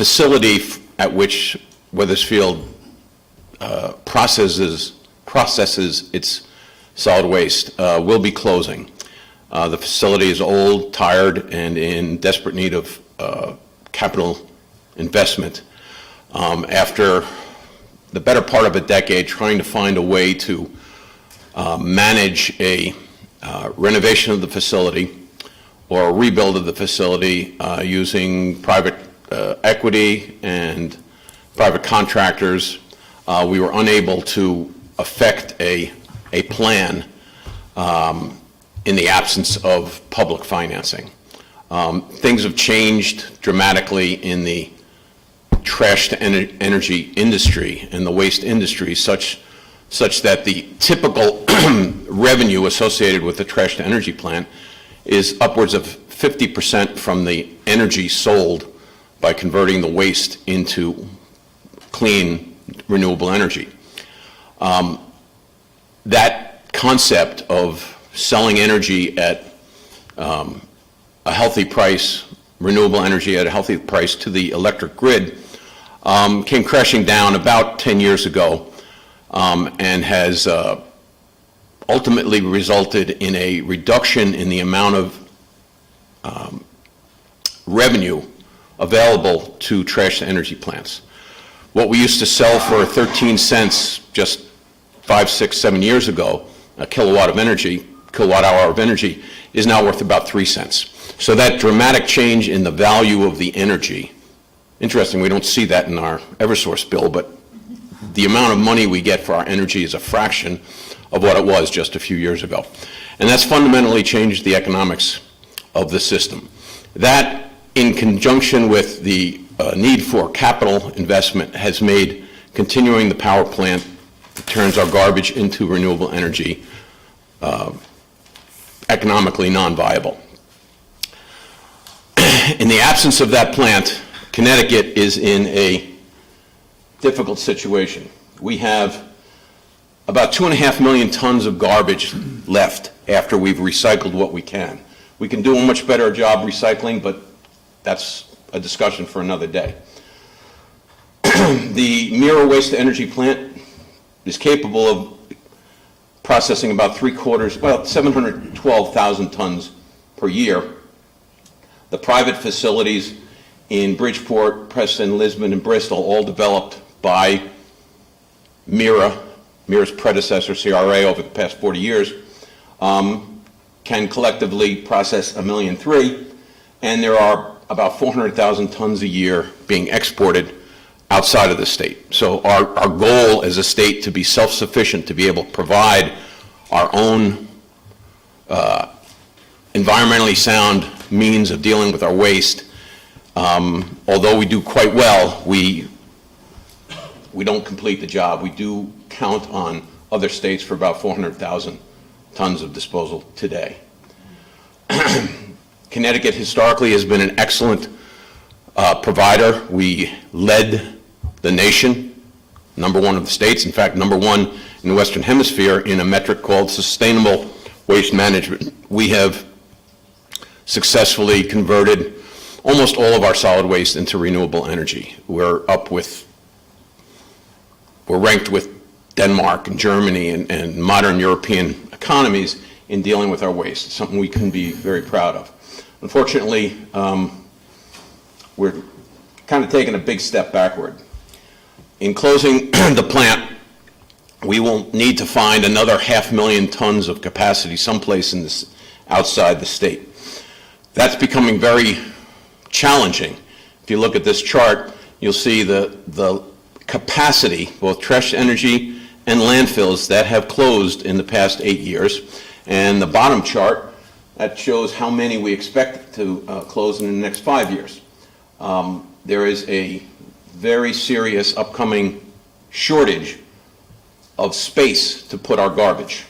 facility at which Weathersfield processes its solid waste will be closing. The facility is old, tired, and in desperate need of capital investment. After the better part of a decade trying to find a way to manage a renovation of the facility or a rebuild of the facility using private equity and private contractors, we were unable to effect a plan in the absence of public financing. Things have changed dramatically in the trash to energy industry and the waste industry such that the typical revenue associated with the trash to energy plant is upwards of 50% from the energy sold by converting the waste into clean, renewable energy. That concept of selling energy at a healthy price, renewable energy at a healthy price to the electric grid came crashing down about 10 years ago and has ultimately resulted in a reduction in the amount of revenue available to trash to energy plants. What we used to sell for 13 cents just 5, 6, 7 years ago, a kilowatt hour of energy, is now worth about 3 cents. So that dramatic change in the value of the energy, interesting, we don't see that in our Eversource bill, but the amount of money we get for our energy is a fraction of what it was just a few years ago. And that's fundamentally changed the economics of the system. That, in conjunction with the need for capital investment, has made continuing the power plant that turns our garbage into renewable energy economically non-viable. In the absence of that plant, Connecticut is in a difficult situation. We have about 2.5 million tons of garbage left after we've recycled what we can. We can do a much better job recycling, but that's a discussion for another day. The Mira waste-to-energy plant is capable of processing about 712,000 tons per year. The private facilities in Bridgeport, Preston, Lisbon, and Bristol, all developed by Mira's predecessor, CRA, over the past 40 years, can collectively process 1.3 million, and there are about 400,000 tons a year being exported outside of the state. So our goal as a state to be self-sufficient, to be able to provide our own environmentally sound means of dealing with our waste, although we do quite well, we don't complete the job. We do count on other states for about 400,000 tons of disposal today. Connecticut historically has been an excellent provider. We led the nation, #1 of the states, in fact, #1 in the Western Hemisphere in a metric called sustainable waste management. We have successfully converted almost all of our solid waste into renewable energy. We're ranked with Denmark and Germany and modern European economies in dealing with our waste. It's something we can be very proud of. Unfortunately, we're kind of taking a big step backward. In closing the plant, we will need to find another 500,000 tons of capacity someplace outside the state. That's becoming very challenging. If you look at this chart, you'll see the capacity, both trash energy and landfills, that have closed in the past 8 years. And the bottom chart, that shows how many we expect to close in the next 5 years. There is a very serious upcoming shortage of space to put our garbage.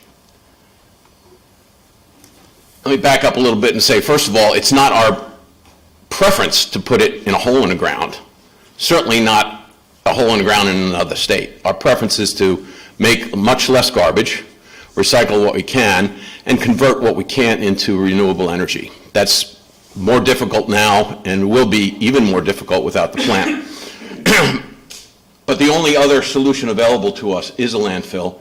Let me back up a little bit and say, first of all, it's not our preference to put it in a hole in the ground. Certainly not a hole in the ground in another state. Our preference is to make much less garbage, recycle what we can, and convert what we can into renewable energy. That's more difficult now and will be even more difficult without the plant. But the only other solution available to us is a landfill,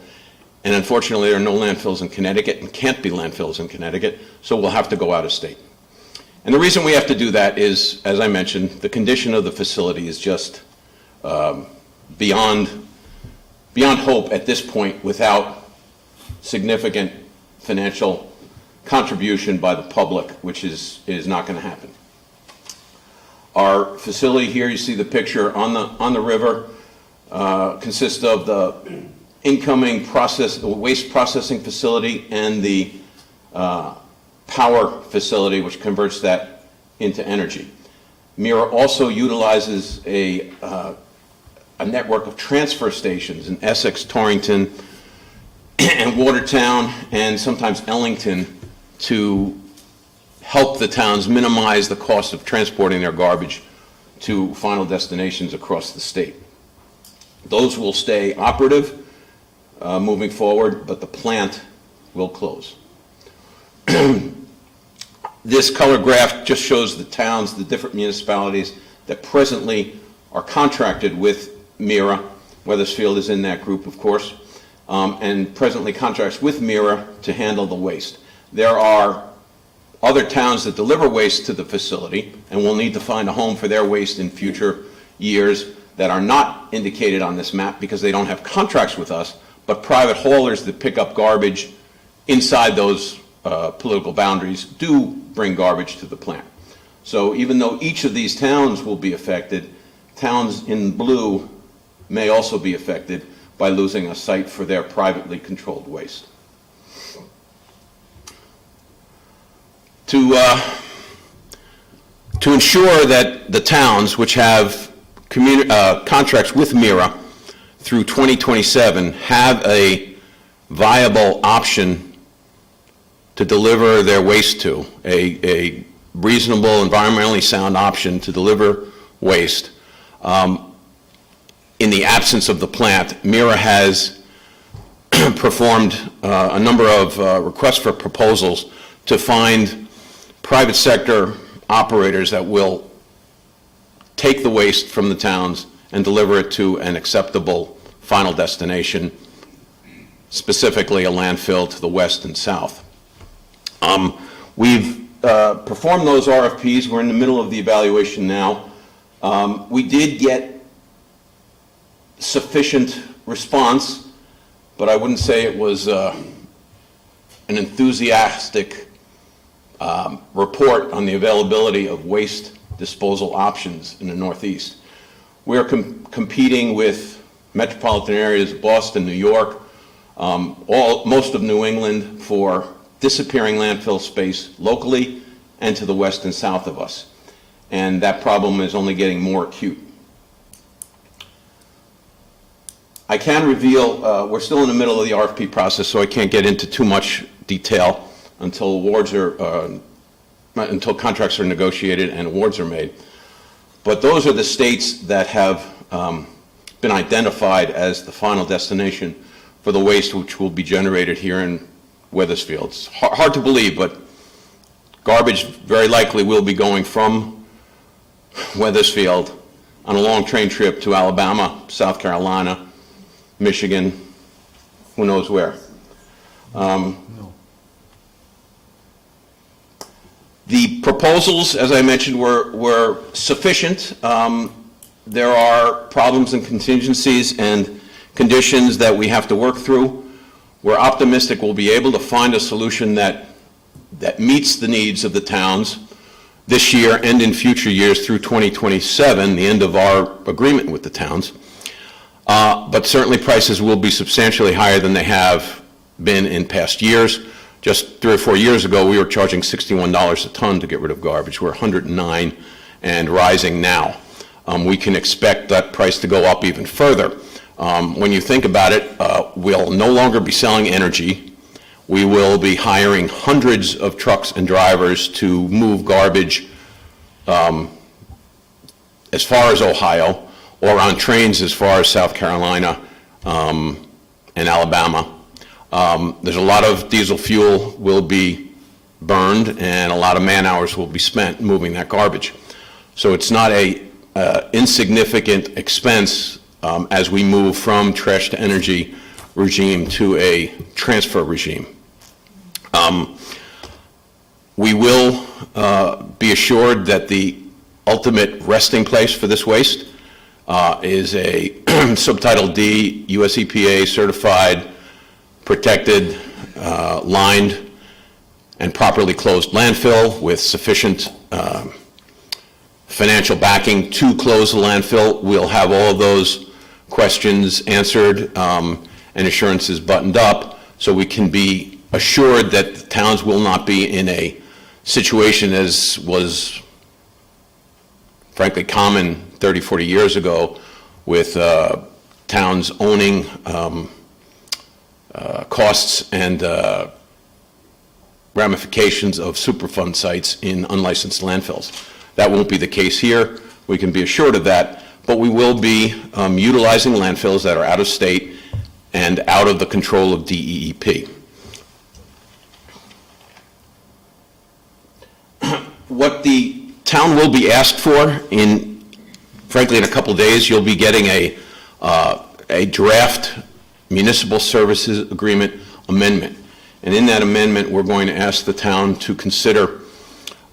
and unfortunately there are no landfills in Connecticut and can't be landfills in Connecticut, so we'll have to go out of state. And the reason we have to do that is, as I mentioned, the condition of the facility is just beyond hope at this point without significant financial contribution by the public, which is not going to happen. Our facility here, you see the picture on the river, consists of the incoming waste processing facility and the power facility, which converts that into energy. Mira also utilizes a network of transfer stations in Essex, Torrington, and Watertown, and sometimes Ellington, to help the towns minimize the cost of transporting their garbage to final destinations across the state. Those will stay operative moving forward, but the plant will close. This color graph just shows the towns, the different municipalities that presently are contracted with Mira. Weathersfield is in that group, of course, and presently contracts with Mira to handle the waste. There are other towns that deliver waste to the facility and will need to find a home for their waste in future years that are not indicated on this map because they don't have contracts with us, but private haulers that pick up garbage inside those political boundaries do bring garbage to the plant. So even though each of these towns will be affected, towns in blue may also be affected by losing a site for their privately controlled waste. To ensure that the towns which have contracts with Mira through 2027 have a viable option to deliver their waste to, a reasonable, environmentally sound option to deliver waste. In the absence of the plant, Mira has performed a number of requests for proposals to find private sector operators that will take the waste from the towns and deliver it to an acceptable final destination, specifically a landfill to the west and south. We've performed those RFPs. We're in the middle of the evaluation now. We did get sufficient response, but I wouldn't say it was an enthusiastic report on the availability of waste disposal options in the Northeast. We're competing with metropolitan areas, Boston, New York, most of New England, for disappearing landfill space locally and to the west and south of us. And that problem is only getting more acute. I can reveal, we're still in the middle of the RFP process, so I can't get into too much detail until awards are, until contracts are negotiated and awards are made. But those are the states that have been identified as the final destination for the waste which will be generated here in Weathersfield. It's hard to believe, but garbage very likely will be going from Weathersfield on a long train trip to Alabama, South Carolina, Michigan, who knows where. The proposals, as I mentioned, were sufficient. There are problems and contingencies and conditions that we have to work through. We're optimistic we'll be able to find a solution that meets the needs of the towns this year and in future years through 2027, the end of our agreement with the towns. But certainly prices will be substantially higher than they have been in past years. Just 3 or 4 years ago, we were charging $61 a ton to get rid of garbage. We're $109 and rising now. We can expect that price to go up even further. When you think about it, we'll no longer be selling energy. We will be hiring hundreds of trucks and drivers to move garbage as far as Ohio, or on trains as far as South Carolina and Alabama. There's a lot of diesel fuel will be burned, and a lot of man-hours will be spent moving that garbage. So it's not a insignificant expense as we move from trash to energy regime to a transfer regime. We will be assured that the ultimate resting place for this waste is a Subtitle D, US EPA certified, protected, lined, and properly closed landfill with sufficient financial backing to close the landfill. We'll have all of those questions answered and assurances buttoned up so we can be assured that the towns will not be in a situation as was frankly common 30, 40 years ago with towns owning costs and ramifications of Superfund sites in unlicensed landfills. That won't be the case here. We can be assured of that, but we will be utilizing landfills that are out of state and out of the control of DEEP. What the town will be asked for frankly, in a couple of days, you'll be getting a draft municipal services agreement amendment. And in that amendment, we're going to ask the town to consider,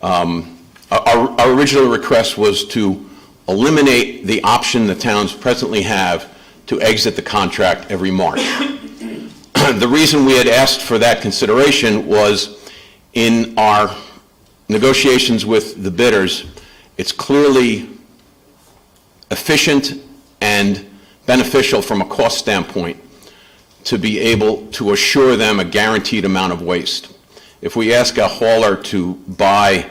our original request was to eliminate the option the towns presently have to exit the contract every March. The reason we had asked for that consideration was in our negotiations with the bidders, it's clearly efficient and beneficial from a cost standpoint to be able to assure them a guaranteed amount of waste. If we ask a hauler to buy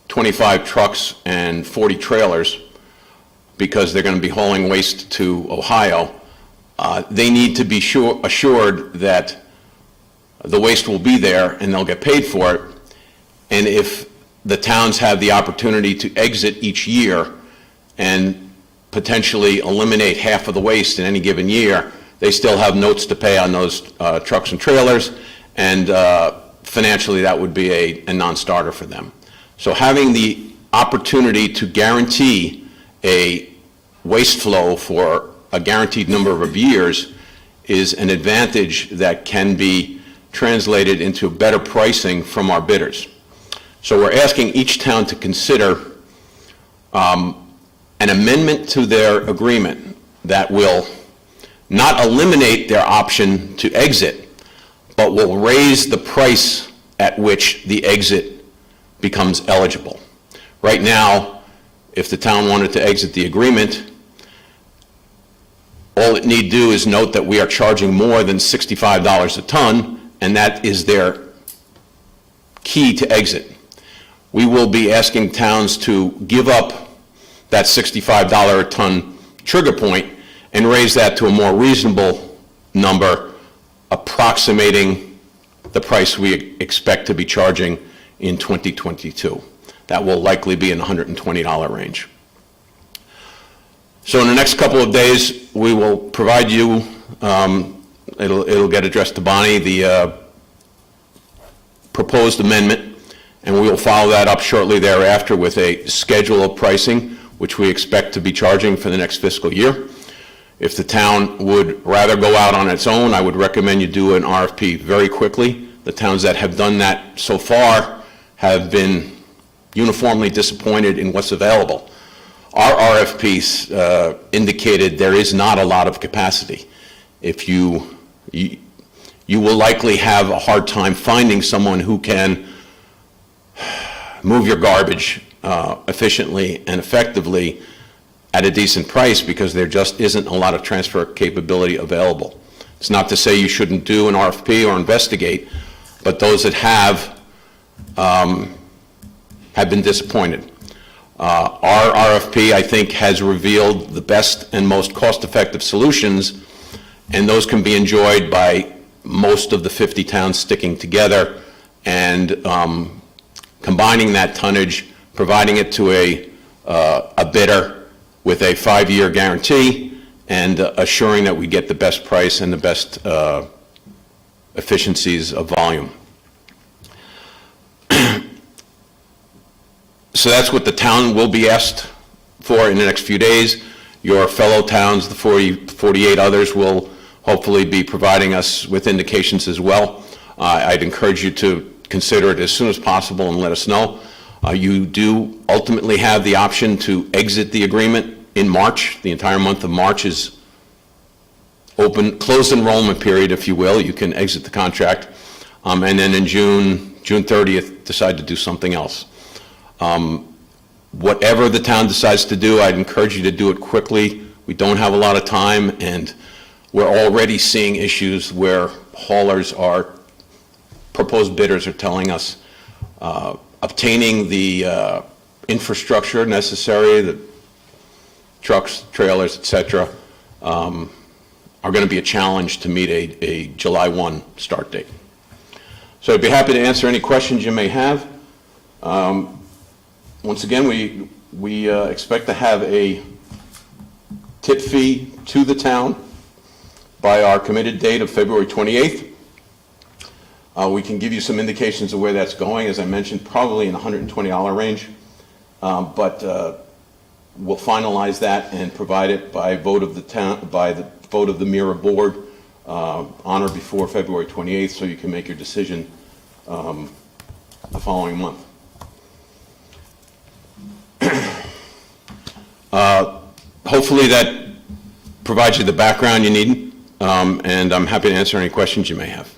25 trucks and 40 trailers because they're going to be hauling waste to Ohio, they need to be assured that the waste will be there and they'll get paid for it. And if the towns have the opportunity to exit each year and potentially eliminate half of the waste in any given year, they still have notes to pay on those trucks and trailers, and financially that would be a non-starter for them. So having the opportunity to guarantee a waste flow for a guaranteed number of years is an advantage that can be translated into better pricing from our bidders. So we're asking each town to consider an amendment to their agreement that will not eliminate their option to exit, but will raise the price at which the exit becomes eligible. Right now, if the town wanted to exit the agreement, all it need do is note that we are charging more than $65 a ton, and that is their key to exit. We will be asking towns to give up that $65 a ton trigger point and raise that to a more reasonable number, approximating the price we expect to be charging in 2022. That will likely be in the $120 range. So in the next couple of days, we will provide you, it'll get addressed to Bonnie, the proposed amendment, and we will follow that up shortly thereafter with a schedule of pricing, which we expect to be charging for the next fiscal year. If the town would rather go out on its own, I would recommend you do an RFP very quickly. The towns that have done that so far have been uniformly disappointed in what's available. Our RFPs indicated there is not a lot of capacity. If you will likely have a hard time finding someone who can move your garbage efficiently and effectively at a decent price, because there just isn't a lot of transfer capability available. It's not to say you shouldn't do an RFP or investigate, but those that have been disappointed. Our RFP, I think, has revealed the best and most cost-effective solutions, and those can be enjoyed by most of the 50 towns sticking together and combining that tonnage, providing it to a bidder with a 5-year guarantee, and assuring that we get the best price and the best efficiencies of volume. So that's what the town will be asked for in the next few days. Your fellow towns, the 48 others, will hopefully be providing us with indications as well. I'd encourage you to consider it as soon as possible and let us know. You do ultimately have the option to exit the agreement in March. The entire month of March is open, closed enrollment period, if you will. You can exit the contract. And then in June 30th, decide to do something else. Whatever the town decides to do, I'd encourage you to do it quickly. We don't have a lot of time, and we're already seeing issues where haulers proposed bidders are telling us obtaining the infrastructure necessary, the trucks, trailers, et cetera, are going to be a challenge to meet a July 1 start date. So I'd be happy to answer any questions you may have. Once again, we expect to have a tip fee to the town by our committed date of February 28th. We can give you some indications of where that's going. As I mentioned, probably in the $120 range, but we'll finalize that and provide it by vote of the town, by the vote of the Mira board on or before February 28th, so you can make your decision the following month. Hopefully that provides you the background you need, and I'm happy to answer any questions you may have.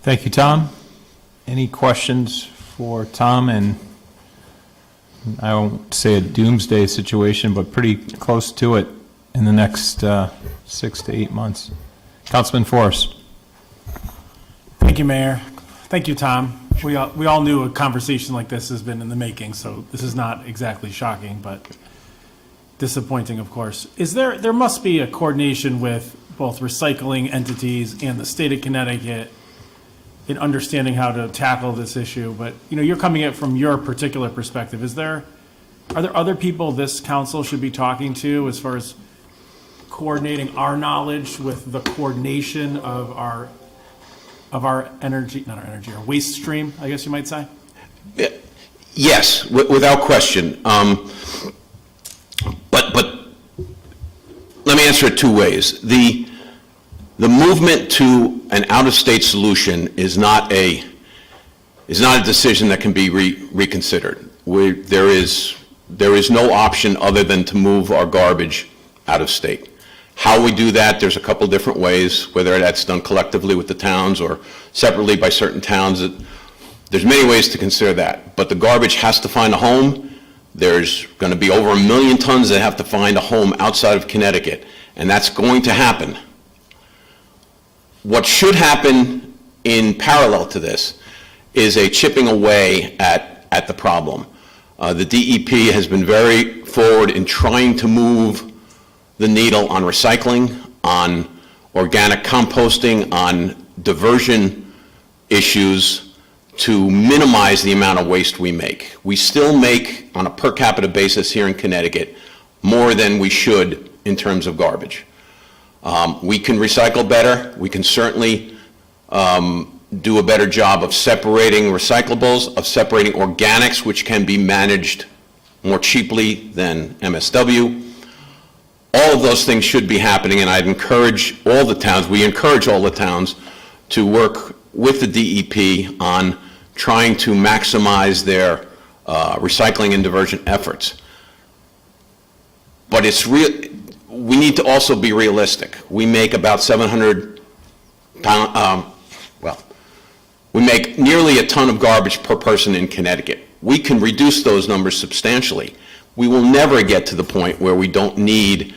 Thank you, Tom. Any questions for Tom? And I won't say a doomsday situation, but pretty close to it in the next 6 to 8 months. Councilman Forrest. Thank you, Mayor. Thank you, Tom. We all knew a conversation like this has been in the making, so this is not exactly shocking, but disappointing, of course. There must be a coordination with both recycling entities and the state of Connecticut in understanding how to tackle this issue, but you're coming at it from your particular perspective. Are there other people this council should be talking to as far as coordinating our knowledge with the coordination of our energy, not our energy, our waste stream, I guess you might say? Yes, without question. But let me answer it two ways. The movement to an out-of-state solution is not a decision that can be reconsidered. There is no option other than to move our garbage out of state. How we do that, there's a couple different ways, whether that's done collectively with the towns or separately by certain towns. There's many ways to consider that, but the garbage has to find a home. There's going to be over 1 million tons that have to find a home outside of Connecticut, and that's going to happen. What should happen in parallel to this is a chipping away at the problem. The DEP has been very forward in trying to move the needle on recycling, on organic composting, on diversion issues to minimize the amount of waste we make. We still make, on a per capita basis here in Connecticut, more than we should in terms of garbage. We can recycle better. We can certainly do a better job of separating recyclables, of separating organics, which can be managed more cheaply than MSW. All of those things should be happening, and I'd encourage all the towns, we encourage all the towns to work with the DEP on trying to maximize their recycling and diversion efforts. But we need to also be realistic. We make about 700 pounds, we make nearly a ton of garbage per person in Connecticut. We can reduce those numbers substantially. We will never get to the point where we don't need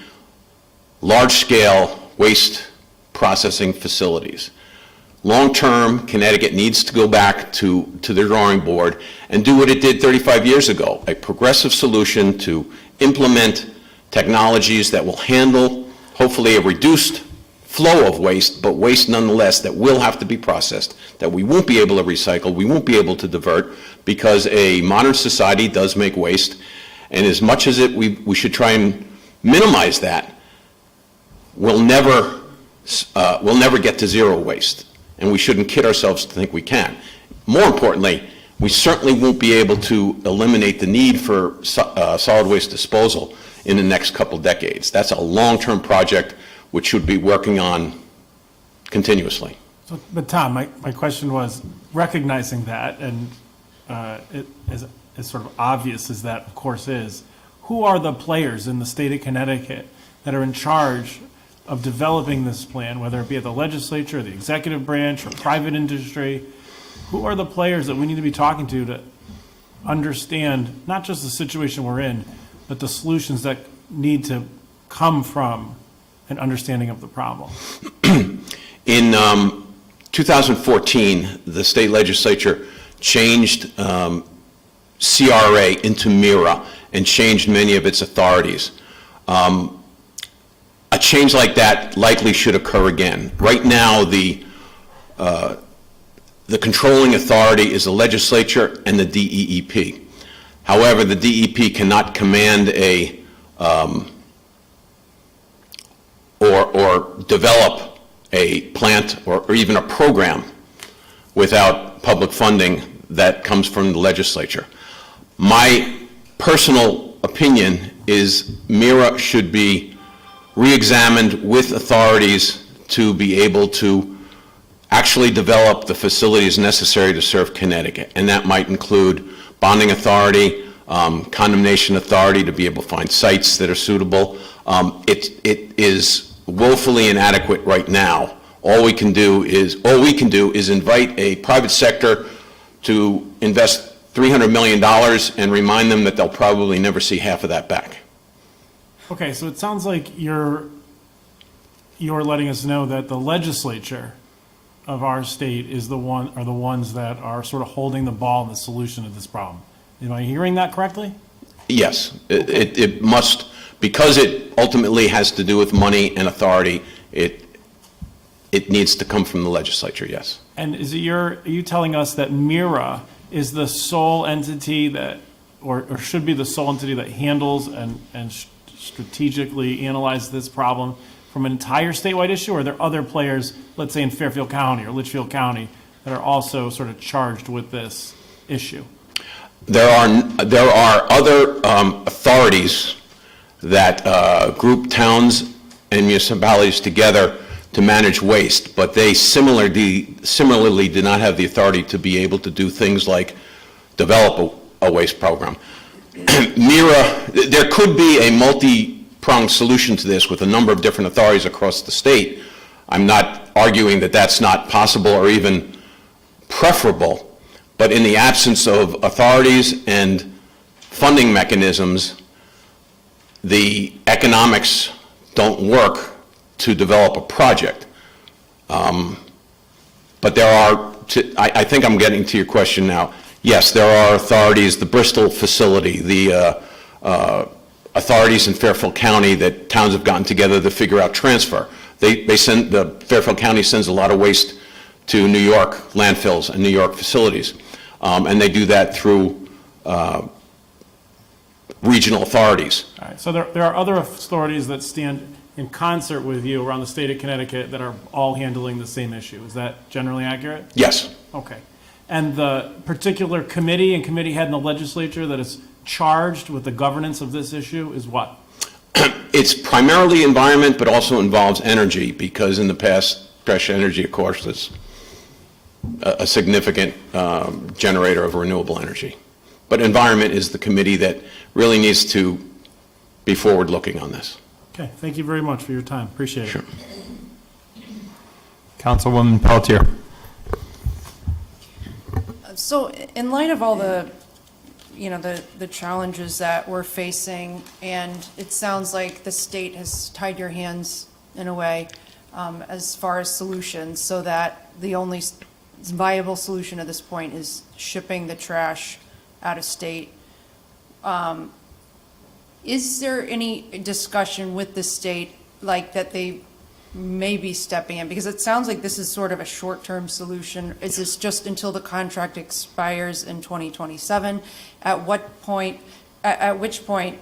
large-scale waste processing facilities. Long-term, Connecticut needs to go back to the drawing board and do what it did 35 years ago, a progressive solution to implement technologies that will handle, hopefully, a reduced flow of waste, but waste nonetheless that will have to be processed, that we won't be able to recycle, we won't be able to divert, because a modern society does make waste, and as much as we should try and minimize that, we'll never get to zero waste, and we shouldn't kid ourselves to think we can. More importantly, We certainly won't be able to eliminate the need for solid waste disposal in the next couple decades. That's a long-term project which should be working on continuously. So, but Tom, my question was, recognizing that, and it is as sort of obvious as that of course is, who are the players in the state of Connecticut that are in charge of developing this plan, whether it be at the legislature, the executive branch, or private industry? Who are the players that we need to be talking to understand not just the situation we're in, but the solutions that need to come from an understanding of the problem? In 2014, the state legislature changed CRA into Mira and changed many of its authorities. A change like that likely should occur again. Right now, the controlling authority is the legislature and the DEEP. However, the DEP cannot command or develop a plant or even a program without public funding that comes from the legislature. My personal opinion is Mira should be re-examined with authorities to be able to actually develop the facilities necessary to serve Connecticut. And that might include bonding authority, condemnation authority to be able to find sites that are suitable. It is woefully inadequate right now. All we can do is invite a private sector to invest $300 million and remind them that they'll probably never see half of that back. Okay, so it sounds like you're letting us know that the legislature of our state are the ones that are sort of holding the ball in the solution of this problem. Am I hearing that correctly? Yes, it must, because it ultimately has to do with money and authority, it needs to come from the legislature, yes. And are you telling us that Mira is the sole entity that, or should be the sole entity that handles and strategically analyzes this problem from an entire statewide issue, or are there other players, let's say in Fairfield County or Litchfield County, that are also sort of charged with this issue? There are other authorities that group towns and municipalities together to manage waste, but they similarly do not have the authority to be able to do things like develop a waste program. Mira, there could be a multi-pronged solution to this with a number of different authorities across the state. I'm not arguing that that's not possible or even preferable, but in the absence of authorities and funding mechanisms, the economics don't work to develop a project. But there are, I think I'm getting to your question now. Yes, there are authorities, the Bristol facility, the authorities in Fairfield County that towns have gotten together to figure out transfer. Fairfield County sends a lot of waste to New York landfills and New York facilities. And they do that through regional authorities. All right, so there are other authorities that stand in concert with you around the state of Connecticut that are all handling the same issue. Is that generally accurate? Yes. Okay. And the particular committee and committee head in the legislature that is charged with the governance of this issue is what? It's primarily environment, but also involves energy, because in the past, fresh energy, of course, is a significant generator of renewable energy. But environment is the committee that really needs to be forward-looking on this. Okay, thank you very much for your time. Appreciate it. Sure. Councilwoman Pelletier. So in light of all the, the challenges that we're facing, and it sounds like the state has tied your hands in a way as far as solutions, so that the only viable solution at this point is shipping the trash out of state. Is there any discussion with the state like that they may be stepping in? Because it sounds like this is sort of a short-term solution. Is this just until the contract expires in 2027? At which point,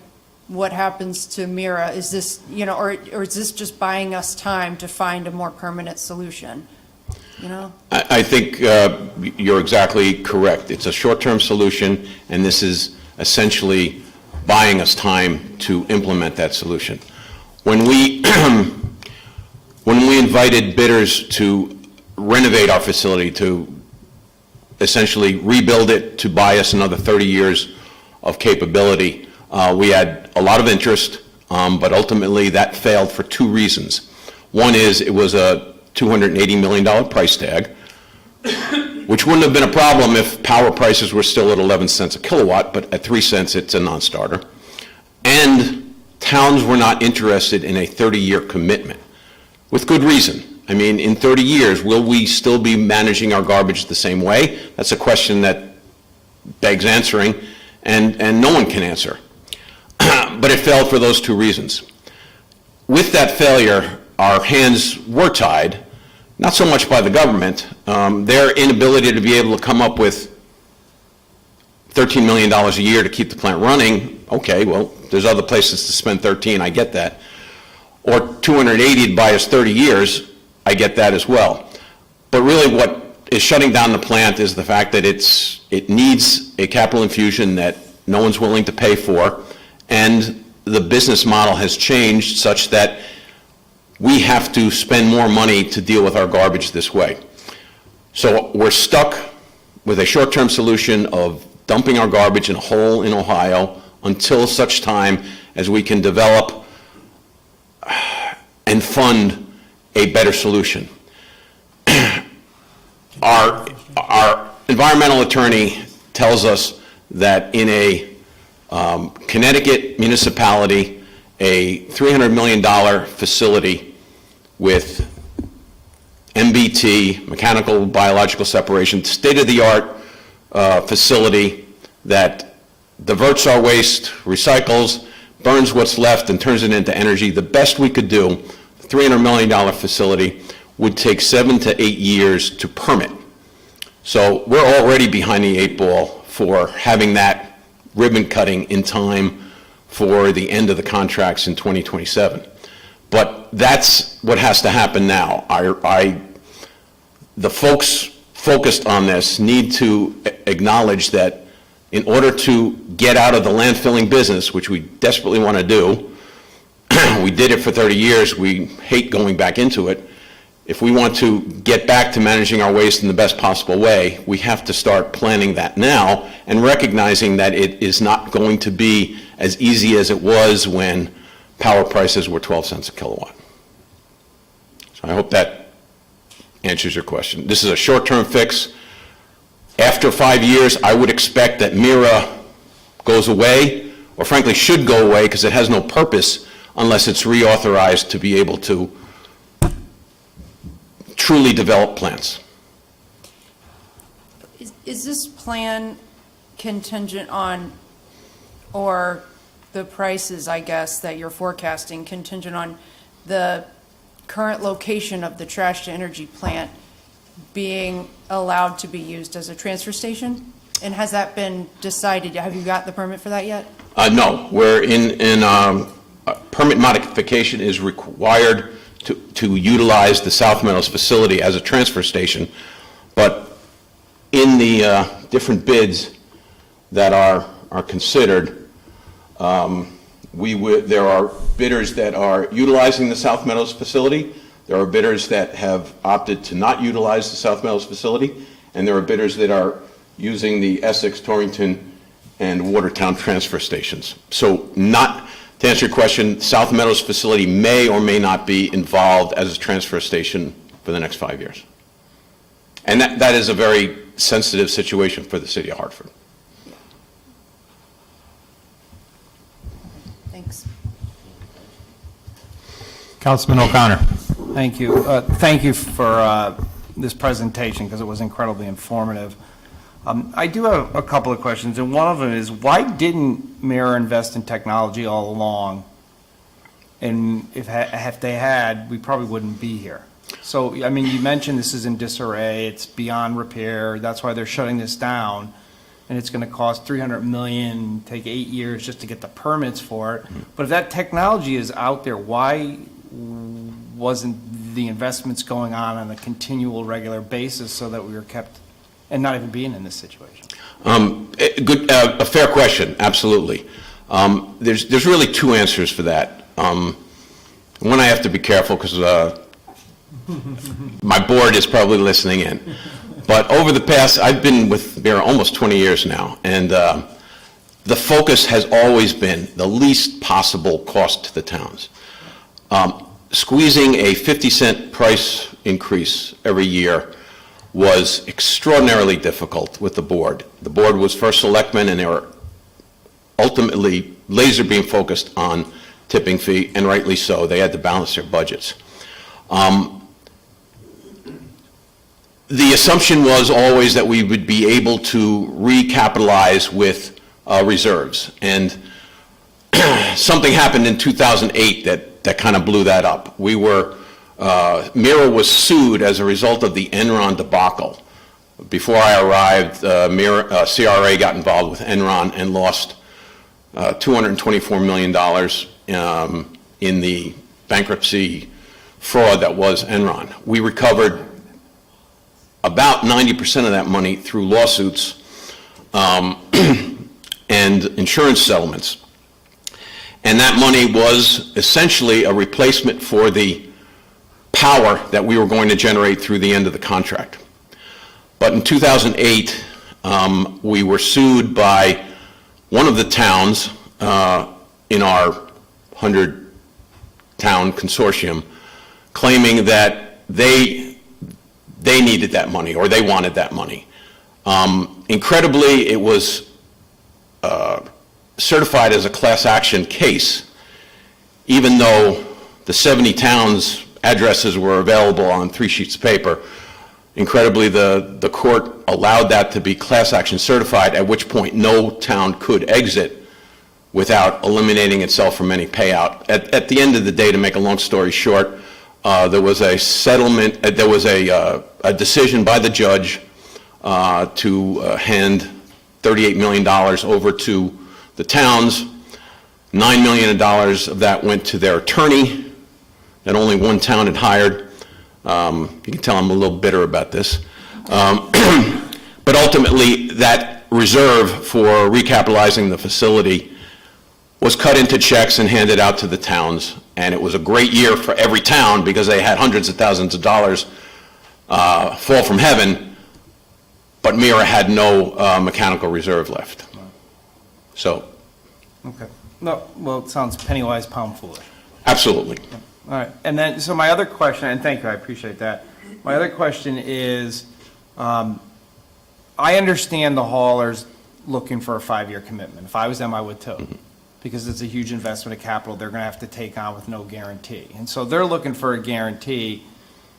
what happens to Mira? Is this, or is this just buying us time to find a more permanent solution? you know? I think you're exactly correct. It's a short-term solution, and this is essentially buying us time to implement that solution. When we, when we invited bidders to renovate our facility, to essentially rebuild it, to buy us another 30 years of capability, we had a lot of interest, but ultimately that failed for two reasons. One is it was a $280 million price tag, which wouldn't have been a problem if power prices were still at 11 cents a kilowatt, but at 3 cents, it's a non-starter. And towns were not interested in a 30-year commitment, with good reason. I mean, in 30 years, will we still be managing our garbage the same way? That's a question that begs answering, and no one can answer. But it failed for those two reasons. With that failure, our hands were tied, not so much by the government. Their inability to be able to come up with $13 million a year to keep the plant running, okay, well, there's other places to spend 13, I get that. Or 280 to buy us 30 years, I get that as well. But really what is shutting down the plant is the fact that it needs a capital infusion that no one's willing to pay for, and the business model has changed such that we have to spend more money to deal with our garbage this way. So we're stuck with a short-term solution of dumping our garbage in a hole in Ohio until such time as we can develop and fund a better solution. Our environmental attorney tells us that in a Connecticut municipality, a $300 million facility with MBT, mechanical biological separation, state-of-the-art facility that diverts our waste, recycles, burns what's left, and turns it into energy. The best we could do, the $300 million facility, would take 7 to 8 years to permit. So we're already behind the 8 ball for having that ribbon cutting in time for the end of the contracts in 2027. But that's what has to happen now. The folks focused on this need to acknowledge that in order to get out of the landfilling business, which we desperately want to do, we did it for 30 years, we hate going back into it. If we want to get back to managing our waste in the best possible way, we have to start planning that now and recognizing that it is not going to be as easy as it was when power prices were 12 cents a kilowatt. So I hope that answers your question. This is a short-term fix. After 5 years, I would expect that Mira goes away, or frankly should go away, because it has no purpose unless it's reauthorized to be able to truly develop plants. Is this plan contingent on, or the prices, I guess, that you're forecasting contingent on the current location of the trash-to-energy plant being allowed to be used as a transfer station? And has that been decided? Have you got the permit for that yet? No, we're in permit modification is required to utilize the South Meadows facility as a transfer station, but in the different bids that are considered, there are bidders that are utilizing the South Meadows facility, there are bidders that have opted to not utilize the South Meadows facility, and there are bidders that are using the Essex, Torrington, and Watertown transfer stations. So to answer your question, South Meadows facility may or may not be involved as a transfer station for the next 5 years. And that is a very sensitive situation for the city of Hartford. Thanks. Councilman O'Connor. Thank you. Thank you for this presentation, because it was incredibly informative. I do have a couple of questions, and one of them is, why didn't Mira invest in technology all along? And if they had, we probably wouldn't be here. So, I mean, you mentioned this is in disarray, it's beyond repair, that's why they're shutting this down, and it's going to cost $300 million, take 8 years just to get the permits for it. But if that technology is out there, why wasn't the investments going on a continual, regular basis so that we were kept, and not even being in this situation? A fair question, absolutely. There's really two answers for that. One, I have to be careful because my board is probably listening in. But over the past, I've been with Mira almost 20 years now, and the focus has always been the least possible cost to the towns. Squeezing a 50-cent price increase every year was extraordinarily difficult with the board. The board was first selectmen, and they were ultimately laser beam focused on tipping fee, and rightly so. They had to balance their budgets. The assumption was always that we would be able to recapitalize with reserves. And something happened in 2008 that kind of blew that up. Mira was sued as a result of the Enron debacle. Before I arrived, CRA got involved with Enron and lost $224 million in the bankruptcy fraud that was Enron. We recovered about 90% of that money through lawsuits and insurance settlements. And that money was essentially a replacement for the power that we were going to generate through the end of the contract. But in 2008, we were sued by one of the towns in our 100-town consortium, claiming that they needed that money, or they wanted that money. Incredibly, it was certified as a class action case, even though the 70 towns' addresses were available on 3 sheets of paper. Incredibly, the court allowed that to be class action certified, at which point no town could exit without eliminating itself from any payout. At the end of the day, to make a long story short, there was a settlement, there was a decision by the judge to hand $38 million over to the towns. $9 million of that went to their attorney that only one town had hired. You can tell I'm a little bitter about this. But ultimately, that reserve for recapitalizing the facility was cut into checks and handed out to the towns. And it was a great year for every town because they had hundreds of thousands of dollars fall from heaven, but Mira had no mechanical reserve left. So, Okay. No, well, it sounds penny wise, pound foolish. absolutely. All right, and then, so my other question, and thank you, I appreciate that. My other question is, I understand the haulers looking for a 5-year commitment. If I was them, I would too, because it's a huge investment of capital they're gonna have to take on with no guarantee. And so they're looking for a guarantee,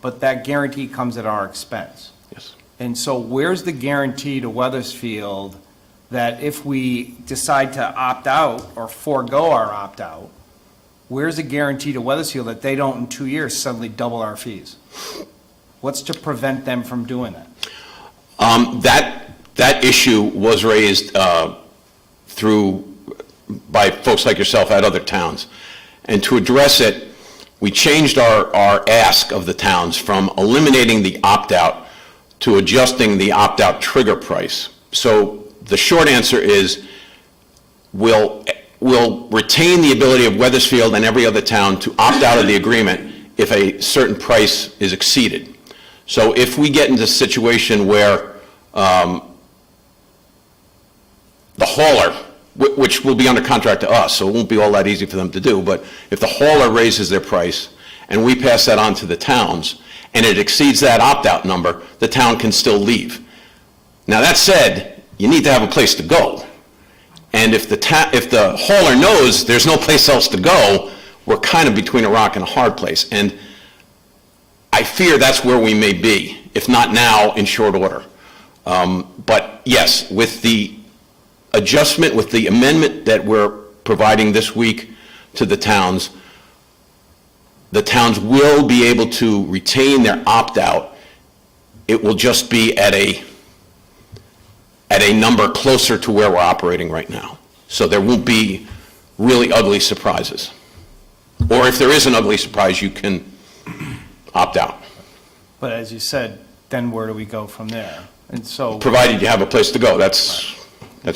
but that guarantee comes at our expense. Yes. And so where's the guarantee to Weathersfield that if we decide to opt out or forego our opt-out, where's the guarantee to Weathersfield that they don't in 2 years suddenly double our fees? What's to prevent them from doing that? That issue was raised by folks like yourself at other towns. And to address it, we changed our ask of the towns from eliminating the opt-out to adjusting the opt-out trigger price. So the short answer is we'll retain the ability of Weathersfield and every other town to opt out of the agreement if a certain price is exceeded. So if we get into a situation where the hauler, which will be under contract to us, so it won't be all that easy for them to do, but if the hauler raises their price and we pass that on to the towns and it exceeds that opt-out number, the town can still leave. Now that said, you need to have a place to go. And if the hauler knows there's no place else to go, we're kind of between a rock and a hard place. And I fear that's where we may be, if not now, in short order. But yes, with the adjustment, with the amendment that we're providing this week to the towns will be able to retain their opt-out. It will just be at a number closer to where we're operating right now. So there won't be really ugly surprises. Or if there is an ugly surprise, you can opt out, But as you said, then where do we go from there? And so. provided you have a place to go. That's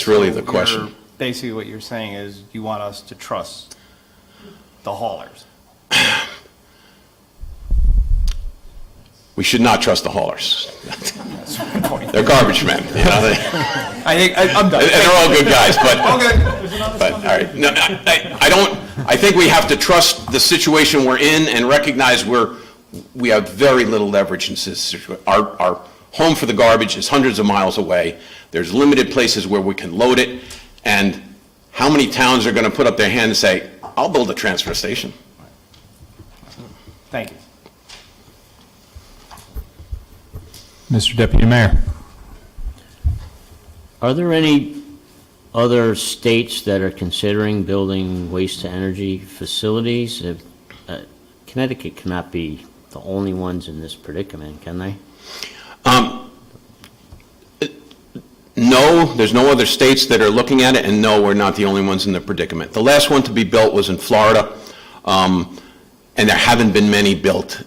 really the question. You're- Basically, what you're saying is you want us to trust the haulers. We should not trust the haulers. That's my point. They're garbage men, you know, I'm done. they're all good guys, but, all right. No, I don't, I think we have to trust the situation we're in and recognize we have very little leverage in this situation. Our home for the garbage is hundreds of miles away. There's limited places where we can load it, and how many towns are going to put up their hand and say, I'll build a transfer station? Thank you. Mr. Deputy Mayor. Are there any other states that are considering building waste-to-energy facilities? Connecticut cannot be the only ones in this predicament, can they? No, there's no other states that are looking at it, and no, we're not the only ones in the predicament. The last one to be built was in Florida, and there haven't been many built.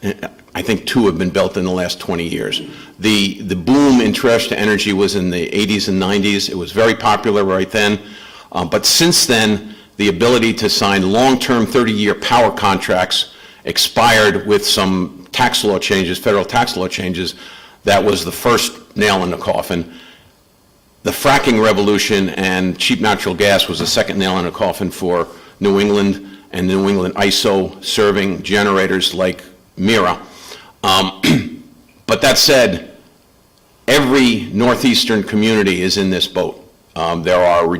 I think 2 have been built in the last 20 years. The boom in trash to energy was in the 80s and 90s. It was very popular right then. But since then, the ability to sign long-term 30-year power contracts expired with some tax law changes, federal tax law changes. That was the first nail in the coffin. The fracking revolution and cheap natural gas was the second nail in the coffin for New England and New England ISO serving generators like Mira. But that said, every northeastern community is in this boat. There are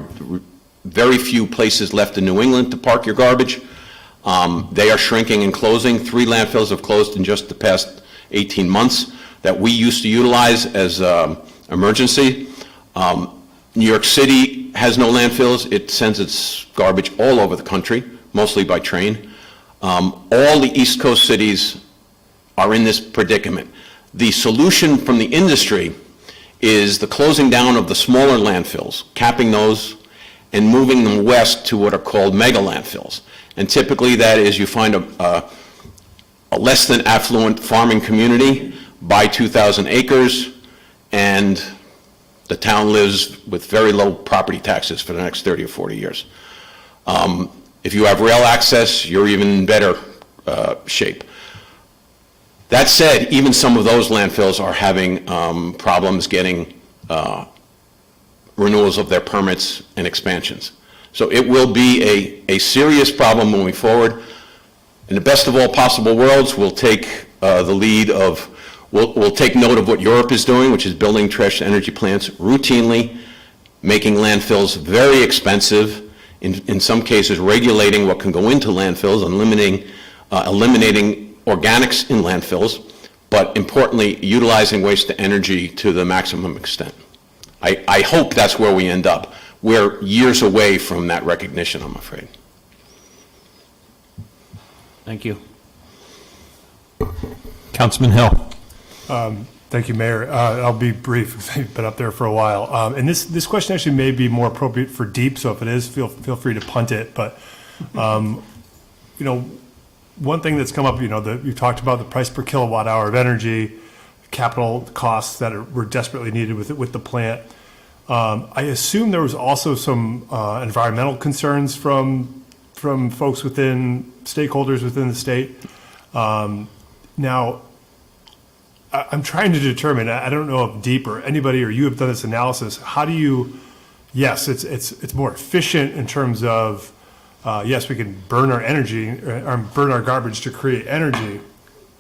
very few places left in New England to park your garbage. They are shrinking and closing. 3 landfills have closed in just the past 18 months that we used to utilize as emergency. New York City has no landfills. It sends its garbage all over the country, mostly by train. All the East Coast cities are in this predicament. The solution from the industry is the closing down of the smaller landfills, capping those, and moving them west to what are called mega landfills. And typically that is you find a less than affluent farming community, buy 2,000 acres, and the town lives with very low property taxes for the next 30 or 40 years. If you have rail access, you're even in better shape. That said, even some of those landfills are having problems getting renewals of their permits and expansions. So it will be a serious problem moving forward. In the best of all possible worlds, we'll take the lead of, we'll take note of what Europe is doing, which is building trash to energy plants routinely, making landfills very expensive, in some cases regulating what can go into landfills and eliminating organics in landfills, but importantly, utilizing waste to energy to the maximum extent. I hope that's where we end up. We're years away from that recognition, I'm afraid. Thank you. Councilman Hill. Thank you, Mayor. I'll be brief. I've been up there for a while. And this question actually may be more appropriate for deep, so if it is, feel free to punt it. But, one thing that's come up, you talked about the price per kilowatt hour of energy, capital costs that were desperately needed with the plant. I assume there was also some environmental concerns from folks stakeholders within the state. Now, I'm trying to determine, I don't know if Deep or anybody or you have done this analysis, how do you, yes, it's more efficient in terms of, yes, we can burn our energy, or burn our garbage to create energy,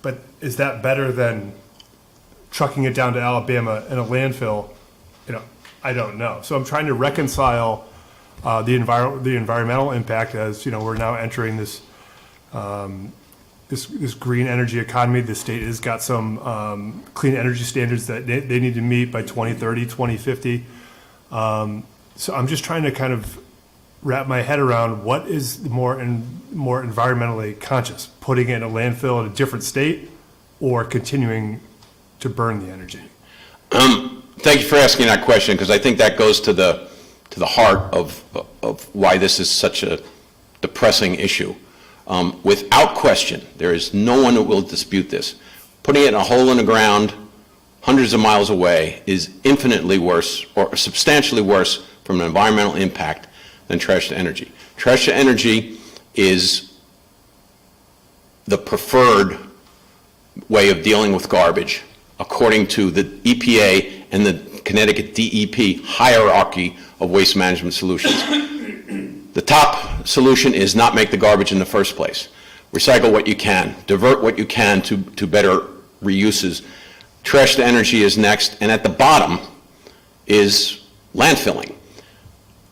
but is that better than trucking it down to Alabama in a landfill? I don't know. So I'm trying to reconcile the environmental impact as, we're now entering this this green energy economy. The state has got some clean energy standards that they need to meet by 2030, 2050. So I'm just trying to kind of wrap my head around what is more environmentally conscious, putting it in a landfill in a different state or continuing to burn the energy. Thank you for asking that question, because I think that goes to the heart of why this is such a depressing issue. Without question, there is no one who will dispute this. putting it in a hole in the ground hundreds of miles away is infinitely worse or substantially worse from an environmental impact than trash to energy. Trash to energy is the preferred way of dealing with garbage according to the EPA and the Connecticut DEP hierarchy of waste management solutions. The top solution is not make the garbage in the first place. Recycle what you can, divert what you can to better reuses. Trash to energy is next, and at the bottom is landfilling.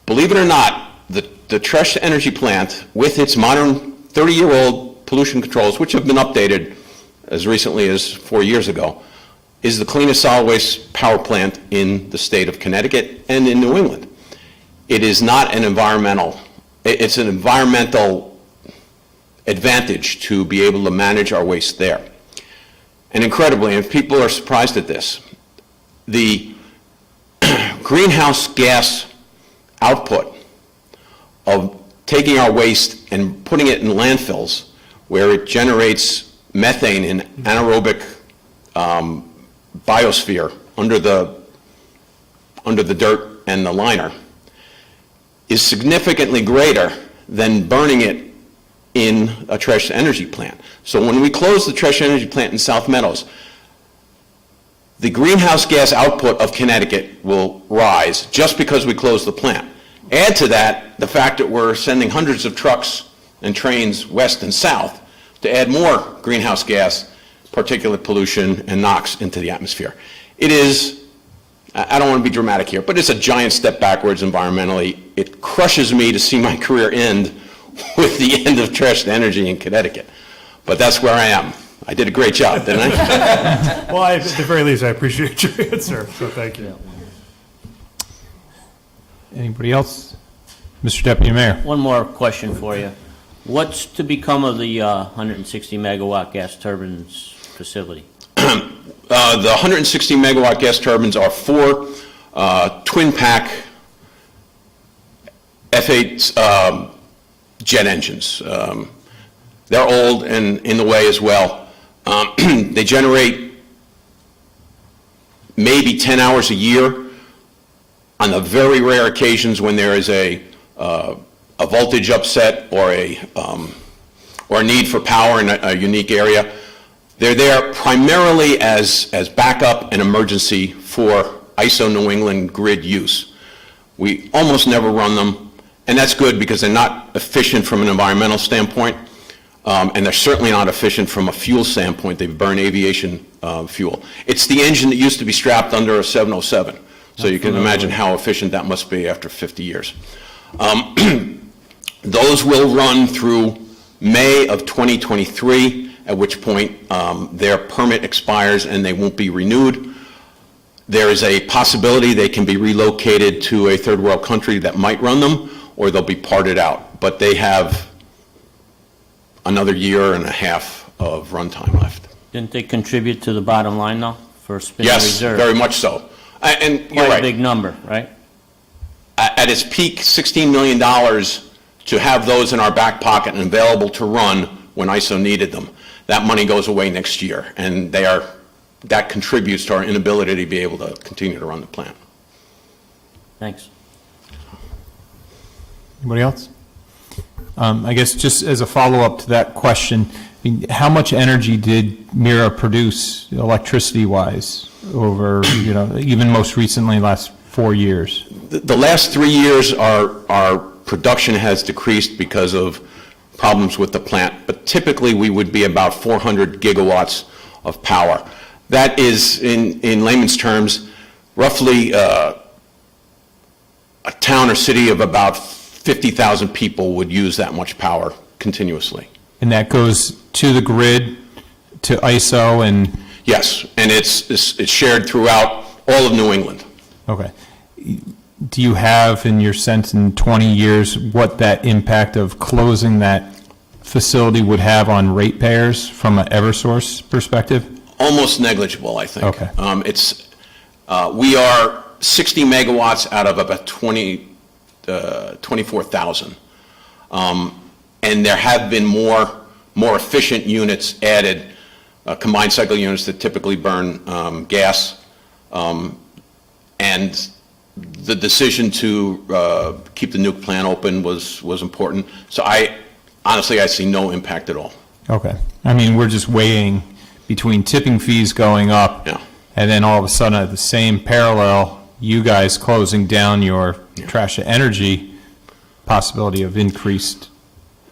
Believe it or not, the trash to energy plant, with its modern 30-year-old pollution controls, which have been updated as recently as 4 years ago, is the cleanest solid waste power plant in the state of Connecticut and in New England. It is not an environmental, it's an environmental advantage to be able to manage our waste there. And incredibly, and people are surprised at this, the greenhouse gas output of taking our waste and putting it in landfills where it generates methane in anaerobic biosphere under the dirt and the liner is significantly greater than burning it in a trash to energy plant. So when we close the trash to energy plant in South Meadows, the greenhouse gas output of Connecticut will rise just because we close the plant. Add to that the fact that we're sending hundreds of trucks and trains west and south to add more greenhouse gas, particulate pollution, and NOx into the atmosphere. It is, I don't want to be dramatic here, but it's a giant step backwards environmentally. It crushes me to see my career end with the end of trash to energy in Connecticut. But that's where I am. I did a great job, didn't I? Well, at the very least, I appreciate your answer, so thank you. Anybody else? Mr. Deputy Mayor. One more question for you. What's to become of the 160 megawatt gas turbines facility? The 160 megawatt gas turbines are 4 twin pack F8 jet engines. They're old and in the way as well. They generate maybe 10 hours a year on the very rare occasions when there is a voltage upset or a need for power in a unique area. They're there primarily as backup and emergency for ISO New England grid use. We almost never run them, and that's good because they're not efficient from an environmental standpoint, and they're certainly not efficient from a fuel standpoint. They burn aviation fuel. It's the engine that used to be strapped under a 707, so you can imagine how efficient that must be after 50 years. Those will run through May of 2023, at which point their permit expires and they won't be renewed. There is a possibility they can be relocated to a third world country that might run them, or they'll be parted out. But they have another year and a half of runtime left. Didn't they contribute to the bottom line, though, for spending Yes, reserve? very much so. And you're Quite a right. big number, right? At its peak, $16 million to have those in our back pocket and available to run when ISO needed them. That money goes away next year, and that contributes to our inability to be able to continue to run the plant. Thanks. Anybody else? I guess just as a follow-up to that question, I mean, how much energy did Mira produce electricity-wise over, even most recently, last 4 years? The last 3 years, our production has decreased because of problems with the plant, but typically we would be about 400 gigawatts of power. That is, in layman's terms, roughly a town or city of about 50,000 people would use that much power continuously. And that goes to the grid, to ISO, and, Yes, and it's shared throughout all of New England. okay. Do you have, in your sense, in 20 years, what that impact of closing that facility would have on ratepayers from an Eversource perspective? Almost negligible, I think. Okay. We are 60 megawatts out of about 24,000. And there have been more efficient units added combined cycle units that typically burn gas. And the decision to keep the nuke plant open was important. So honestly, I see no impact at all. Okay. I mean, we're just weighing between tipping fees going up, Yeah. and then all of a sudden, at the same parallel, you guys closing down your trash to energy, possibility of increased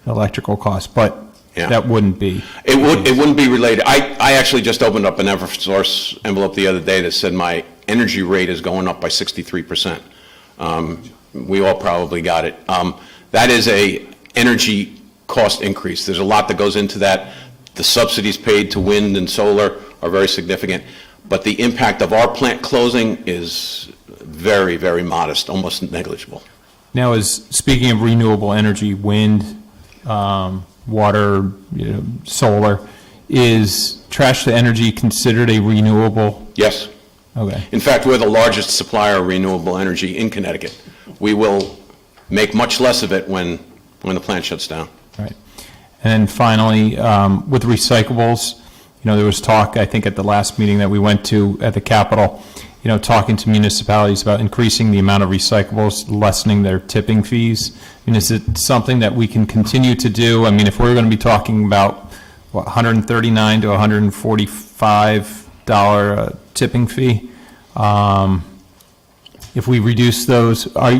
electrical costs, but Yeah. that wouldn't be. It wouldn't be related. I actually just opened up an Eversource envelope the other day that said my energy rate is going up by 63%. We all probably got it. That is a energy cost increase. There's a lot that goes into that. The subsidies paid to wind and solar are very significant, but the impact of our plant closing is very, very modest, almost negligible. Now, speaking of renewable energy, wind, water, solar, is trash to energy considered a renewable? Yes. Okay. In fact, we're the largest supplier of renewable energy in Connecticut. We will make much less of it when the plant shuts down. Right. And then finally, with recyclables, there was talk, I think, at the last meeting that we went to at the Capitol, talking to municipalities about increasing the amount of recyclables, lessening their tipping fees. I mean, is it something that we can continue to do? I mean, if we're going to be talking about, what, $139 to $145 tipping fee, if we reduce those, are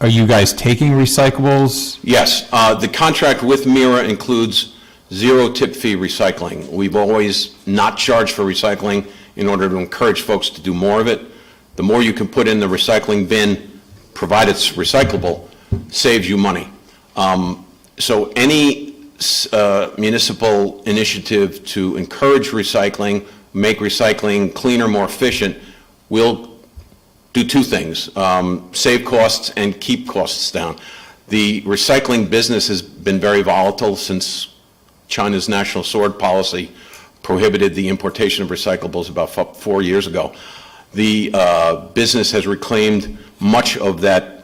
you guys taking recyclables? Yes, the contract with Mira includes zero tip fee recycling. We've always not charged for recycling in order to encourage folks to do more of it. The more you can put in the recycling bin, provided it's recyclable, saves you money. So any municipal initiative to encourage recycling, make recycling cleaner, more efficient, will do two things, save costs and keep costs down. The recycling business has been very volatile since China's national sword policy prohibited the importation of recyclables about 4 years ago. The business has reclaimed much of that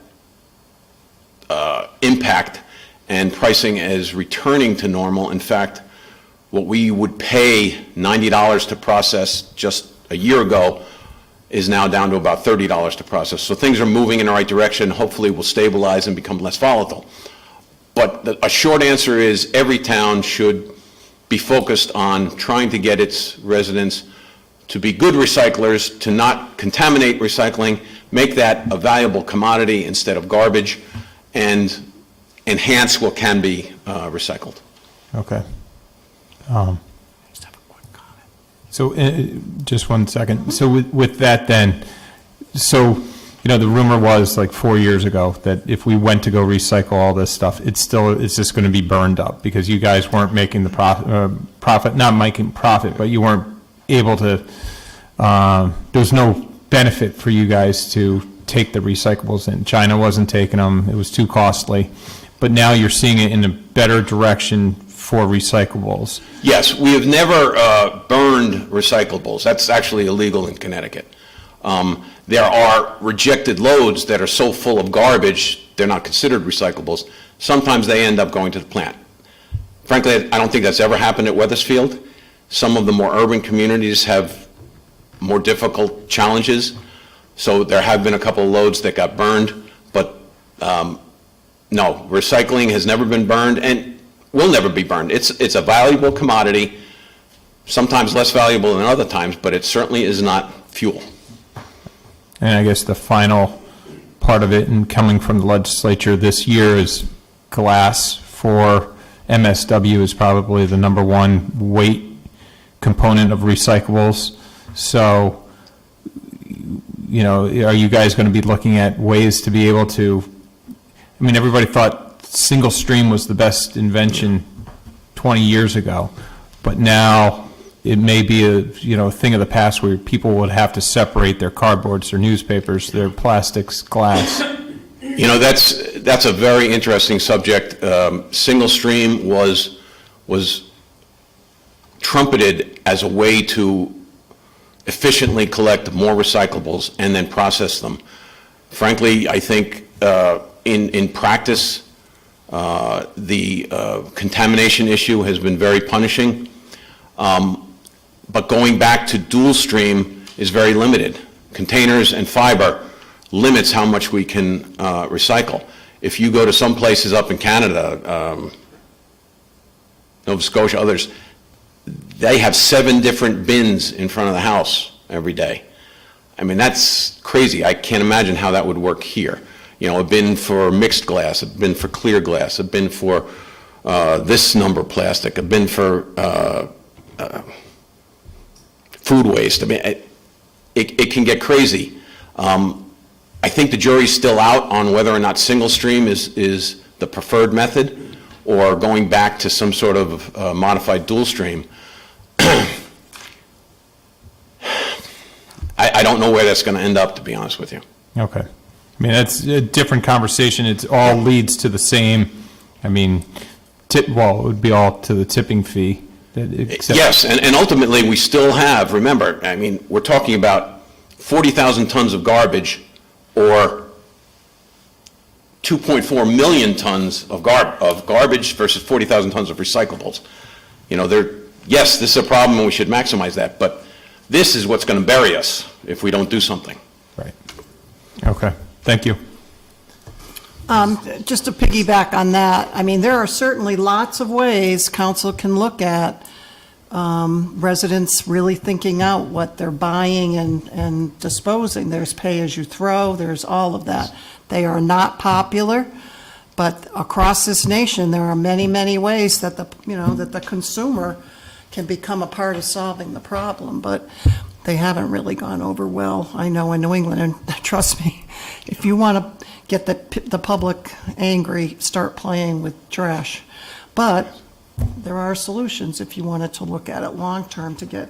impact, and pricing is returning to normal. In fact, what we would pay $90 to process just a year ago is now down to about $30 to process. So things are moving in the right direction. Hopefully will stabilize and become less volatile. But a short answer is every town should be focused on trying to get its residents to be good recyclers, to not contaminate recycling, make that a valuable commodity instead of garbage, and enhance what can be recycled. Okay. So, just one second. So with that then, so, the rumor was like 4 years ago that if we went to go recycle all this stuff, it's just going to be burned up because you guys weren't making the profit, not making profit, but you weren't able to, there's no benefit for you guys to take the recyclables in. China wasn't taking them, it was too costly. But now you're seeing it in a better direction for recyclables. Yes, we have never burned recyclables. That's actually illegal in Connecticut. There are rejected loads that are so full of garbage, they're not considered recyclables. Sometimes they end up going to the plant. Frankly, I don't think that's ever happened at Weathersfield. Some of the more urban communities have more difficult challenges, so there have been a couple of loads that got burned, but no, recycling has never been burned and will never be burned. It's a valuable commodity, sometimes less valuable than other times, but it certainly is not fuel. And I guess the final part of it, and coming from the legislature this year, is glass for MSW is probably the number one weight component of recyclables. So, are you guys going to be looking at ways to be able to, I mean, everybody thought single stream was the best invention 20 years ago, but now it may be a thing of the past where people would have to separate their cardboards, their newspapers, their plastics, glass. That's a very interesting subject. Single stream was trumpeted as a way to efficiently collect more recyclables and then process them. Frankly, I think in practice, the contamination issue has been very punishing. but going back to dual stream is very limited. Containers and fiber limits how much we can recycle. If you go to some places up in Canada, Nova Scotia, others, they have 7 different bins in front of the house every day. I mean, that's crazy. I can't imagine how that would work here. You know, a bin for mixed glass, a bin for clear glass, a bin for this number plastic, a bin for food waste. I mean, it can get crazy. I think the jury's still out on whether or not single stream is the preferred method, or going back to some sort of modified dual stream. I don't know where that's going to end up, to be honest with you. Okay. I mean, that's a different conversation. It all leads to the same, I mean, it would be all to the tipping fee. Yes, and ultimately, we still have, remember, I mean, we're talking about 40,000 tons of garbage, or 2.4 million tons of garbage versus 40,000 tons of recyclables. You know, yes, this is a problem and we should maximize that, but this is what's going to bury us if we don't do something. Right. Okay, thank you. Just to piggyback on that, I mean, there are certainly lots of ways council can look at residents really thinking out what they're buying and disposing. There's pay-as-you-throw, there's all of that. They are not popular, but across this nation, there are many, many ways that the consumer can become a part of solving the problem, but they haven't really gone over well, I know, in New England, and trust me, if you want to get the public angry, start playing with trash. But there are solutions if you wanted to look at it long-term to get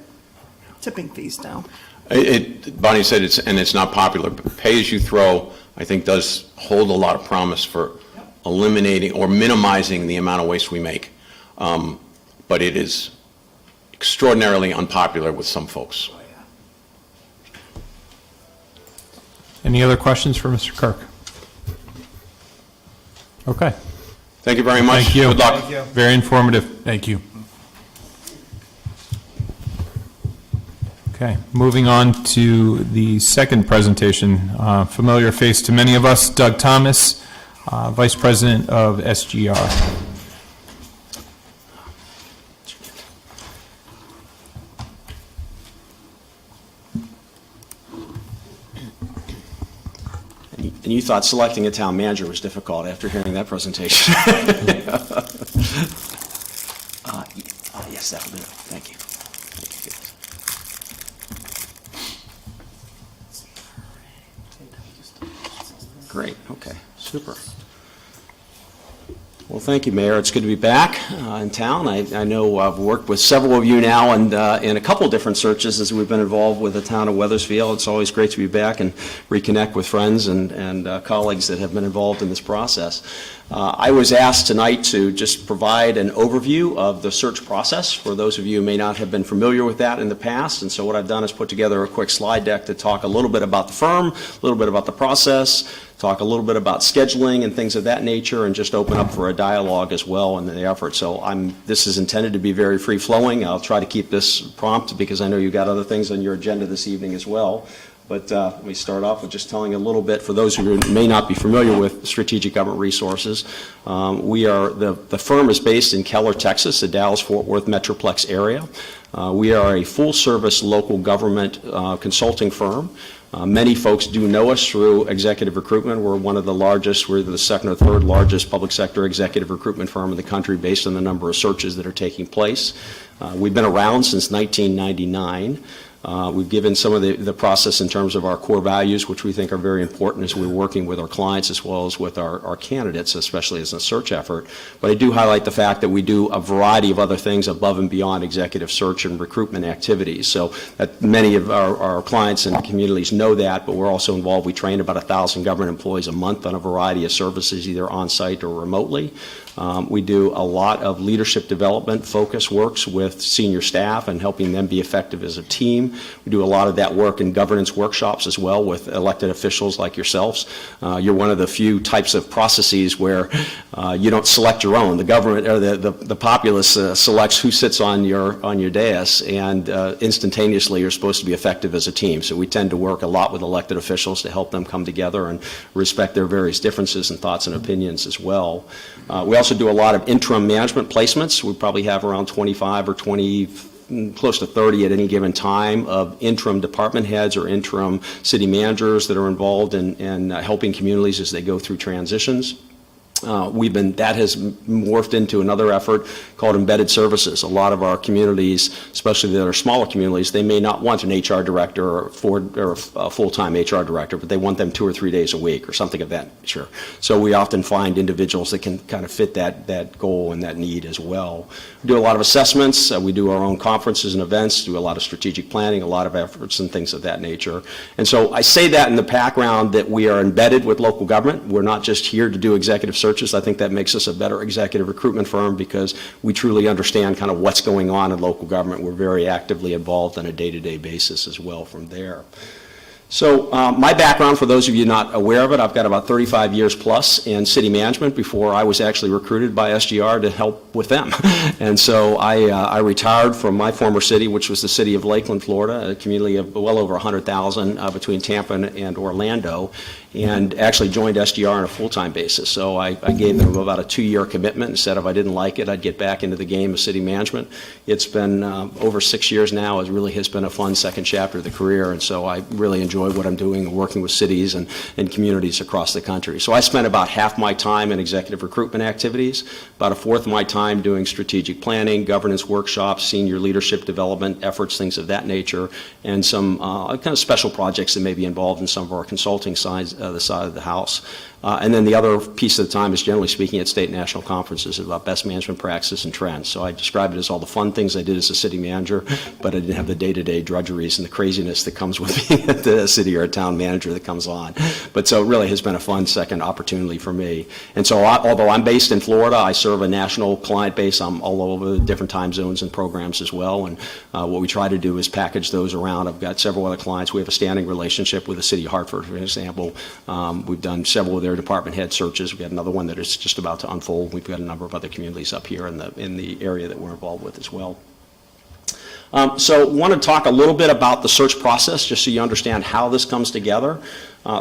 tipping fees down. Bonnie said it's not popular, but pay-as-you-throw, I think, does hold a lot of promise for eliminating or minimizing the amount of waste we make. But it is extraordinarily unpopular with some folks. Any other questions for Mr. Kirk? Okay. Thank you very much. Thank you. Good luck. Very informative. Thank you. Okay, moving on to the second presentation. Familiar face to many of us, Doug Thomas, Vice President of SGR. And you thought selecting a town manager was difficult after hearing that presentation. Yes, that'll do it. Thank you. Great, okay, super. Well, thank you, Mayor. It's good to be back in town. I know I've worked with several of you now and in a couple different searches as we've been involved with the town of Weathersfield. It's always great to be back and reconnect with friends and colleagues that have been involved in this process. I was asked tonight to just provide an overview of the search process for those of you who may not have been familiar with that in the past. And so what I've done is put together a quick slide deck to talk a little bit about the firm, a little bit about the process, talk a little bit about scheduling and things of that nature, and just open up for a dialogue as well in the effort. So this is intended to be very free-flowing. I'll try to keep this prompt because I know you've got other things on your agenda this evening as well. But let me start off with just telling a little bit, for those who may not be familiar with Strategic Government Resources. The firm is based in Keller, Texas, the Dallas-Fort Worth Metroplex area. We are a full-service local government consulting firm. Many folks do know us through executive recruitment. We're one of the largest, we're the second or third largest public sector executive recruitment firm in the country based on the number of searches that are taking place. We've been around since 1999. We've given some of the process in terms of our core values, which we think are very important as we're working with our clients as well as with our candidates, especially as a search effort. But I do highlight the fact that we do a variety of other things above and beyond executive search and recruitment activities. So that many of our clients and communities know that, but we're also involved. We train about 1,000 government employees a month on a variety of services, either on-site or remotely. We do a lot of leadership development focus works with senior staff and helping them be effective as a team. We do a lot of that work in governance workshops as well with elected officials like yourselves. You're one of the few types of processes where you don't select your own. The government or the populace selects who sits on your dais, and instantaneously you're supposed to be effective as a team. So we tend to work a lot with elected officials to help them come together and respect their various differences and thoughts and opinions as well. We also do a lot of interim management placements. We probably have around 25 or 20, close to 30 at any given time of interim department heads or interim city managers that are involved in helping communities as they go through transitions. That has morphed into another effort called embedded services. A lot of our communities, especially that are smaller communities, they may not want an HR director or a full-time HR director, but they want them 2 or 3 days a week or something of that nature. So we often find individuals that can kind of fit that goal and that need as well. We do a lot of assessments. We do our own conferences and events, do a lot of strategic planning, a lot of efforts and things of that nature. And so I say that in the background that we are embedded with local government. We're not just here to do executive searches. I think that makes us a better executive recruitment firm because we truly understand kind of what's going on in local government. We're very actively involved on a day-to-day basis as well from there. So my background, for those of you not aware of it, I've got about 35 years plus in city management before I was actually recruited by SGR to help with them. And so I retired from my former city, which was the city of Lakeland, Florida, a community of well over 100,000 between Tampa and Orlando, and actually joined SGR on a full-time basis. So I gave them about a 2-year commitment and said if I didn't like it, I'd get back into the game of city management. It's been over 6 years now. It really has been a fun second chapter of the career, and so I really enjoy what I'm doing and working with cities and communities across the country. So I spent about half my time in executive recruitment activities, about a fourth of my time doing strategic planning, governance workshops, senior leadership development efforts, things of that nature, and some kind of special projects that may be involved in some of our consulting sides, the side of the house. And then the other piece of the time is generally speaking at state and national conferences about best management practices and trends. So I describe it as all the fun things I did as a city manager, but I didn't have the day-to-day drudgeries and the craziness that comes with being a city or a town manager that comes on. But so it really has been a fun second opportunity for me. And so although I'm based in Florida, I serve a national client base. I'm all over the different time zones and programs as well. And what we try to do is package those around. I've got several other clients. We have a standing relationship with the city of Hartford, for example. We've done several of their department head searches. We've got another one that is just about to unfold. We've got a number of other communities up here in the area that we're involved with as well. So I want to talk a little bit about the search process, just so you understand how this comes together.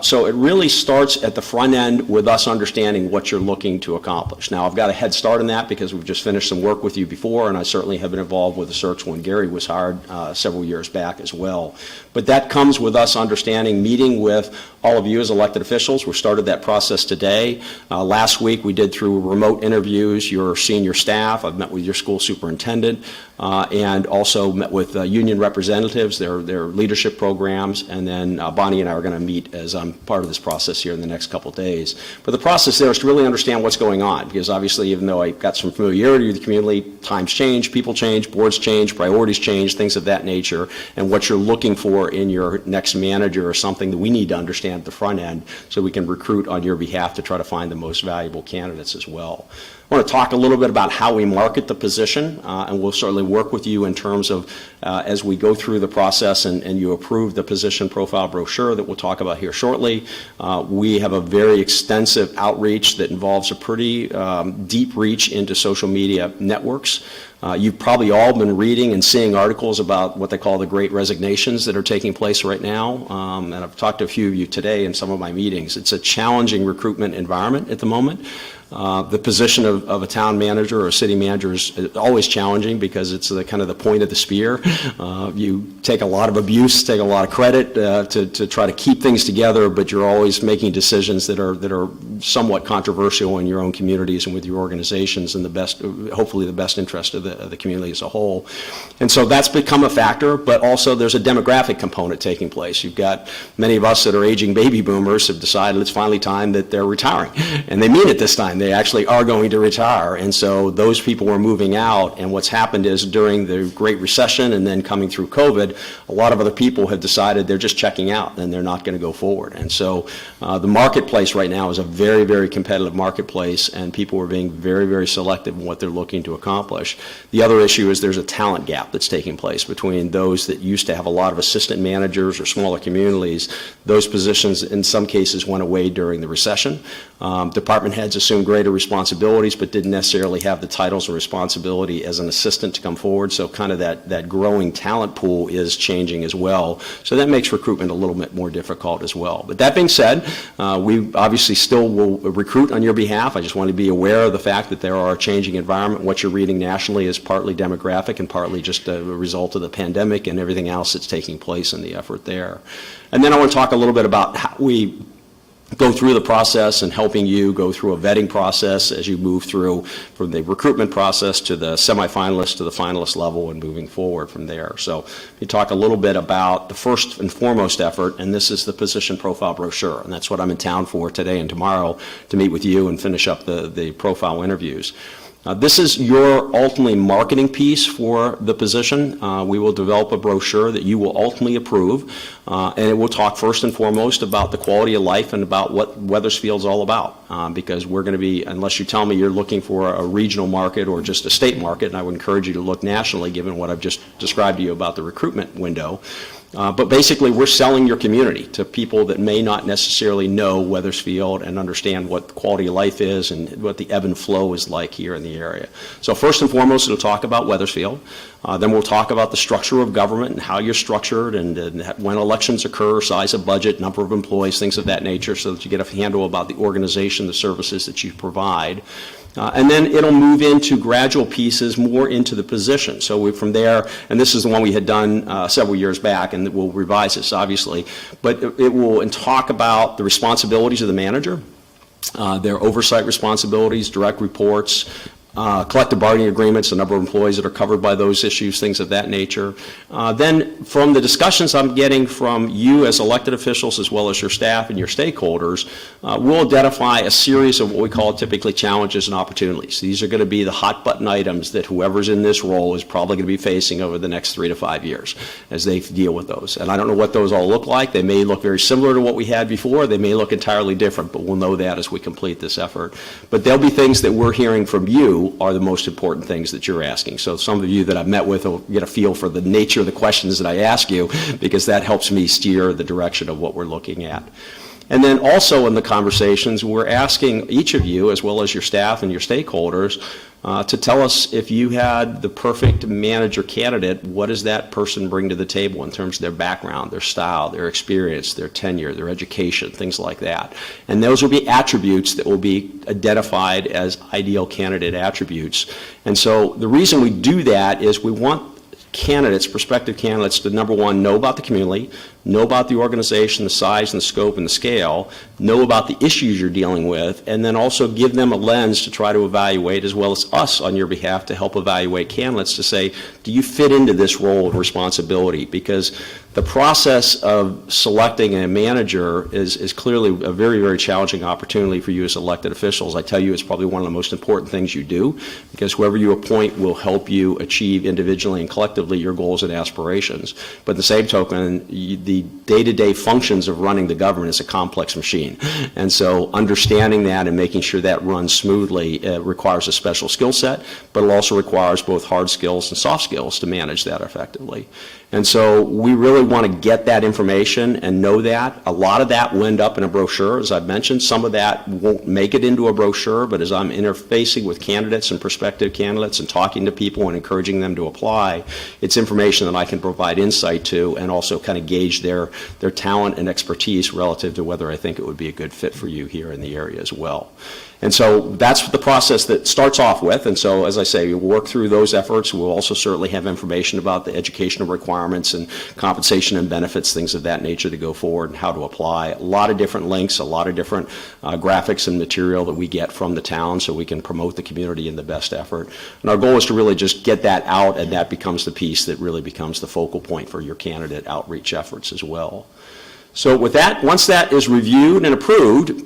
So it really starts at the front end with us understanding what you're looking to accomplish. Now, I've got a head start on that because we've just finished some work with you before, and I certainly have been involved with the search when Gary was hired several years back as well. But that comes with us understanding, meeting with all of you as elected officials. We started that process today. Last week, we did through remote interviews your senior staff. I've met with your school superintendent and also met with union representatives, their leadership programs, and then Bonnie and I are going to meet as I'm part of this process here in the next couple of days. But the process there is to really understand what's going on, because obviously, even though I got some familiarity with the community, times change, people change, boards change, priorities change, things of that nature, and what you're looking for in your next manager is something that we need to understand at the front end so we can recruit on your behalf to try to find the most valuable candidates as well. I want to talk a little bit about how we market the position, and we'll certainly work with you in terms of as we go through the process and you approve the position profile brochure that we'll talk about here shortly. We have a very extensive outreach that involves a pretty deep reach into social media networks. You've probably all been reading and seeing articles about what they call the great resignations that are taking place right now, and I've talked to a few of you today in some of my meetings. It's a challenging recruitment environment at the moment. The position of a town manager or a city manager is always challenging because it's the kind of the point of the spear. You take a lot of abuse, take a lot of credit to try to keep things together, but you're always making decisions that are somewhat controversial in your own communities and with your organizations and hopefully the best interest of the community as a whole. And so that's become a factor, but also there's a demographic component taking place. You've got many of us that are aging baby boomers have decided it's finally time that they're retiring, and they mean it this time. and they actually are going to retire. And so those people are moving out, and what's happened is during the Great Recession and then coming through COVID, a lot of other people have decided they're just checking out and they're not going to go forward. And so the marketplace right now is a very, very competitive marketplace, and people are being very, very selective in what they're looking to accomplish. The other issue is there's a talent gap that's taking place between those that used to have a lot of assistant managers or smaller communities. Those positions in some cases went away during the recession. Department heads assumed greater responsibilities but didn't necessarily have the titles or responsibility as an assistant to come forward, so kind of that growing talent pool is changing as well. So that makes recruitment a little bit more difficult as well. But that being said, we obviously still will recruit on your behalf. I just want to be aware of the fact that there are a changing environment. What you're reading nationally is partly demographic and partly just a result of the pandemic and everything else that's taking place in the effort there. And then I want to talk a little bit about how we go through the process and helping you go through a vetting process as you move through from the recruitment process to the semifinalist to the finalist level and moving forward from there. So we talk a little bit about the first and foremost effort, and this is the position profile brochure, and that's what I'm in town for today and tomorrow to meet with you and finish up the profile interviews. This is your ultimately marketing piece for the position. We will develop a brochure that you will ultimately approve, and it will talk first and foremost about the quality of life and about what Weathersfield's all about, because we're going to be, unless you tell me you're looking for a regional market or just a state market, and I would encourage you to look nationally given what I've just described to you about the recruitment window. But basically, we're selling your community to people that may not necessarily know Weathersfield and understand what quality of life is and what the ebb and flow is like here in the area. So first and foremost, it'll talk about Weathersfield. Then we'll talk about the structure of government and how you're structured and when elections occur, size of budget, number of employees, things of that nature, so that you get a handle about the organization, the services that you provide. And then it'll move into gradual pieces more into the position. So from there, and this is the one we had done several years back, and we'll revise this obviously, but it will talk about the responsibilities of the manager, their oversight responsibilities, direct reports, collective bargaining agreements, the number of employees that are covered by those issues, things of that nature. Then from the discussions I'm getting from you as elected officials as well as your staff and your stakeholders, we'll identify a series of what we call typically challenges and opportunities. These are going to be the hot button items that whoever's in this role is probably going to be facing over the next 3 to 5 years as they deal with those. And I don't know what those all look like. They may look very similar to what we had before. They may look entirely different, but we'll know that as we complete this effort. But there'll be things that we're hearing from you are the most important things that you're asking. So some of you that I've met with will get a feel for the nature of the questions that I ask you, because that helps me steer the direction of what we're looking at. And then also in the conversations, we're asking each of you, as well as your staff and your stakeholders, to tell us if you had the perfect manager candidate, what does that person bring to the table in terms of their background, their style, their experience, their tenure, their education, things like that. And those will be attributes that will be identified as ideal candidate attributes. And so the reason we do that is we want candidates, prospective candidates, to number one, know about the community, know about the organization, the size and the scope and the scale, know about the issues you're dealing with, and then also give them a lens to try to evaluate, as well as us on your behalf to help evaluate candidates to say, do you fit into this role of responsibility? Because the process of selecting a manager is clearly a very, very challenging opportunity for you as elected officials. I tell you, it's probably one of the most important things you do, because whoever you appoint will help you achieve individually and collectively your goals and aspirations. But at the same token, the day-to-day functions of running the government is a complex machine. And so understanding that and making sure that runs smoothly requires a special skill set, but it also requires both hard skills and soft skills to manage that effectively. And so we really want to get that information and know that. A lot of that will end up in a brochure, as I've mentioned. Some of that won't make it into a brochure, but as I'm interfacing with candidates and prospective candidates and talking to people and encouraging them to apply, it's information that I can provide insight to and also kind of gauge their talent and expertise relative to whether I think it would be a good fit for you here in the area as well. And so that's the process that starts off with. And so, as I say, we'll work through those efforts. We'll also certainly have information about the educational requirements and compensation and benefits, things of that nature to go forward and how to apply. A lot of different links, a lot of different graphics and material that we get from the town so we can promote the community in the best effort. And our goal is to really just get that out, and that becomes the piece that really becomes the focal point for your candidate outreach efforts as well. So with that, once that is reviewed and approved,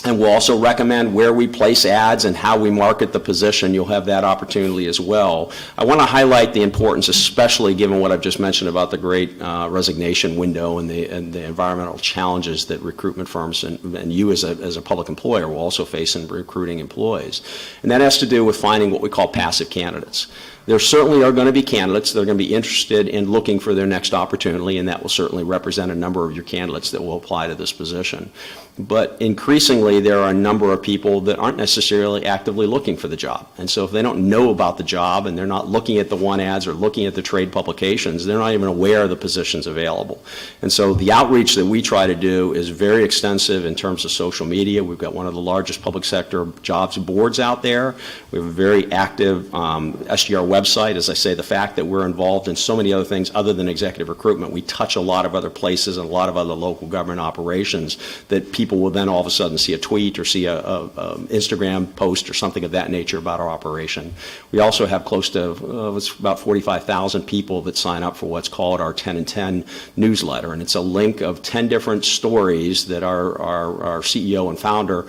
And we'll also recommend where we place ads and how we market the position. You'll have that opportunity as well. I want to highlight the importance, especially given what I've just mentioned about the great resignation window and the environmental challenges that recruitment firms and you as a public employer will also face in recruiting employees. And that has to do with finding what we call passive candidates. There certainly are going to be candidates that are going to be interested in looking for their next opportunity, and that will certainly represent a number of your candidates that will apply to this position. But increasingly, there are a number of people that aren't necessarily actively looking for the job. And so if they don't know about the job and they're not looking at the want ads or looking at the trade publications, they're not even aware of the positions available. And so the outreach that we try to do is very extensive in terms of social media. We've got one of the largest public sector jobs boards out there. We have a very active SGR website. As I say, the fact that we're involved in so many other things other than executive recruitment, we touch a lot of other places and a lot of other local government operations that people will then all of a sudden see a tweet or see a Instagram post or something of that nature about our operation. We also have close to it's about 45,000 people that sign up for what's called our 10 and 10 newsletter, and it's a link of 10 different stories that our CEO and founder,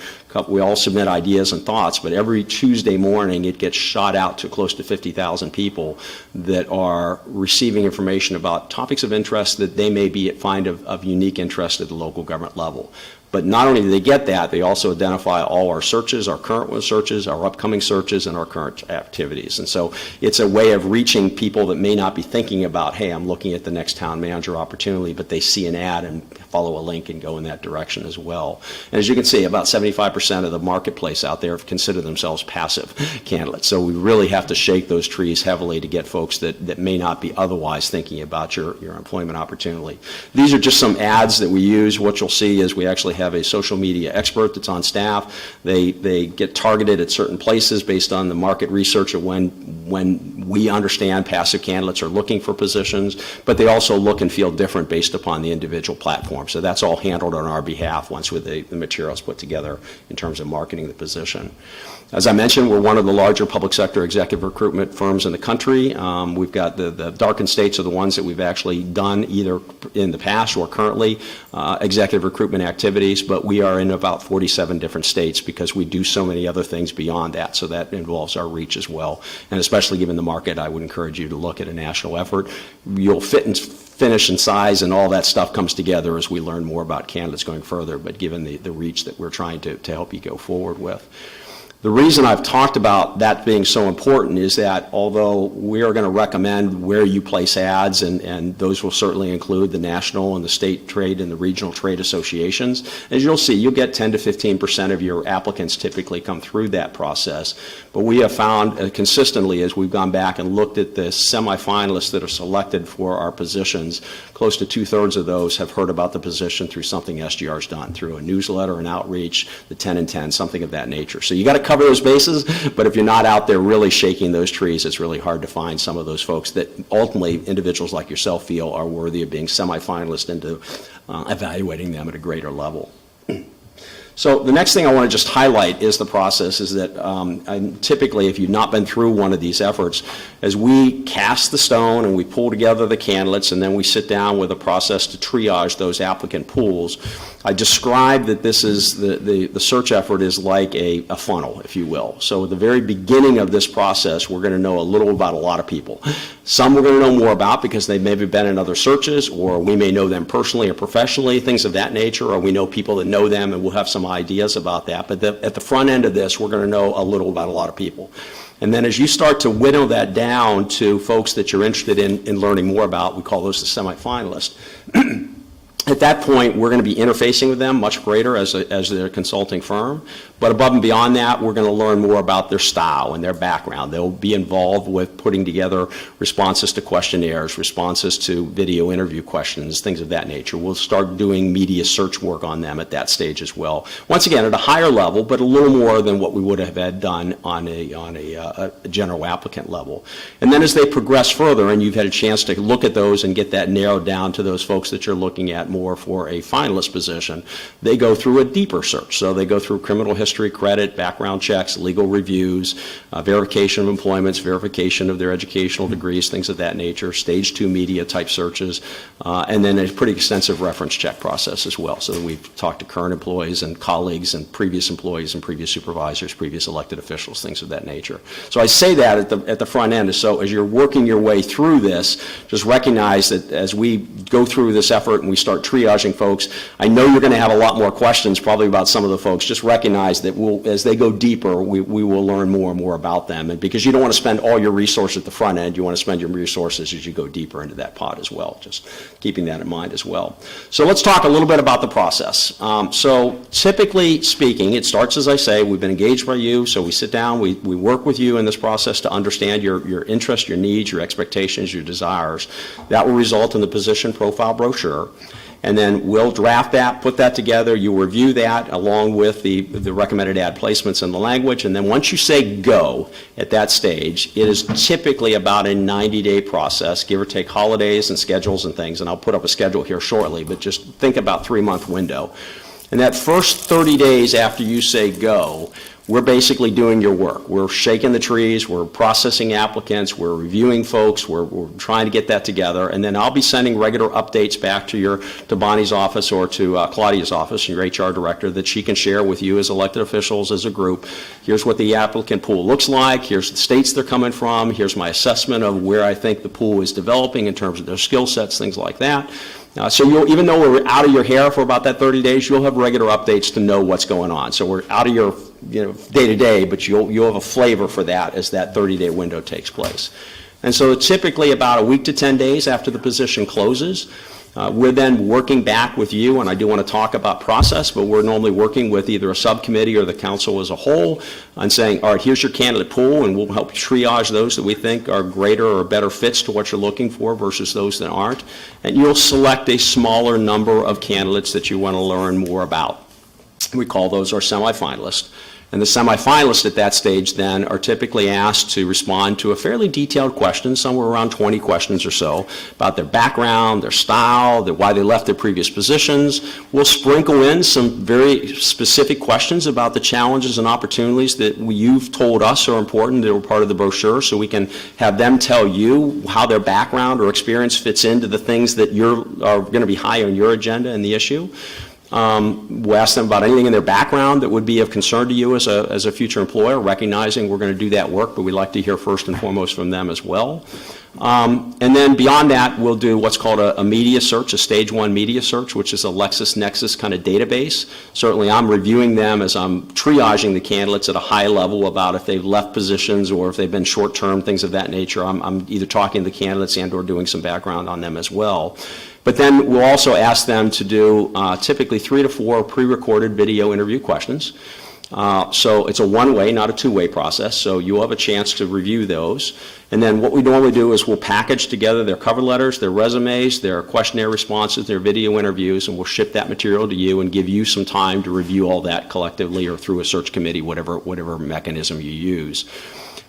we all submit ideas and thoughts, but every Tuesday morning it gets shot out to close to 50,000 people that are receiving information about topics of interest that they may find of unique interest at the local government level. But not only do they get that, they also identify all our searches, our current searches, our upcoming searches, and our current activities. And so it's a way of reaching people that may not be thinking about, hey, I'm looking at the next town manager opportunity, but they see an ad and follow a link and go in that direction as well. And as you can see, about 75% of the marketplace out there consider themselves passive candidates. So we really have to shake those trees heavily to get folks that may not be otherwise thinking about your employment opportunity. These are just some ads that we use. What you'll see is we actually have a social media expert that's on staff. They get targeted at certain places based on the market research of when we understand passive candidates are looking for positions, but they also look and feel different based upon the individual platform. So that's all handled on our behalf once with the materials put together in terms of marketing the position. As I mentioned, we're one of the larger public sector executive recruitment firms in the country. We've got the darkened states are the ones that we've actually done either in the past or currently executive recruitment activities, but we are in about 47 different states because we do so many other things beyond that, so that involves our reach as well. And especially given the market, I would encourage you to look at a national effort. You'll fit and finish and size and all that stuff comes together as we learn more about candidates going further, but given the reach that we're trying to help you go forward with. The reason I've talked about that being so important is that although we are going to recommend where you place ads, and those will certainly include the national and the state trade and the regional trade associations, as you'll see, you'll get 10 to 15% of your applicants typically come through that process. But we have found consistently as we've gone back and looked at the semifinalists that are selected for our positions, close to 2/3 of those have heard about the position through something SGR's done, through a newsletter, an outreach, the 10 and 10, something of that nature. So you got to cover those bases, but if you're not out there really shaking those trees, it's really hard to find some of those folks that ultimately individuals like yourself feel are worthy of being semifinalists into evaluating them at a greater level. So the next thing I want to just highlight is the process is that typically if you've not been through one of these efforts, as we cast the stone and we pull together the candidates and then we sit down with a process to triage those applicant pools, I described that this is the search effort is like a funnel, if you will. So at the very beginning of this process, we're going to know a little about a lot of people. Some we're going to know more about because they've maybe been in other searches, or we may know them personally or professionally, things of that nature, or we know people that know them and we'll have some ideas about that. But at the front end of this, we're going to know a little about a lot of people. And then as you start to whittle that down to folks that you're interested in learning more about, we call those the semifinalists. At that point, we're going to be interfacing with them much greater as their consulting firm. But above and beyond that, we're going to learn more about their style and their background. They'll be involved with putting together responses to questionnaires, responses to video interview questions, things of that nature. We'll start doing media search work on them at that stage as well. Once again, at a higher level, but a little more than what we would have had done on a general applicant level. And then as they progress further, and you've had a chance to look at those and get that narrowed down to those folks that you're looking at more for a finalist position, they go through a deeper search. So they go through criminal history, credit, background checks, legal reviews, verification of employments, verification of their educational degrees, things of that nature, stage 2 media type searches, and then a pretty extensive reference check process as well. So we've talked to current employees and colleagues and previous employees and previous supervisors, previous elected officials, things of that nature. So I say that at the front end, so as you're working your way through this, just recognize that as we go through this effort and we start triaging folks, I know you're going to have a lot more questions probably about some of the folks. Just recognize that as they go deeper, we will learn more and more about them. And because you don't want to spend all your resources at the front end, you want to spend your resources as you go deeper into that pot as well, just keeping that in mind as well. So let's talk a little bit about the process. So typically speaking, it starts, as I say, we've been engaged by you, so we sit down, we work with you in this process to understand your interests, your needs, your expectations, your desires. That will result in the position profile brochure. And then we'll draft that, put that together, you review that along with the recommended ad placements and the language, and then once you say go at that stage, it is typically about a 90-day process, give or take holidays and schedules and things, and I'll put up a schedule here shortly, but just think about 3-month window. And that first 30 days after you say go, we're basically doing your work. We're shaking the trees, we're processing applicants, we're reviewing folks, we're trying to get that together, and then I'll be sending regular updates back to Bonnie's office or to Claudia's office, your HR director, that she can share with you as elected officials, as a group. Here's what the applicant pool looks like, here's the states they're coming from, here's my assessment of where I think the pool is developing in terms of their skill sets, things like that. So even though we're out of your hair for about that 30 days, you'll have regular updates to know what's going on. So we're out of your day-to-day, but you'll have a flavor for that as that 30-day window takes place. And so typically about a week to 10 days after the position closes, we're then working back with you, and I do want to talk about process, but we're normally working with either a subcommittee or the council as a whole on saying, all right, here's your candidate pool, and we'll help triage those that we think are greater or better fits to what you're looking for versus those that aren't. And you'll select a smaller number of candidates that you want to learn more about. We call those our semifinalists. And the semifinalists at that stage then are typically asked to respond to a fairly detailed question, somewhere around 20 questions or so, about their background, their style, why they left their previous positions. We'll sprinkle in some very specific questions about the challenges and opportunities that you've told us are important, that were part of the brochure, so we can have them tell you how their background or experience fits into the things that are going to be high on your agenda and the issue. We'll ask them about anything in their background that would be of concern to you as a future employer, recognizing we're going to do that work, but we'd like to hear first and foremost from them as well. And then beyond that, we'll do what's called a media search, a stage 1 media search, which is a LexisNexis kind of database. Certainly I'm reviewing them as I'm triaging the candidates at a high level about if they've left positions or if they've been short-term, things of that nature. I'm either talking to the candidates and or doing some background on them as well. But then we'll also ask them to do typically 3 to 4 pre-recorded video interview questions. So it's a one-way, not a two-way process, so you'll have a chance to review those. And then what we normally do is we'll package together their cover letters, their resumes, their questionnaire responses, their video interviews, and we'll ship that material to you and give you some time to review all that collectively or through a search committee, whatever mechanism you use.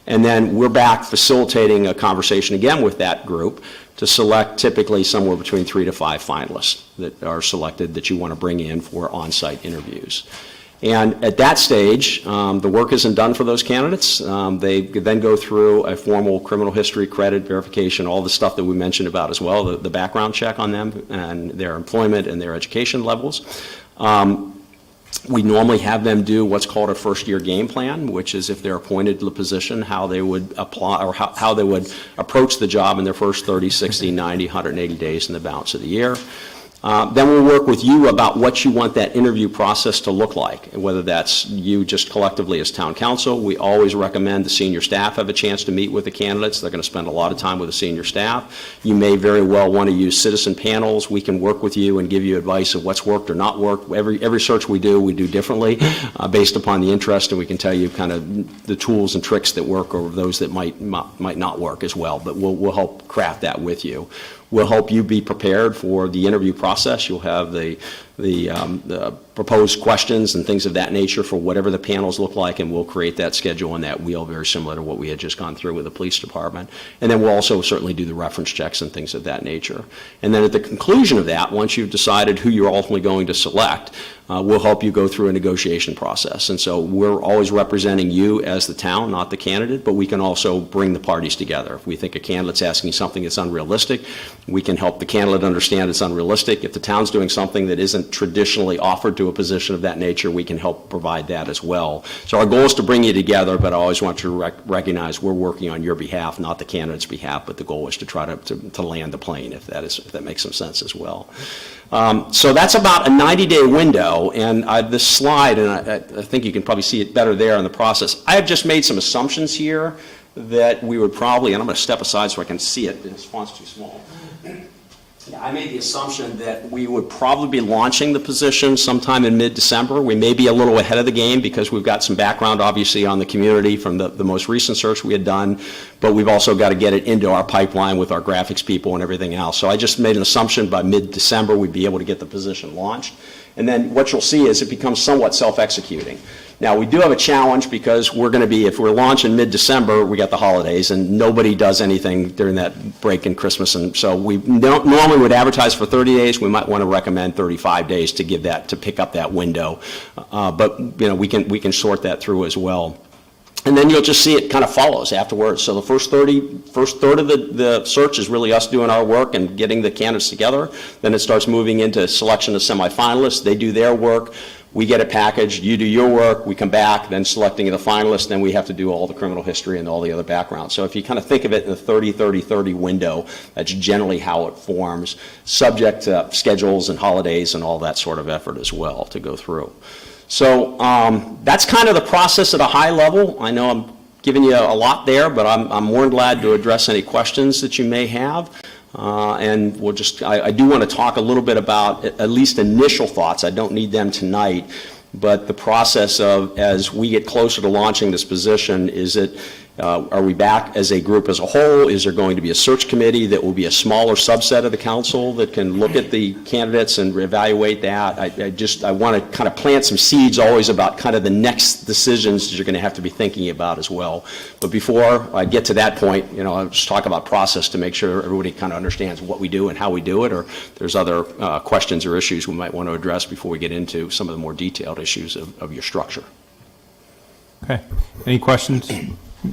And then we're back facilitating a conversation again with that group to select typically somewhere between 3 to 5 finalists that are selected that you want to bring in for on-site interviews. And at that stage, the work isn't done for those candidates. They then go through a formal criminal history, credit verification, all the stuff that we mentioned about as well, the background check on them and their employment and their education levels. We normally have them do what's called a first-year game plan, which is if they're appointed to the position, how they would apply or how they would approach the job in their first 30, 60, 90, 180 days in the balance of the year. Then we'll work with you about what you want that interview process to look like, whether that's you just collectively as town council. We always recommend the senior staff have a chance to meet with the candidates. They're going to spend a lot of time with the senior staff. You may very well want to use citizen panels. We can work with you and give you advice of what's worked or not worked. Every search we do differently based upon the interest, and we can tell you kind of the tools and tricks that work or those that might not work as well, but we'll help craft that with you. We'll help you be prepared for the interview process. You'll have the the proposed questions and things of that nature for whatever the panels look like, and we'll create that schedule and that wheel very similar to what we had just gone through with the police department. And then we'll also certainly do the reference checks and things of that nature. And then at the conclusion of that, once you've decided who you're ultimately going to select, we'll help you go through a negotiation process. And so we're always representing you as the town, not the candidate, but we can also bring the parties together. If we think a candidate's asking something that's unrealistic, we can help the candidate understand it's unrealistic. If the town's doing something that isn't traditionally offered to a position of that nature, we can help provide that as well. So our goal is to bring you together, but I always want you to recognize we're working on your behalf, not the candidate's behalf, but the goal is to try to land the plane, if that makes some sense as well. So that's about a 90-day window, and this slide, and I think you can probably see it better there in the process. I have just made some assumptions here that we would probably, and I'm going to step aside so I can see it, this font's too small. Yeah, I made the assumption that we would probably be launching the position sometime in mid-December. We may be a little ahead of the game because we've got some background, obviously, on the community from the most recent search we had done, but we've also got to get it into our pipeline with our graphics people and everything else. So I just made an assumption by mid-December we'd be able to get the position launched. And then what you'll see is it becomes somewhat self-executing. Now, we do have a challenge because we're going to be, if we're launching mid-December, we got the holidays, and nobody does anything during that break in Christmas. And so we normally would advertise for 30 days. We might want to recommend 35 days to give that, to pick up that window. But, you know, we can sort that through as well. And then you'll just see it kind of follows afterwards. So the first third of the search is really us doing our work and getting the candidates together. Then it starts moving into selection of semifinalists. They do their work. We get it packaged, you do your work, we come back, then selecting the finalists, then we have to do all the criminal history and all the other background. So if you kind of think of it in the 30-30-30 window, that's generally how it forms, subject to schedules and holidays and all that sort of effort as well to go through. So that's kind of the process at a high level. I know I'm giving you a lot there, but I'm more than glad to address any questions that you may have. And we'll just, I do want to talk a little bit about at least initial thoughts. I don't need them tonight, but the process of, as we get closer to launching this position, is it, are we back as a group as a whole? Is there going to be a search committee that will be a smaller subset of the council that can look at the candidates and evaluate that? I want to kind of plant some seeds always about kind of the next decisions that you're going to have to be thinking about as well. But before I get to that point, you know, I'll just talk about process to make sure everybody kind of understands what we do and how we do it, or if there's other questions or issues we might want to address before we get into some of the more detailed issues of your structure. Okay. Any questions?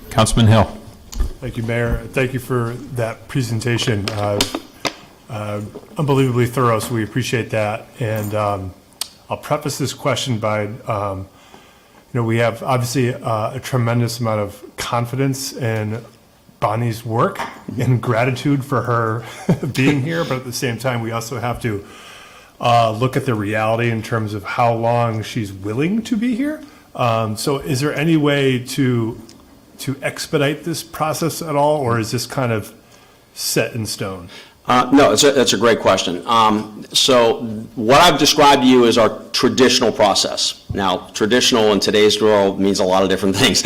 Councilman Hill. Thank you, Mayor. Thank you for that presentation. Unbelievably thorough, so we appreciate that. And I'll preface this question by, you know, we have obviously a tremendous amount of confidence in Bonnie's work and gratitude for her being here, but at the same time, we also have to look at the reality in terms of how long she's willing to be here. So is there any way to expedite this process at all, or is this kind of set in stone? No, that's a great question. So what I've described to you is our traditional process. Now, traditional in today's world means a lot of different things.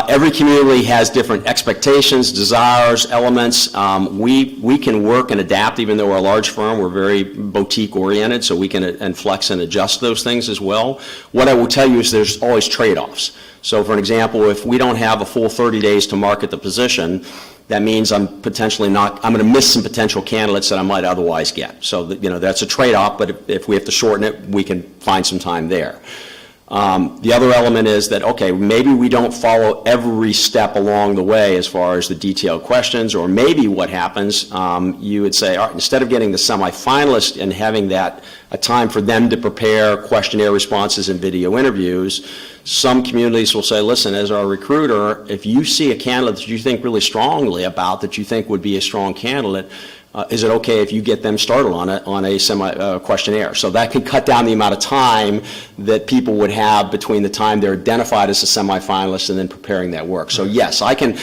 Every community has different expectations, desires, elements. We can work and adapt, even though we're a large firm. We're very boutique-oriented, so we can and flex and adjust those things as well. What I will tell you is there's always trade-offs. So for an example, if we don't have a full 30 days to market the position, that means I'm going to miss some potential candidates that I might otherwise get. So, you know, that's a trade-off, but if we have to shorten it, we can find some time there. The other element is that, okay, maybe we don't follow every step along the way as far as the detailed questions, or maybe what happens, you would say, all right, instead of getting the semifinalists and having a time for them to prepare questionnaire responses and video interviews, some communities will say, listen, as our recruiter, if you see a candidate that you think really strongly about, that you think would be a strong candidate, is it okay if you get them started on a questionnaire? So that could cut down the amount of time that people would have between the time they're identified as a semifinalist and then preparing that work. So yes, I can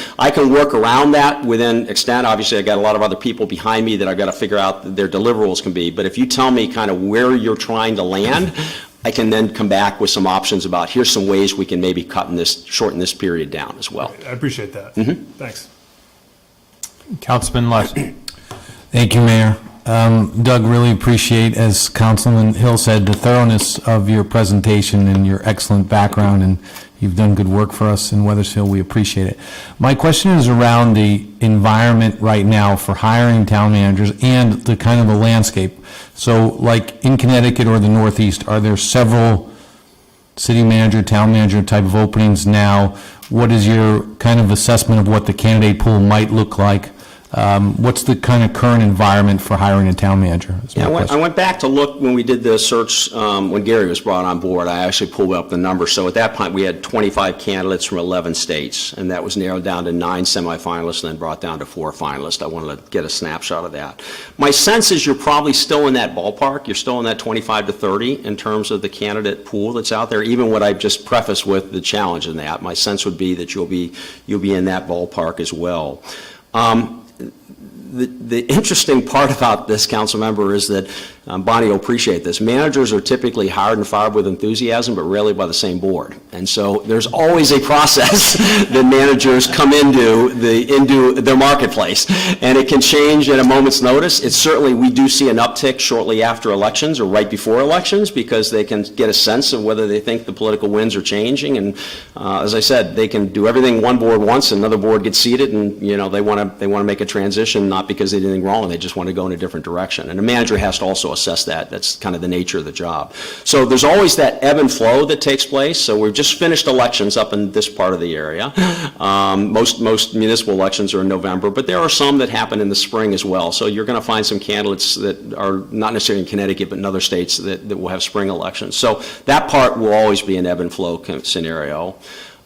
work around that within extent. Obviously, I got a lot of other people behind me that I've got to figure out their deliverables can be. But if you tell me kind of where you're trying to land, I can then come back with some options about here's some ways we can maybe shorten this period down as well. I appreciate that. Thanks. Councilman Less. Thank you, Mayor. Doug, really appreciate, as Councilman Hill said, the thoroughness of your presentation and your excellent background, and you've done good work for us in Weathersfield. We appreciate it. My question is around the environment right now for hiring town managers and the kind of the landscape. So like in Connecticut or the Northeast, are there several city manager, town manager type of openings now? What is your kind of assessment of what the candidate pool might look like? What's the kind of current environment for hiring a town manager? Is my Yeah, I question. went back to look when we did the search, when Gary was brought on board. I actually pulled up the numbers. So at that point, we had 25 candidates from 11 states, and that was narrowed down to 9 semifinalists and then brought down to 4 finalists. I wanted to get a snapshot of that. My sense is you're probably still in that ballpark. You're still in that 25 to 30 in terms of the candidate pool that's out there, even what I've just prefaced with the challenge in that. My sense would be that you'll be in that ballpark as well. The interesting part about this, council member, is that, Bonnie will appreciate this, managers are typically hired and fired with enthusiasm, but rarely by the same board. And so there's always a process that managers come into their marketplace, and it can change at a moment's notice. It's certainly, we do see an uptick shortly after elections or right before elections, because they can get a sense of whether they think the political winds are changing. And as I said, they can do everything one board wants, another board gets seated, and they want to make a transition, not because they did anything wrong, they just want to go in a different direction. And a manager has to also assess that. That's kind of the nature of the job. So there's always that ebb and flow that takes place. So we've just finished elections up in this part of the area. Most municipal elections are in November, but there are some that happen in the spring as well. So you're going to find some candidates that are not necessarily in Connecticut, but in other states that will have spring elections. So that part will always be an ebb and flow scenario.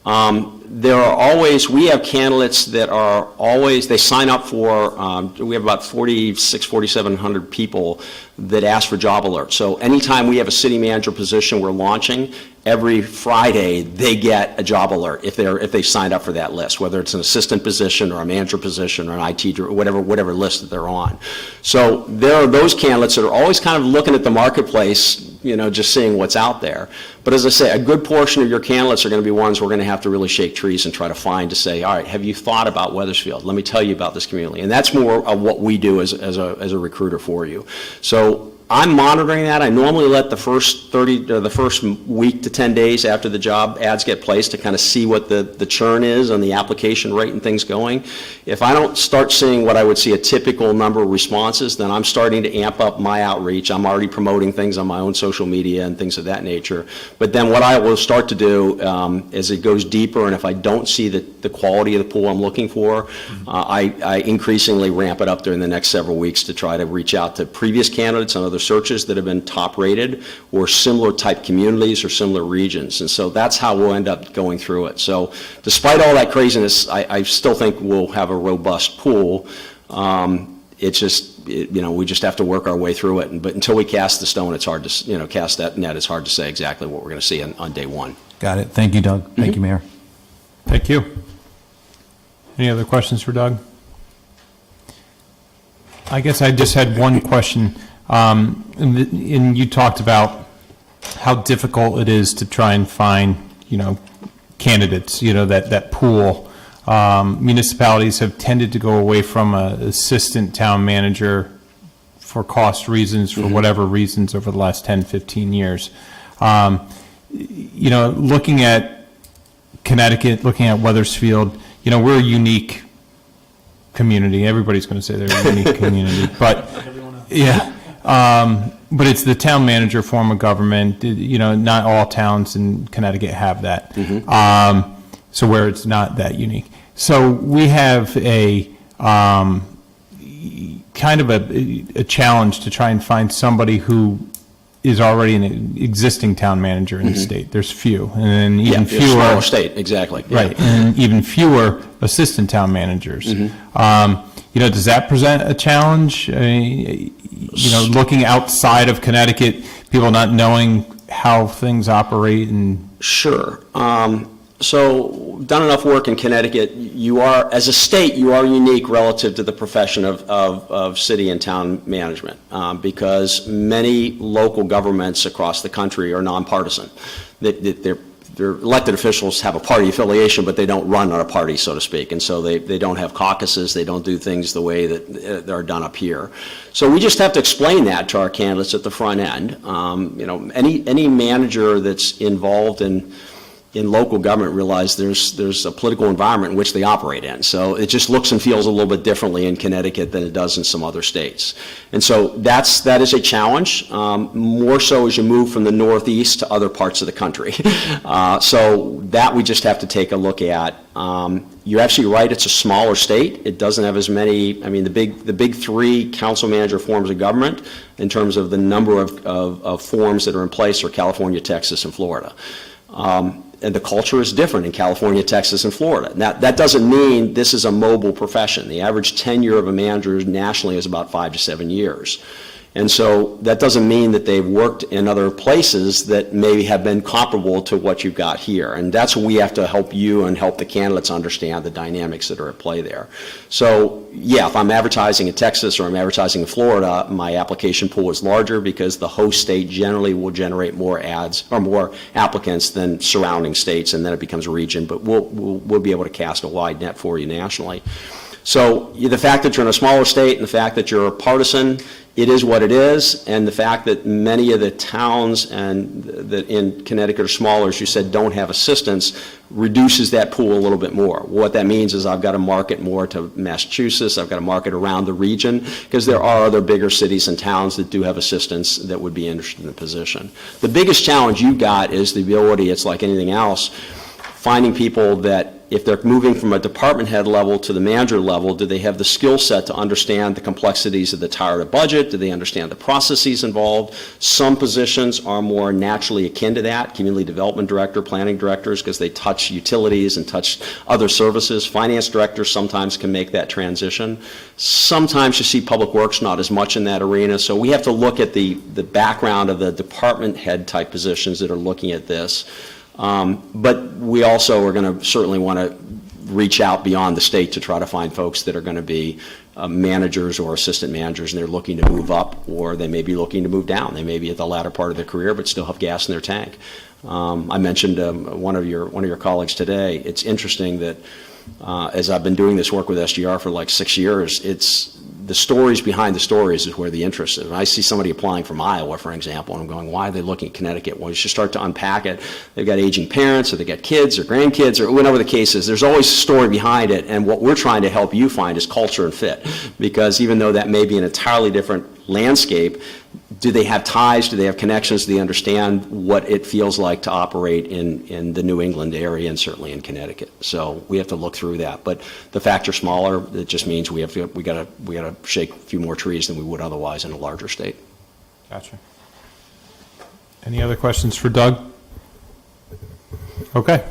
We have candidates that are always, they sign up for, we have about 4,700 people that ask for job alerts. So anytime we have a city manager position we're launching, every Friday they get a job alert if they signed up for that list, whether it's an assistant position or a manager position or an IT, or whatever list that they're on. So there are those candidates that are always kind of looking at the marketplace, just seeing what's out there. But as I say, a good portion of your candidates are going to be ones we're going to have to really shake trees and try to find to say, all right, have you thought about Weathersfield? Let me tell you about this community. And that's more of what we do as a recruiter for you. So I'm monitoring that. I normally let the first week to 10 days after the job ads get placed to kind of see what the churn is on the application rate and things going. If I don't start seeing what I would see a typical number of responses, then I'm starting to amp up my outreach. I'm already promoting things on my own social media and things of that nature. But then what I will start to do as it goes deeper, and if I don't see the quality of the pool I'm looking for, I increasingly ramp it up during the next several weeks to try to reach out to previous candidates and other searches that have been top rated or similar type communities or similar regions. And so that's how we'll end up going through it. So despite all that craziness, I still think we'll have a robust pool. It's just, we just have to work our way through it. But until we cast the stone, it's hard to, cast that net, it's hard to say exactly what we're going to see on day one. Got it. Thank you, Doug. Thank you, Mayor. Thank you. Any other questions for Doug? I guess I just had one question. And you talked about how difficult it is to try and find, candidates, that pool. Municipalities have tended to go away from an assistant town manager for cost reasons, for whatever reasons, over the last 10, 15 years. Looking at Connecticut, looking at Weathersfield, we're a unique community. Everybody's going to say they're a unique community, but yeah. But it's the town manager form of government. Not all towns in Connecticut have that. So where it's not that unique. So we have a kind of a challenge to try and find somebody who is already an existing town manager in the state. There's few, and then even fewer. Smaller state, exactly. Yeah. Right, and even fewer assistant town managers. Does that present a challenge? Looking outside of Connecticut, people not knowing how things operate and. Sure. So done enough work in Connecticut, as a state, you are unique relative to the profession of city and town management because many local governments across the country are nonpartisan. They're their elected officials have a party affiliation, but they don't run on a party, so to speak. And so they don't have caucuses, they don't do things the way that are done up here. So we just have to explain that to our candidates at the front end. Any manager that's involved in local government realize there's a political environment in which they operate in. So it just looks and feels a little bit differently in Connecticut than it does in some other states. And so that is a challenge, more so as you move from the Northeast to other parts of the country. So that we just have to take a look at. You're absolutely right, it's a smaller state. It doesn't have as many, the big three council manager forms of government in terms of the number of forms that are in place are California, Texas, and Florida. And the culture is different in California, Texas, and Florida. Now, that doesn't mean this is a mobile profession. The average tenure of a manager nationally is about 5 to 7 years. And so that doesn't mean that they've worked in other places that maybe have been comparable to what you've got here. And that's what we have to help you and help the candidates understand the dynamics that are at play there. So, yeah, if I'm advertising in Texas or I'm advertising in Florida, my application pool is larger because the host state generally will generate more ads or more applicants than surrounding states, and then it becomes a region. But we'll be able to cast a wide net for you nationally. So the fact that you're in a smaller state and the fact that you're a partisan, it is what it is, and the fact that many of the towns and that in Connecticut are smaller, as you said, don't have assistants, reduces that pool a little bit more. What that means is I've got to market more to Massachusetts, I've got to market around the region, because there are other bigger cities and towns that do have assistants that would be interested in the position. The biggest challenge you've got is the ability, it's like anything else, finding people that if they're moving from a department head level to the manager level, do they have the skill set to understand the complexities of the tired budget? Do they understand the processes involved? Some positions are more naturally akin to that, community development director, planning directors, because they touch utilities and touch other services. Finance directors sometimes can make that transition. Sometimes you see public works not as much in that arena, so we have to look at the background of the department head type positions that are looking at this. But we also are going to certainly want to reach out beyond the state to try to find folks that are going to be managers or assistant managers, and they're looking to move up, or they may be looking to move down. They may be at the latter part of their career but still have gas in their tank. I mentioned one of your colleagues today. It's interesting that as I've been doing this work with SGR for like 6 years, it's the stories behind the stories is where the interest is. When I see somebody applying from Iowa, for example, and I'm going, why are they looking at Connecticut? Well, you should start to unpack it. They've got aging parents, or they've got kids or grandkids, or whatever the case is. There's always a story behind it, and what we're trying to help you find is culture and fit. Because even though that may be an entirely different landscape, do they have ties? Do they have connections? Do they understand what it feels like to operate in the New England area and certainly in Connecticut? So we have to look through that. But the fact you're smaller, it just means we got to shake a few more trees than we would otherwise in a larger state. Gotcha. Any other questions for Doug? Okay.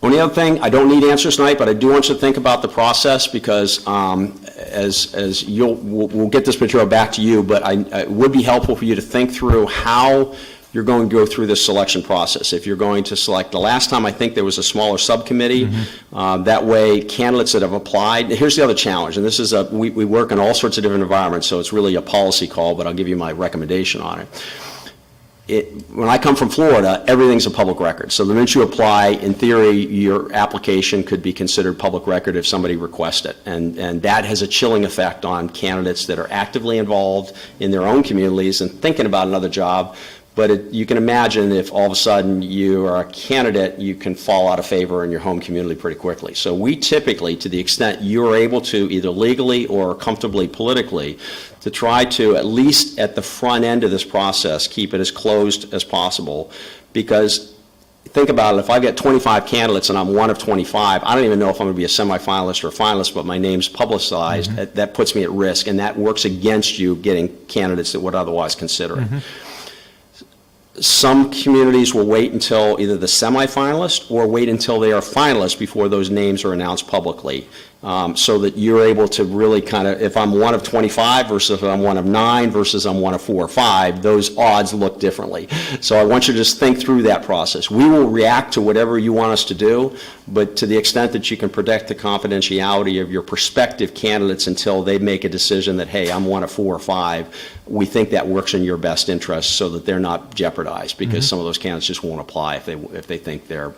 Only other thing, I don't need answers tonight, but I do want you to think about the process, because as we'll get this material back to you, but it would be helpful for you to think through how you're going to go through this selection process. If you're going to select, the last time I think there was a smaller subcommittee, that way candidates that have applied, here's the other challenge, and this is we work in all sorts of different environments, so it's really a policy call, but I'll give you my recommendation on it. When I come from Florida, everything's a public record. So the minute you apply, in theory, your application could be considered public record if somebody requests it. And that has a chilling effect on candidates that are actively involved in their own communities and thinking about another job. But you can imagine if all of a sudden you are a candidate, you can fall out of favor in your home community pretty quickly. So we typically, to the extent you're able to, either legally or comfortably politically, to try to, at least at the front end of this process, keep it as closed as possible. Because think about it, if I've got 25 candidates and I'm one of 25, I don't even know if I'm going to be a semifinalist or a finalist, but my name's publicized. That puts me at risk, and that works against you getting candidates that would otherwise consider it. Some communities will wait until either the semifinalist or wait until they are finalists before those names are announced publicly. so that you're able to really kind of, if I'm one of 25 versus if I'm one of 9 versus I'm one of 4 or 5, those odds look differently. So I want you to just think through that process. We will react to whatever you want us to do, but to the extent that you can protect the confidentiality of your prospective candidates until they make a decision that, hey, I'm one of 4 or 5, we think that works in your best interest so that they're not jeopardized, because some of those candidates just won't apply if they think they're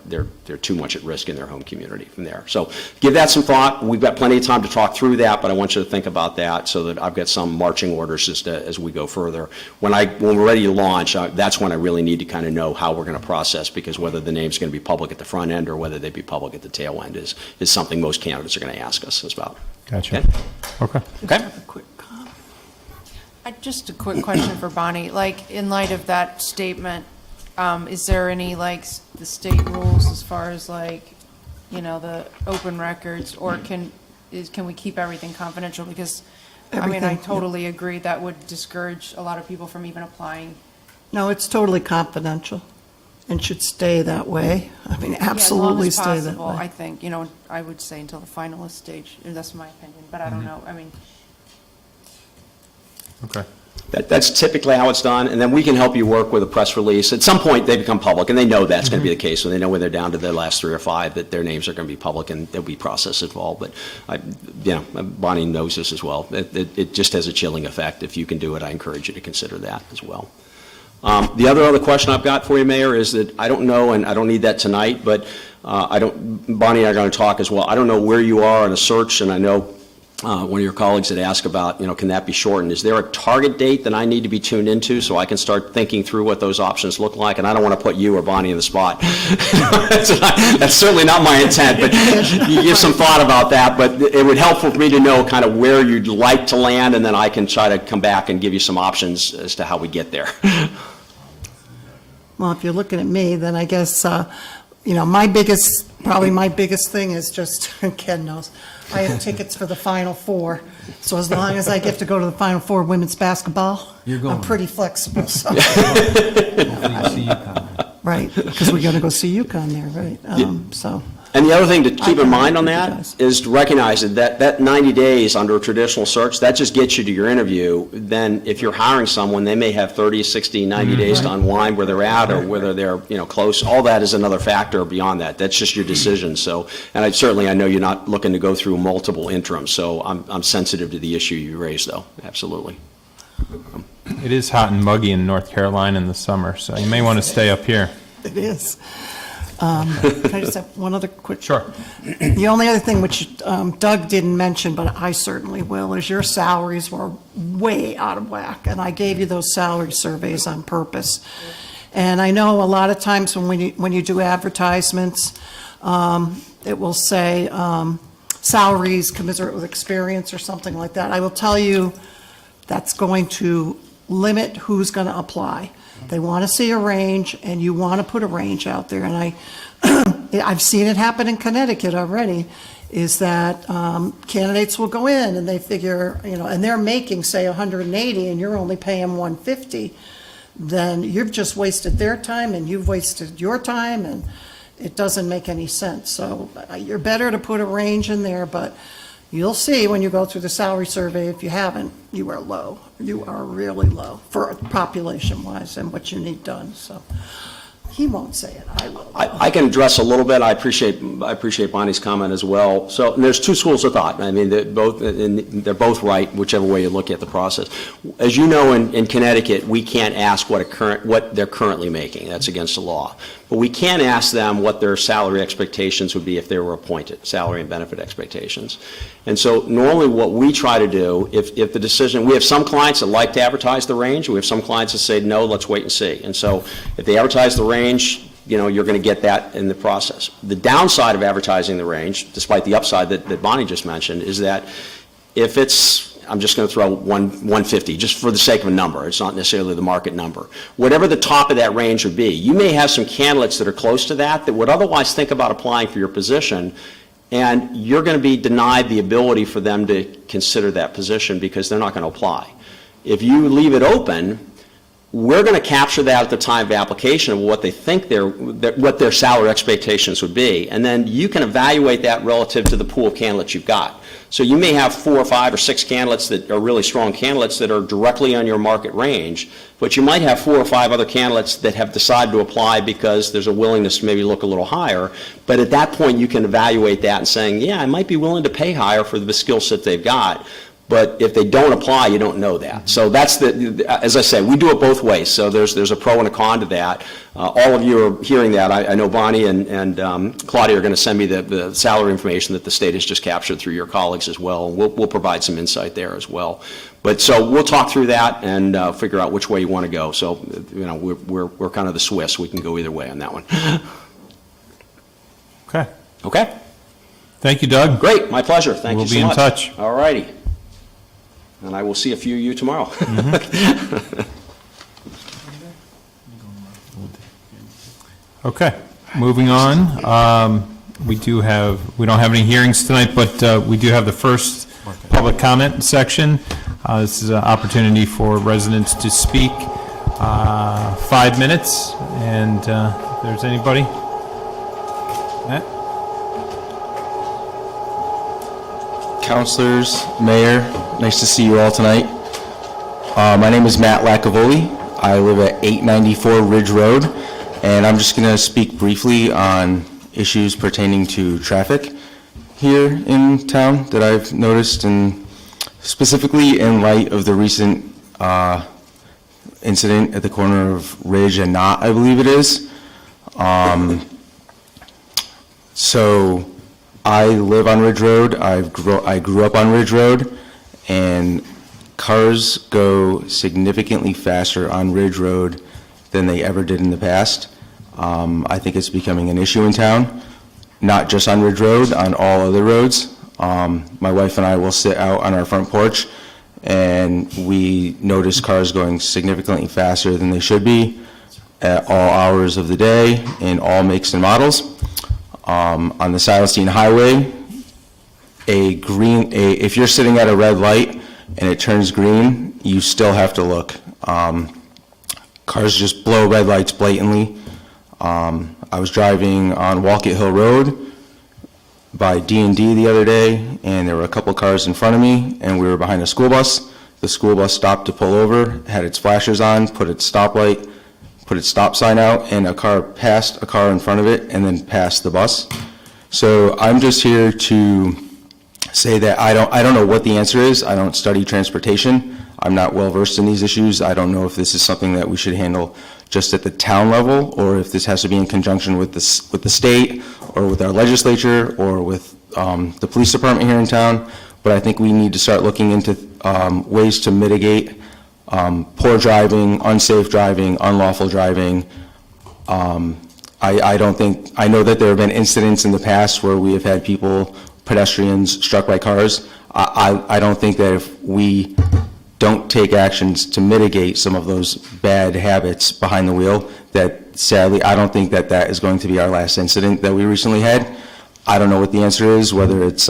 too much at risk in their home community from there. So give that some thought. We've got plenty of time to talk through that, but I want you to think about that so that I've got some marching orders as we go further. When we're ready to launch, that's when I really need to kind of know how we're going to process, because whether the name's going to be public at the front end or whether they be public at the tail end is something most candidates are going to ask us about. Gotcha. Okay. Okay? Quick comment. Just a quick question for Bonnie, like, in light of that statement, is there any, like, the state rules as far as, like, you know, the open records, or can we keep everything confidential? Because, I mean, I Everything, yeah. totally agree that would discourage a lot of people from even applying. No, it's totally confidential and should stay that way. I mean, absolutely stay Yeah, as long that as possible, I way. think, you know, I would say until the finalist stage, that's my opinion, but I don't know, I mean, Okay. That's typically how it's done, and then we can help you work with a press release. At some point, they become public, and they know that's going to be the case, so they know when they're down to their last 3 or 5 that their names are going to be public and there'll be process involved. But, Bonnie knows this as well. It just has a chilling effect. If you can do it, I encourage you to consider that as well. The other question I've got for you, Mayor, is that I don't know, and I don't need that tonight, but Bonnie and I are going to talk as well. I don't know where you are in a search, and I know one of your colleagues had asked about, can that be shortened? Is there a target date that I need to be tuned into so I can start thinking through what those options look like? And I don't want to put you or Bonnie in the spot. That's certainly not my intent, but you give some thought about that. But it would help for me to know kind of where you'd like to land, and then I can try to come back and give you some options as to how we get there. Well, if you're looking at me, then I guess, probably my biggest thing is just, Ken knows, I have tickets for the Final Four. So as long as I get to go to the Final Four women's basketball, You're going. I'm pretty flexible, so, I see you coming. right, because we're going to go see UConn there, right? So, And the other thing to keep in mind on that Apologize. is to recognize that 90 days under a traditional search, that just gets you to your interview. Then if you're hiring someone, they may have 30, 60, 90 days to unwind where they're at or whether they're, close. All that is another factor beyond that. That's just your decision. So, and I know you're not looking to go through multiple interims. So I'm sensitive to the issue you raised, though. Absolutely. It is hot and muggy in North Carolina in the summer, so you may want to stay up here. it is. Can I just have one other quick? Sure. The only other thing which Doug didn't mention, but I certainly will, is your salaries were way out of whack, and I gave you those salary surveys on purpose. And I know a lot of times when you do advertisements, it will say salaries commensurate with experience or something like that. I will tell you, that's going to limit who's going to apply. They want to see a range, and you want to put a range out there. And I've seen it happen in Connecticut already, is that candidates will go in and they figure, and they're making, say, 180, and you're only paying 150, then you've just wasted their time, and you've wasted your time, and it doesn't make any sense. So you're better to put a range in there, but you'll see when you go through the salary survey, if you haven't, you are low. You are really low for population-wise and what you need done, so. He won't say it, I will. I can address a little bit. I appreciate Bonnie's comment as well. So and there's two schools of thought. I mean, they're both right, whichever way you look at the process. As you know, in Connecticut, we can't ask what they're currently making. That's against the law. But we can ask them what their salary expectations would be if they were appointed, salary and benefit expectations. And so normally what we try to do, if the decision, we have some clients that like to advertise the range. We have some clients that say, no, let's wait and see. And so if they advertise the range, you're going to get that in the process. The downside of advertising the range, despite the upside that Bonnie just mentioned, is that if it's, I'm just going to throw 150, just for the sake of a number, it's not necessarily the market number. Whatever the top of that range would be, you may have some candidates that are close to that would otherwise think about applying for your position, and you're going to be denied the ability for them to consider that position because they're not going to apply. If you leave it open, we're going to capture that at the time of application of what they think what their salary expectations would be. And then you can evaluate that relative to the pool of candidates you've got. So you may have 4 or 5 or 6 candidates that are really strong candidates that are directly on your market range, but you might have 4 or 5 other candidates that have decided to apply because there's a willingness to maybe look a little higher. But at that point, you can evaluate that and saying, yeah, I might be willing to pay higher for the skill set they've got. But if they don't apply, you don't know that. So that's as I say, we do it both ways. So there's a pro and a con to that. All of you are hearing that. I know Bonnie and Claudia are going to send me the salary information that the state has just captured through your colleagues as well. We'll provide some insight there as well. But so we'll talk through that and figure out which way you want to go. So, we're kind of the Swiss. We can go either way on that one. Okay. Okay? Thank you, Doug. Great. My pleasure. Thank you so much. We'll be in touch. All righty. And I will see a few of you tomorrow. Okay, moving on. We don't have any hearings tonight, but we do have the first public comment section. This is an opportunity for residents to speak, 5 minutes, and if there's anybody. Matt? Councilors, Mayor, nice to see you all tonight. My name is Matt Lacavoli. I live at 894 Ridge Road, and I'm just going to speak briefly on issues pertaining to traffic here in town that I've noticed, and specifically in light of the recent incident at the corner of Ridge and Knott, I believe it is. So I live on Ridge Road. I grew up on Ridge Road, and cars go significantly faster on Ridge Road than they ever did in the past. I think it's becoming an issue in town, not just on Ridge Road, on all other roads. My wife and I will sit out on our front porch, and we notice cars going significantly faster than they should be at all hours of the day in all makes and models. On the Silestine Highway, if you're sitting at a red light and it turns green, you still have to look. Cars just blow red lights blatantly. I was driving on Walcott Hill Road by D&D the other day, and there were a couple cars in front of me, and we were behind a school bus. The school bus stopped to pull over, had its flashers on, put its stoplight, put its stop sign out, and a car passed a car in front of it and then passed the bus. So I'm just here to say that I don't know what the answer is. I don't study transportation. I'm not well versed in these issues. I don't know if this is something that we should handle just at the town level, or if this has to be in conjunction with the state, or with our legislature, or with the police department here in town. But I think we need to start looking into ways to mitigate poor driving, unsafe driving, unlawful driving. I know that there have been incidents in the past where we have had pedestrians struck by cars. I don't think that if we don't take actions to mitigate some of those bad habits behind the wheel, that sadly, I don't think that is going to be our last incident that we recently had. I don't know what the answer is, whether it's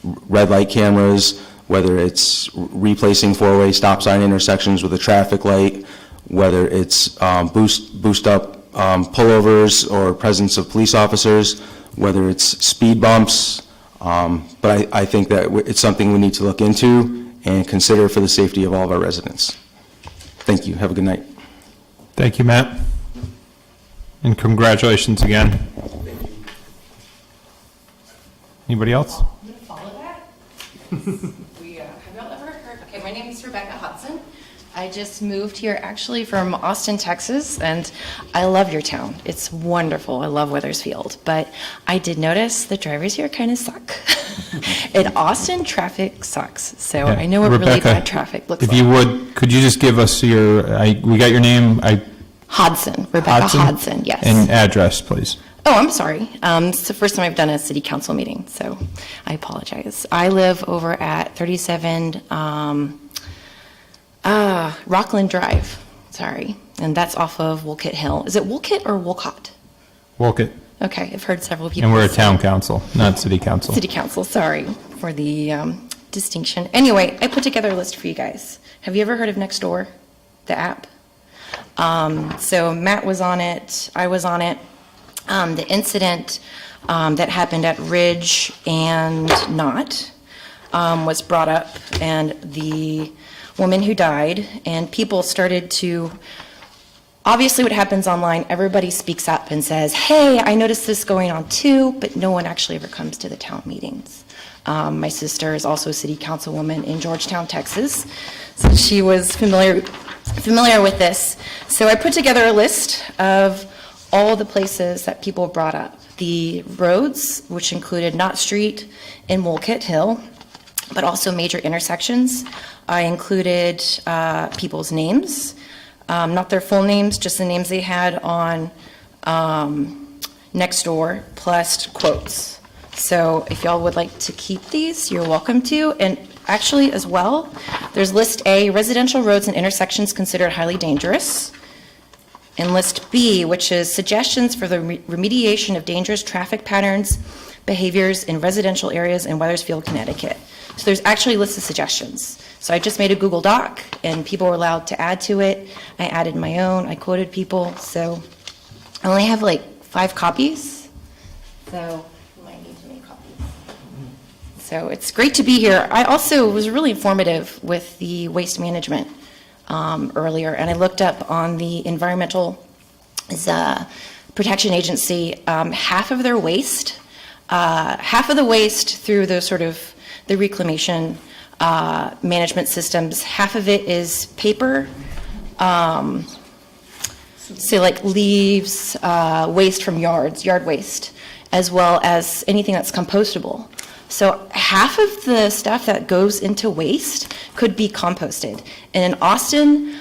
red light cameras, whether it's replacing four-way stop sign intersections with a traffic light, whether it's boost up pullovers or presence of police officers, whether it's speed bumps. But I think that it's something we need to look into and consider for the safety of all of our residents. Thank you. Have a good night. Thank you, Matt. And congratulations again. Anybody else? I'm going to follow that. Have y'all ever heard? Okay, my name is Rebecca Hudson. I just moved here actually from Austin, Texas, and I love your town. It's wonderful. I love Wethersfield. But I did notice the drivers here kind of suck. In Austin, traffic sucks. So Yeah. I know what really Rebecca, bad traffic looks If like. you would, could you just give us we got your name? Hudson, Rebecca Hudson, yes. And address, please. Oh, I'm sorry. It's the first time I've done a city council meeting, so I apologize. I live over at 37 Rockland Drive, sorry, and that's off of Wolcott Hill. Is it Wolcott or Wolcott? Wolcott. Okay, I've heard several people. And we're a say- town council, not city council. City council, sorry for the distinction. Anyway, I put together a list for you guys. Have you ever heard of Nextdoor, the app? So Matt was on it, I was on it. The incident that happened at Ridge and Knott was brought up, and the woman who died, and people started to, obviously what happens online, everybody speaks up and says, hey, I noticed this going on too, but no one actually ever comes to the town meetings. My sister is also a city councilwoman in Georgetown, Texas, so she was familiar with this. So I put together a list of all the places that people brought up. The roads, which included Knott Street and Wolcott Hill, but also major intersections. I included people's names, not their full names, just the names they had on Nextdoor, plus quotes. So if y'all would like to keep these, you're welcome to. And actually, as well, there's list A, residential roads and intersections considered highly dangerous. And list B, which is suggestions for the remediation of dangerous traffic patterns, behaviors in residential areas in Wethersfield, Connecticut. So there's actually a list of suggestions. So I just made a Google Doc, and people were allowed to add to it. I added my own, I quoted people, so I only have like 5 copies. So you might need to make copies. So it's great to be here. I also was really informative with the waste management earlier, and I looked up on the Environmental Protection Agency, half of their waste, half of the waste through the sort of the reclamation management systems, half of it is paper, say like leaves, waste from yards, yard waste, as well as anything that's compostable. So half of the stuff that goes into waste could be composted. And in Austin,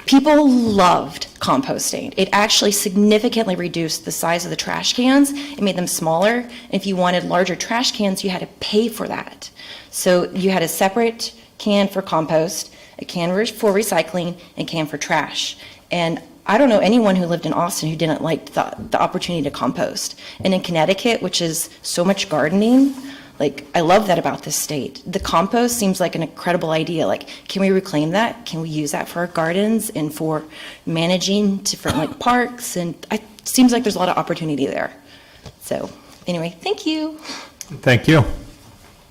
people loved composting. It actually significantly reduced the size of the trash cans. It made them smaller. And if you wanted larger trash cans, you had to pay for that. So you had a separate can for compost, a can for recycling, and a can for trash. And I don't know anyone who lived in Austin who didn't like the opportunity to compost. And in Connecticut, which is so much gardening, like, I love that about this state. The compost seems like an incredible idea. Like, can we reclaim that? Can we use that for our gardens and for managing different like parks? And it seems like there's a lot of opportunity there. So anyway, thank you. Thank you.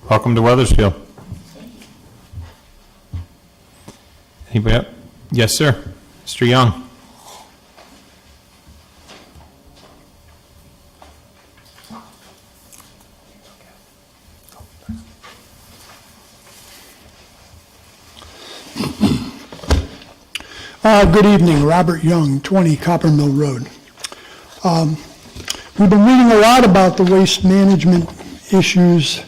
Welcome to Wethersfield. Anybody up? Yes, sir. Mr. Young. Good evening, Robert Young, 20 Copper Mill Road. We've been reading a lot about the waste management issues,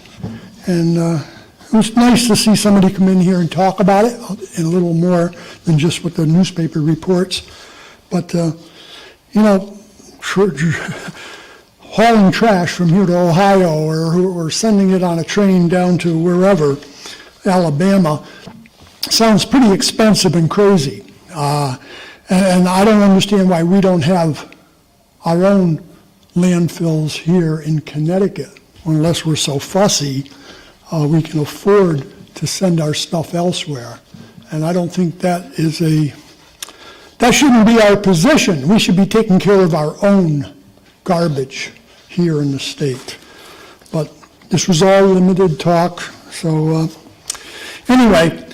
and it was nice to see somebody come in here and talk about it in a little more than just what the newspaper reports. But, you know, hauling trash from here to Ohio or sending it on a train down to wherever, Alabama, sounds pretty expensive and crazy. And I don't understand why we don't have our own landfills here in Connecticut. Unless we're so fussy, we can afford to send our stuff elsewhere. And I don't think that shouldn't be our position. We should be taking care of our own garbage here in the state. But this was all limited talk, so anyway,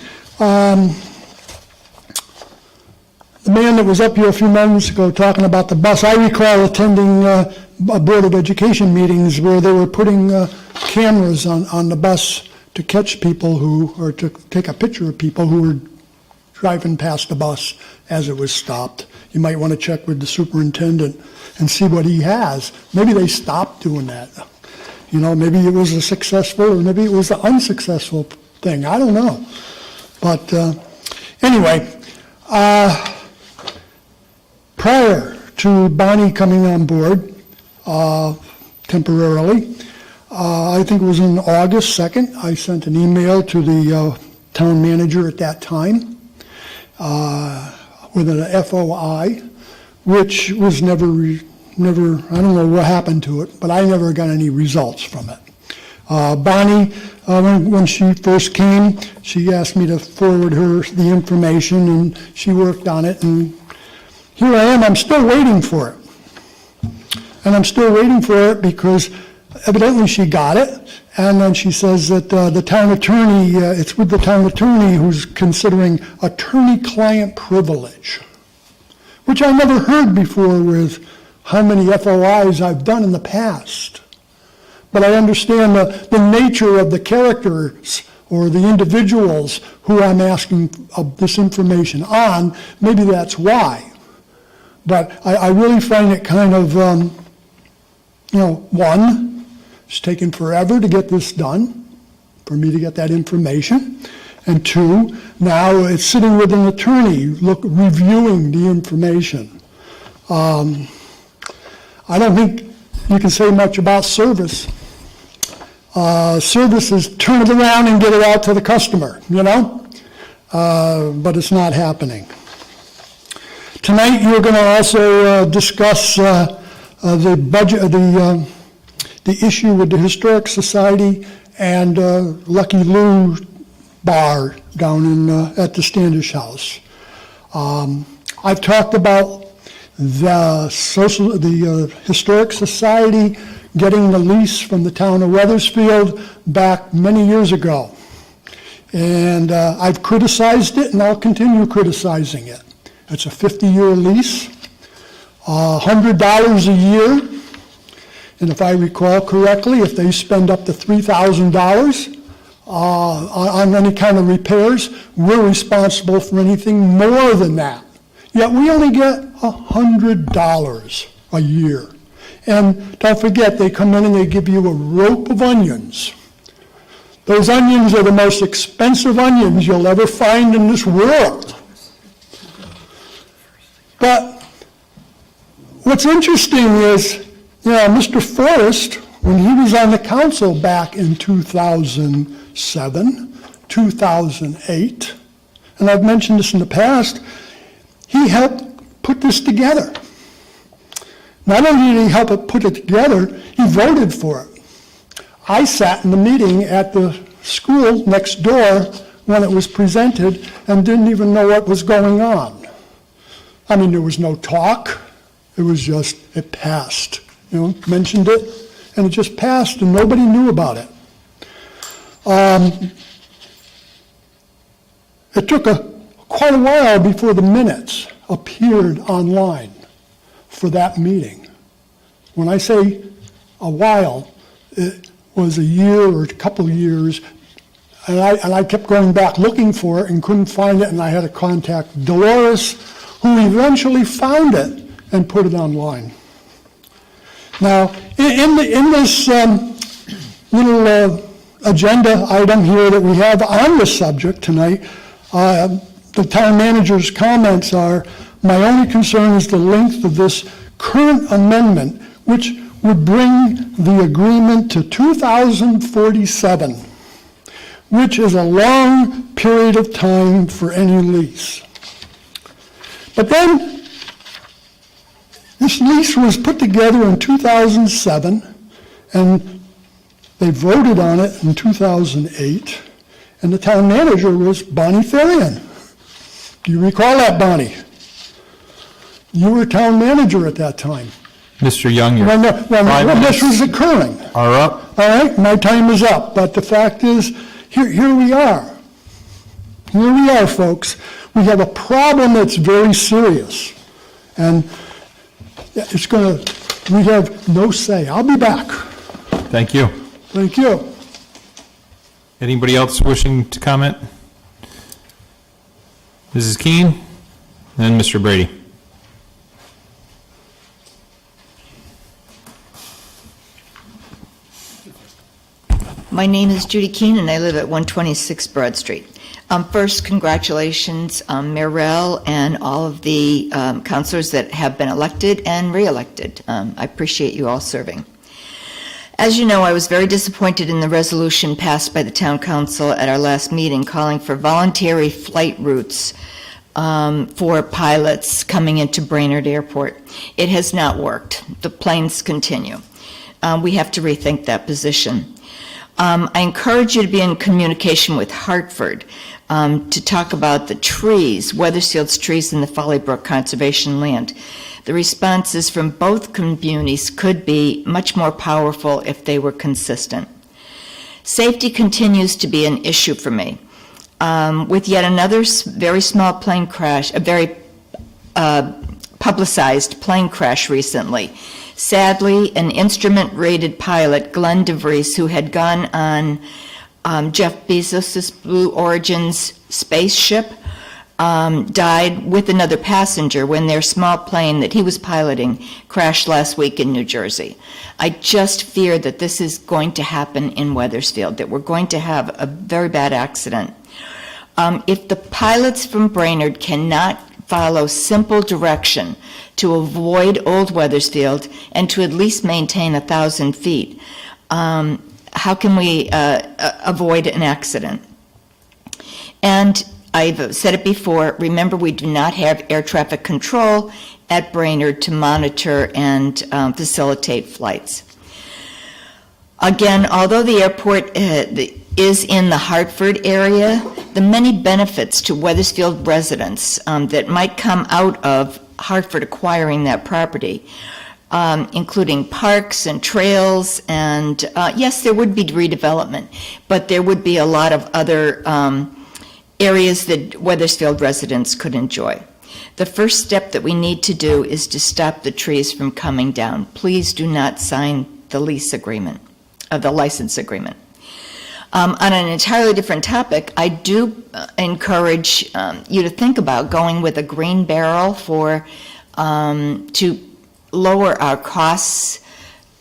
the man that was up here a few moments ago talking about the bus, I recall attending a Board of Education meetings where they were putting cameras on the bus to catch people or to take a picture of people who were driving past the bus as it was stopped. You might want to check with the superintendent and see what he has. Maybe they stopped doing that. You know, maybe it was a successful or maybe it was an unsuccessful thing. I don't know. But anyway, prior to Bonnie coming on board temporarily, I think it was in August 2nd, I sent an email to the town manager at that time with an FOI, which was never, I don't know what happened to it, but I never got any results from it. Bonnie, when she first came, she asked me to forward her the information, and she worked on it, and here I am, I'm still waiting for it. And I'm still waiting for it because evidently she got it, and then she says that the town attorney, it's with the town attorney who's considering attorney-client privilege, which I never heard before with how many FOIs I've done in the past. But I understand the nature of the characters or the individuals who I'm asking this information on. Maybe that's why. But I really find it kind of, one, it's taken forever to get this done, for me to get that information. And two, now it's sitting with an attorney, reviewing the information. I don't think you can say much about service. Service is turn it around and get it out to the customer, but it's not happening. Tonight, you're going to also discuss the budget, the issue with the Historic Society and Lucky Lou Bar down at the Standish House. I've talked about the Historic Society getting the lease from the town of Wethersfield back many years ago. And I've criticized it, and I'll continue criticizing it. It's a 50-year lease, $100 a year. And if I recall correctly, if they spend up to $3,000 on any kind of repairs, we're responsible for anything more than that. Yet we only get $100 a year. And don't forget, they come in and they give you a rope of onions. Those onions are the most expensive onions you'll ever find in this world. But what's interesting is, Mr. Forrest, when he was on the council back in 2007, 2008, and I've mentioned this in the past, he helped put this together. Not only did he help put it together, he voted for it. I sat in the meeting at the school next door when it was presented and didn't even know what was going on. I mean, there was no talk. It was just, it passed. Mentioned it, and it just passed, and nobody knew about it. It took quite a while before the minutes appeared online for that meeting. When I say a while, it was a year or a couple of years, and I kept going back looking for it and couldn't find it, and I had to contact Dolores, who eventually found it and put it online. Now, in this little agenda item here that we have on the subject tonight, the town manager's comments are, my only concern is the length of this current amendment, which would bring the agreement to 2047, which is a long period of time for any lease. But then, this lease was put together in 2007, and they voted on it in 2008, and the town manager was Bonnie Therian. Do you recall that, Bonnie? You were town manager at that time. Mr. Young, your When 5 this was minutes occurring. are up. All right, my time is up, but the fact is, here we are. Here we are, folks. We have a problem that's very serious, and we have no say. I'll be back. Thank you. Thank you. Anybody else wishing to comment? Mrs. Keene, then Mr. Brady. My name is Judy Keene, and I live at 126 Broad Street. First, congratulations, Mira and all of the councilors that have been elected and re-elected. I appreciate you all serving. As you know, I was very disappointed in the resolution passed by the town council at our last meeting calling for voluntary flight routes for pilots coming into Brainerd Airport. It has not worked. The planes continue. We have to rethink that position. I encourage you to be in communication with Hartford. to talk about the trees, Weathersfield's trees in the Folly Brook Conservation Land. The responses from both communities could be much more powerful if they were consistent. Safety continues to be an issue for me. With yet another very small plane crash, a very publicized plane crash recently. Sadly, an instrument-rated pilot, Glenn DeVries, who had gone on Jeff Bezos' Blue Origin's spaceship, died with another passenger when their small plane that he was piloting crashed last week in New Jersey. I just fear that this is going to happen in Weathersfield, that we're going to have a very bad accident. If the pilots from Brainerd cannot follow simple direction to avoid Old Weathersfield and to at least maintain 1,000 feet, how can we avoid an accident? And I've said it before, remember, we do not have air traffic control at Brainerd to monitor and facilitate flights. Again, although the airport is in the Hartford area, the many benefits to Weathersfield residents that might come out of Hartford acquiring that property, including parks and trails, and yes, there would be redevelopment, but there would be a lot of other areas that Weathersfield residents could enjoy. The first step that we need to do is to stop the trees from coming down. Please do not sign the lease agreement, the license agreement. On an entirely different topic, I do encourage you to think about going with a green barrel to lower our costs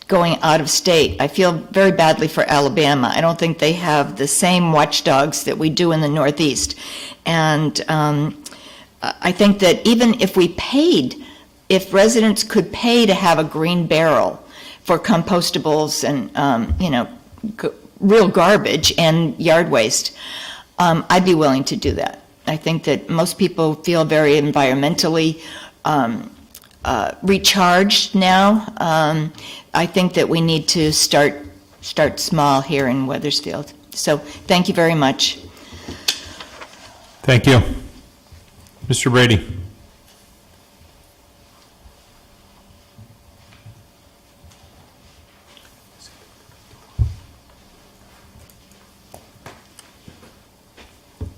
going out of state. I feel very badly for Alabama. I don't think they have the same watchdogs that we do in the Northeast. And I think that even if if residents could pay to have a green barrel for compostables and, real garbage and yard waste, I'd be willing to do that. I think that most people feel very environmentally recharged now. I think that we need to start small here in Weathersfield. So thank you very much. Thank you. Mr. Brady.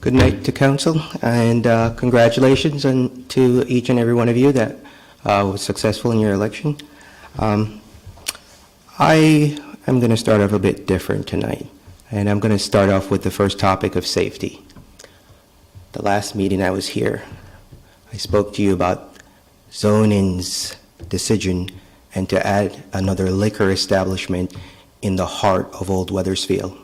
Good night to council, and congratulations to each and every one of you that was successful in your election. I am going to start off a bit different tonight, and I'm going to start off with the first topic of safety. The last meeting I was here, I spoke to you about zoning's decision and to add another liquor establishment in the heart of Old Weathersfield.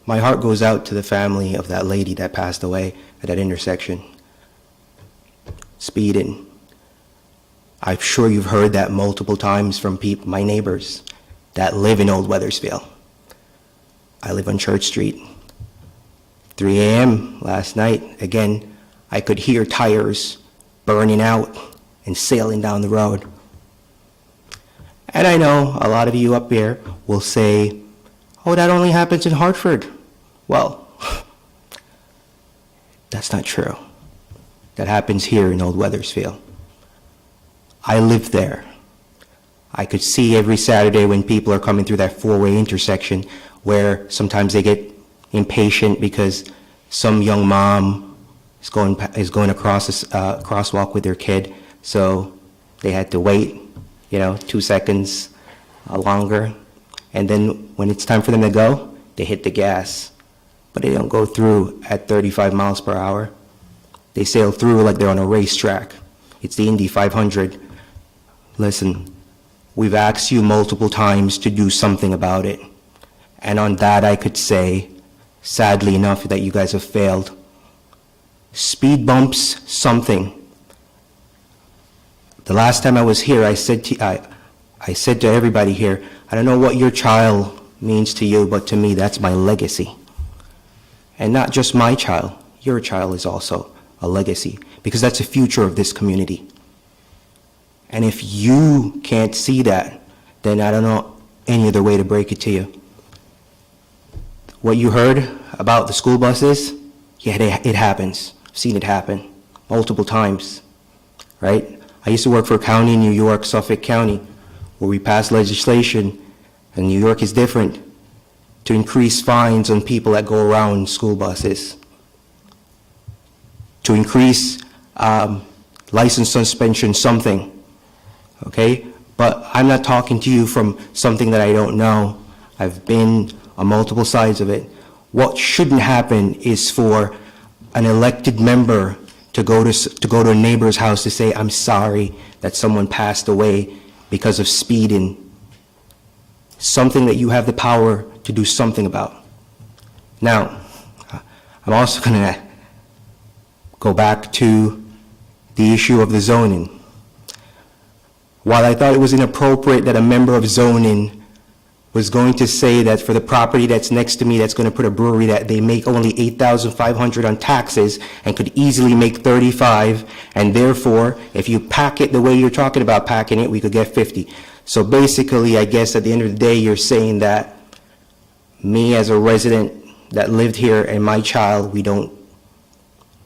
My heart goes out to the family of that lady that passed away at that intersection, speeding. I'm sure you've heard that multiple times from my neighbors that live in Old Weathersfield. I live on Church Street. 3 a.m. last night, again, I could hear tires burning out and sailing down the road. And I know a lot of you up here will say, oh, that only happens in Hartford. Well, that's not true. That happens here in Old Weathersfield. I live there. I could see every Saturday when people are coming through that four-way intersection where sometimes they get impatient because some young mom is going across this crosswalk with their kid, so they had to wait, 2 seconds longer. And then when it's time for them to go, they hit the gas. But they don't go through at 35 miles per hour. They sail through like they're on a racetrack. It's the Indy 500. Listen, we've asked you multiple times to do something about it. And on that I could say, sadly enough, that you guys have failed. Speed bumps, something. The last time I was here, I said to everybody here, I don't know what your child means to you, but to me, that's my legacy. And not just my child, your child is also a legacy, because that's the future of this community. And if you can't see that, then I don't know any other way to break it to you. What you heard about the school buses, Yeah, it happens. I've seen it happen multiple times, right? I used to work for a county in New York, Suffolk County, where we passed legislation, and New York is different, to increase fines on people that go around school buses, to increase license suspension, something, okay? But I'm not talking to you from something that I don't know. I've been on multiple sides of it. What shouldn't happen is for an elected member to go to a neighbor's house to say, I'm sorry that someone passed away because of speeding. Something that you have the power to do something about. Now, I'm also going to go back to the issue of the zoning. While I thought it was inappropriate that a member of zoning was going to say that for the property that's next to me that's going to put a brewery, that they make only $8,500 on taxes and could easily make 35, and therefore, if you pack it the way you're talking about packing it, we could get 50. So basically, I guess at the end of the day, you're saying that me as a resident that lived here and my child,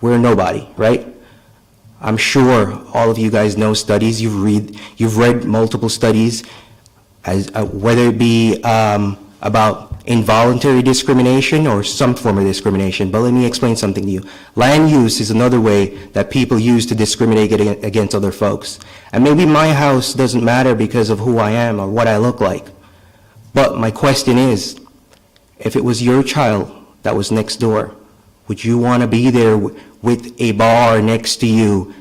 we're nobody, right? I'm sure all of you guys know studies, you've read multiple studies, as whether it be about involuntary discrimination or some form of discrimination. But let me explain something to you. Land use is another way that people use to discriminate against other folks. And maybe my house doesn't matter because of who I am or what I look like. But my question is, if it was your child that was next door, would you want to be there with a bar next to you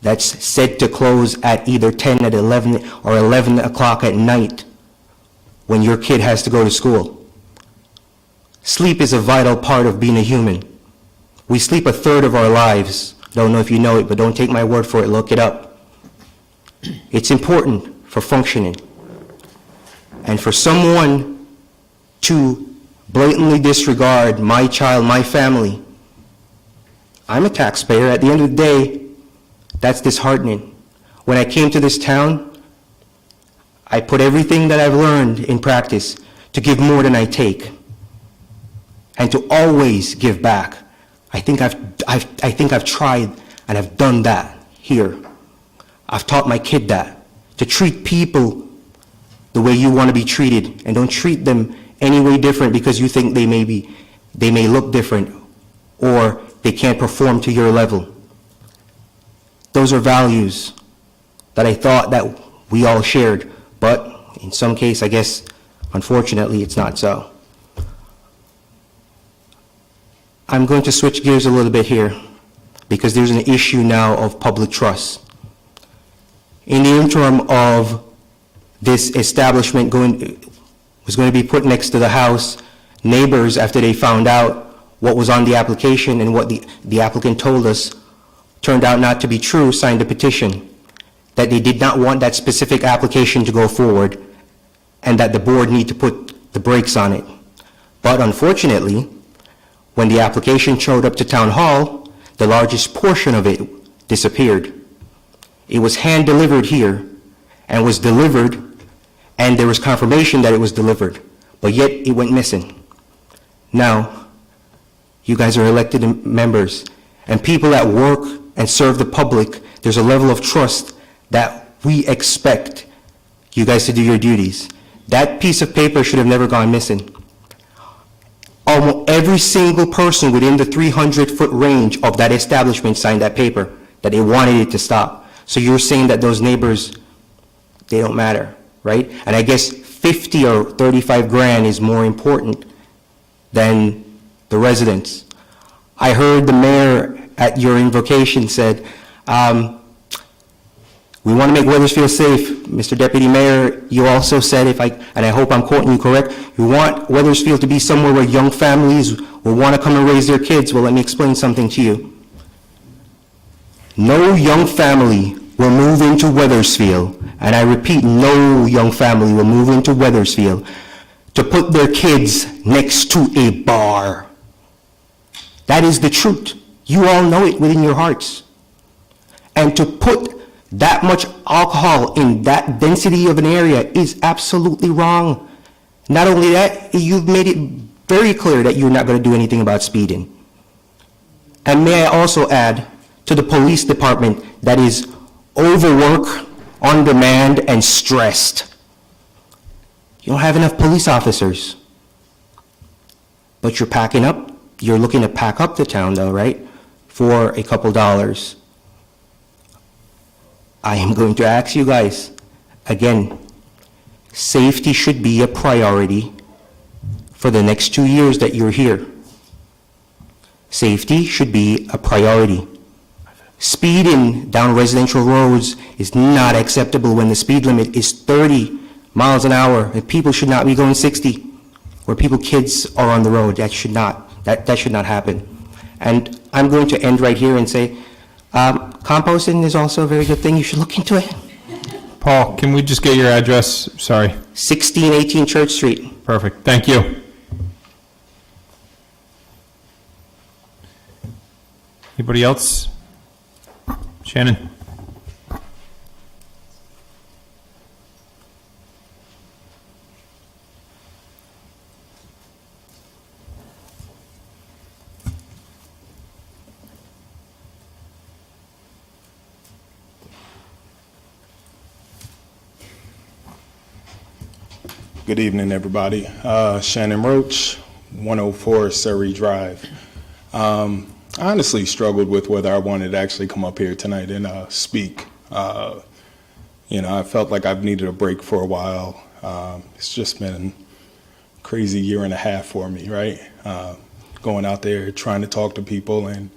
that's said to close at either 10 at 11 or 11 o'clock at night when your kid has to go to school? Sleep is a vital part of being a human. We sleep a third of our lives. Don't know if you know it, but don't take my word for it, look it up. It's important for functioning. And for someone to blatantly disregard my child, my family, I'm a taxpayer. At the end of the day, that's disheartening. When I came to this town, I put everything that I've learned in practice to give more than I take and to always give back. I think I've tried and I've done that here. I've taught my kid that, to treat people the way you want to be treated, and don't treat them any way different because you think they may look different or they can't perform to your level. Those are values that I thought that we all shared, but in some case, I guess, unfortunately, it's not so. I'm going to switch gears a little bit here because there's an issue now of public trust. In the interim of this establishment was going to be put next to the house, neighbors, after they found out what was on the application and what the applicant told us turned out not to be true, signed a petition that they did not want that specific application to go forward and that the board need to put the brakes on it. But unfortunately, when the application showed up to Town Hall, the largest portion of it disappeared. It was hand-delivered here and was delivered, and there was confirmation that it was delivered, but yet it went missing. Now, you guys are elected members, and people that work and serve the public, there's a level of trust that we expect you guys to do your duties. That piece of paper should have never gone missing. Almost every single person within the 300-foot range of that establishment signed that paper, that they wanted it to stop. So you're saying that those neighbors, they don't matter, right? And I guess 50 or 35 grand is more important than the residents. I heard the mayor at your invocation said, we want to make Weathersfield safe. Mr. Deputy Mayor, you also said, and I hope I'm quoting you correct, you want Weathersfield to be somewhere where young families will want to come and raise their kids. Well, let me explain something to you. No young family will move into Weathersfield, and I repeat, no young family will move into Weathersfield to put their kids next to a bar. That is the truth. You all know it within your hearts. And to put that much alcohol in that density of an area is absolutely wrong. Not only that, you've made it very clear that you're not going to do anything about speeding. And may I also add to the police department that is overworked, on demand, and stressed. You don't have enough police officers. But you're packing up, you're looking to pack up the town though, right? For a couple dollars. I am going to ask you guys, again, safety should be a priority for the next 2 years that you're here. Safety should be a priority. Speeding down residential roads is not acceptable when the speed limit is 30 miles an hour, and people should not be going 60, where kids are on the road. That should not happen. And I'm going to end right here and say, composting is also a very good thing. You should look into it. Paul, can we just get your address? Sorry. 1618 Church Street. Perfect. Thank you. Anybody else? Shannon? Good evening, everybody. Shannon Roach, 104 Surrey Drive. I honestly struggled with whether I wanted to actually come up here tonight and speak. I felt like I've needed a break for a while. It's just been a crazy year and a half for me, right? Going out there, trying to talk to people and,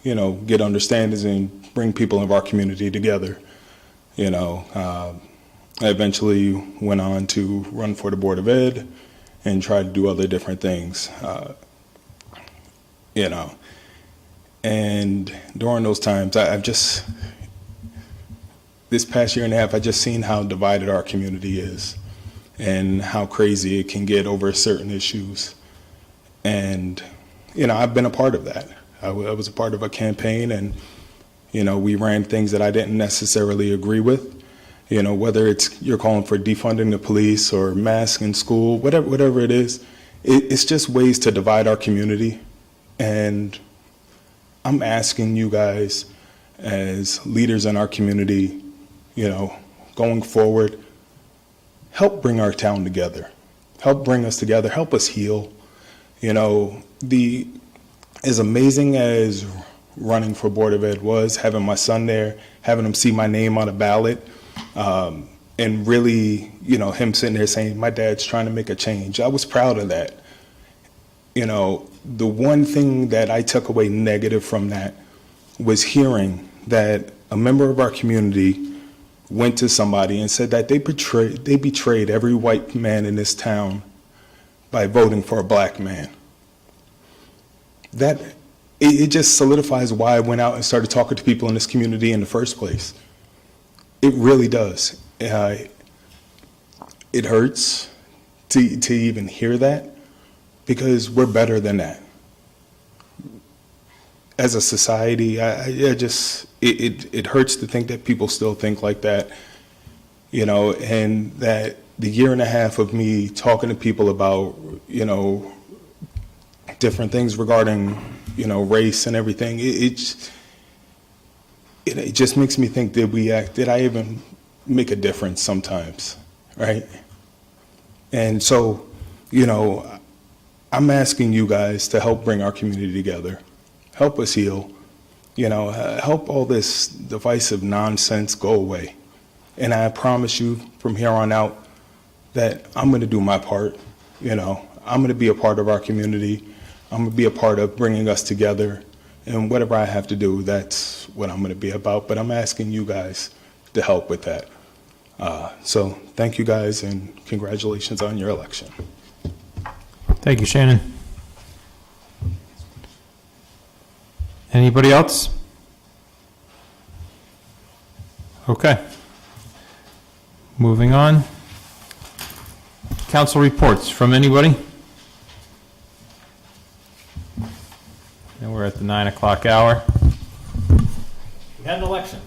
get understandings and bring people of our community together. I eventually went on to run for the Board of Ed and try to do other different things, And during those times, this past year and a half, I've just seen how divided our community is and how crazy it can get over certain issues. And, I've been a part of that. I was a part of a campaign and, we ran things that I didn't necessarily agree with. Whether it's you're calling for defunding the police or masks in school, whatever it is, it's just ways to divide our community. And I'm asking you guys as leaders in our community, going forward, help bring our town together. Help bring us together. Help us heal. As amazing as running for Board of Ed was, having my son there, having him see my name on a ballot, and really, him sitting there saying, my dad's trying to make a change. I was proud of that. The one thing that I took away negative from that was hearing that a member of our community went to somebody and said that they betrayed every white man in this town by voting for a black man. It just solidifies why I went out and started talking to people in this community in the first place. It really does. It hurts to even hear that, because we're better than that. As a society, it hurts to think that people still think like that, and that the year and a half of me talking to people about, different things regarding, race and everything, it just makes me think, did I even make a difference sometimes, right? And so, I'm asking you guys to help bring our community together, help us heal, help all this divisive nonsense go away. And I promise you from here on out that I'm going to do my part, I'm going to be a part of our community, I'm going to be a part of bringing us together. And whatever I have to do, that's what I'm going to be about. But I'm asking you guys to help with that. So thank you guys, and congratulations on your election. Thank you, Shannon. Anybody else? Okay. Moving on. Council reports from anybody? And we're at the 9 o'clock hour. We had an election.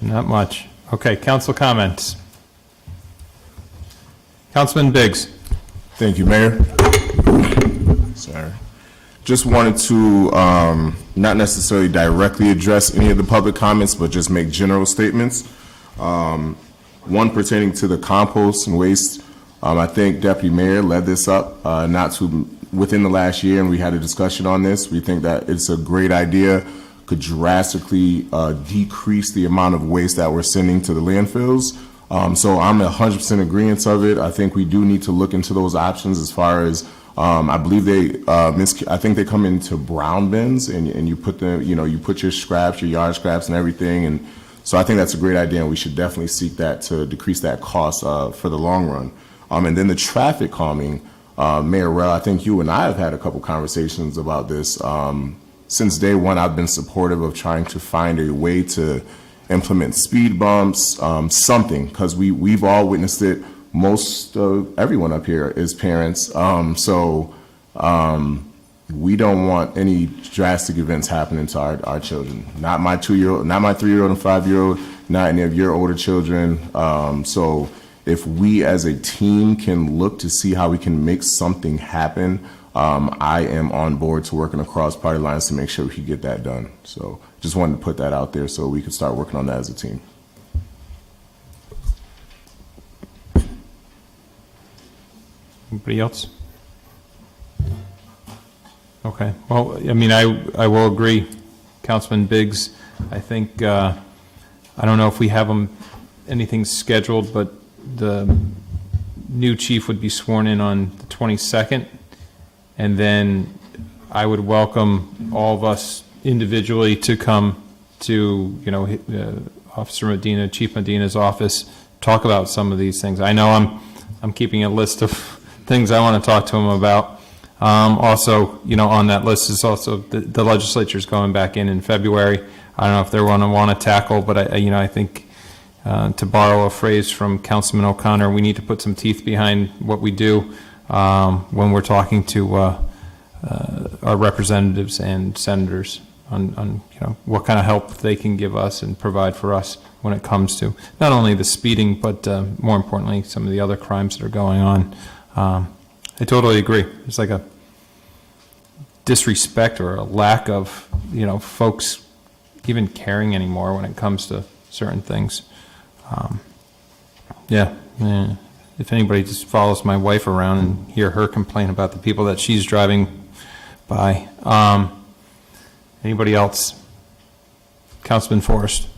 Not much. Okay, council comments. Councilman Biggs. Thank you, Mayor. Sorry. Just wanted to not necessarily directly address any of the public comments, but just make general statements. One pertaining to the compost and waste. I think Deputy Mayor led this up within the last year, and we had a discussion on this. We think that it's a great idea, could drastically decrease the amount of waste that we're sending to the landfills. So I'm 100% agreeant of it. I think we do need to look into those options as far as I believe I think they come into brown bins, and you put them, you put your scraps, your yard scraps, and everything. And so I think that's a great idea, and we should definitely seek that to decrease that cost for the long run. And then the traffic calming, Mayor Rell, I think you and I have had a couple conversations about this. Since day one, I've been supportive of trying to find a way to implement speed bumps, something, because we've all witnessed it. Most of everyone up here is parents, so we don't want any drastic events happening to our children. Not my 2-year-old, not my 3-year-old and 5-year-old, not any of your older children. So if we as a team can look to see how we can make something happen, I am on board to working across party lines to make sure we can get that done. So just wanted to put that out there so we can start working on that as a team. Anybody else? Okay, well, I mean, I will agree, Councilman Biggs. I think, I don't know if we have anything scheduled, but the new chief would be sworn in on the 22nd. And then I would welcome all of us individually to come to, Officer Medina, Chief Medina's office, talk about some of these things. I know I'm keeping a list of things I want to talk to him about. Also, on that list is also the legislature's going back in February. I don't know if they're going to want to tackle, but I think to borrow a phrase from Councilman O'Connor, we need to put some teeth behind what we do when we're talking to our representatives and senators on what kind of help they can give us and provide for us when it comes to not only the speeding, but more importantly, some of the other crimes that are going on. I totally agree. It's like a disrespect or a lack of, folks even caring anymore when it comes to certain things. If anybody just follows my wife around and hear her complain about the people that she's driving by. Anybody else? Councilman Forrest.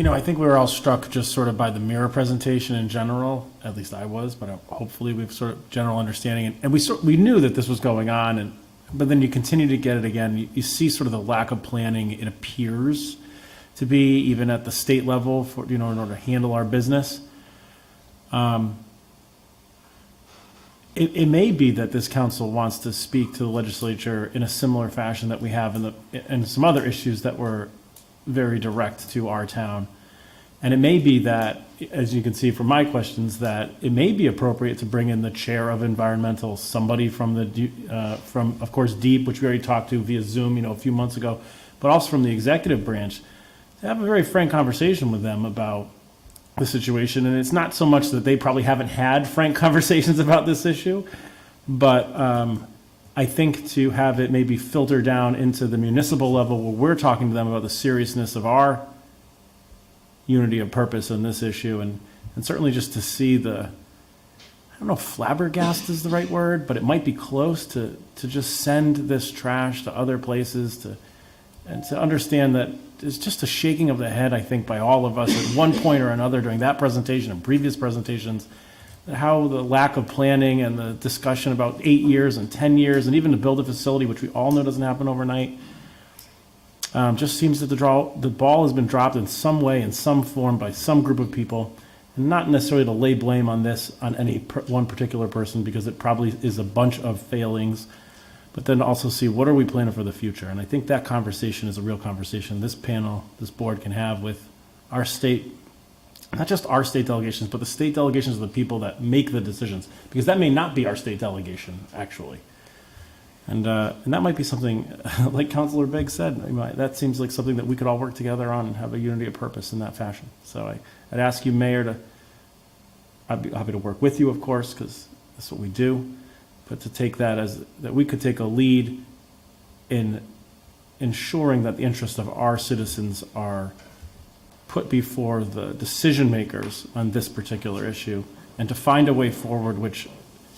I think we were all struck just sort of by the Mira presentation in general, at least I was, but hopefully we've sort of general understanding. And we knew that this was going on, but then you continue to get it again. You see sort of the lack of planning, it appears to be, even at the state level, for in order to handle our business. It may be that this council wants to speak to the legislature in a similar fashion that we have in some other issues that were very direct to our town. And it may be that, as you can see from my questions, that it may be appropriate to bring in the chair of environmental, somebody from of course, DEEP, which we already talked to via Zoom, a few months ago, but also from the executive branch, to have a very frank conversation with them about the situation. And it's not so much that they probably haven't had frank conversations about this issue, but I think to have it maybe filter down into the municipal level where we're talking to them about the seriousness of our unity of purpose in this issue, and certainly just to see I don't know if flabbergasted is the right word, but it might be close to just send this trash to other places, and to understand that it's just a shaking of the head, I think, by all of us at one point or another during that presentation and previous presentations, how the lack of planning and the discussion about 8 years and 10 years and even to build a facility, which we all know doesn't happen overnight, just seems that the ball has been dropped in some way, in some form, by some group of people, and not necessarily to lay blame on this on any one particular person, because it probably is a bunch of failings, but then also see what are we planning for the future. And I think that conversation is a real conversation this panel, this board can have with our state, not just our state delegations, but the state delegations of the people that make the decisions, because that may not be our state delegation, actually. And that might be something, like Councilor Biggs said, that seems like something that we could all work together on and have a unity of purpose in that fashion. So I'd ask you, Mayor, I'd be happy to work with you, of course, because that's what we do. but to take that as, that we could take a lead in ensuring that the interests of our citizens are put before the decision makers on this particular issue, and to find a way forward which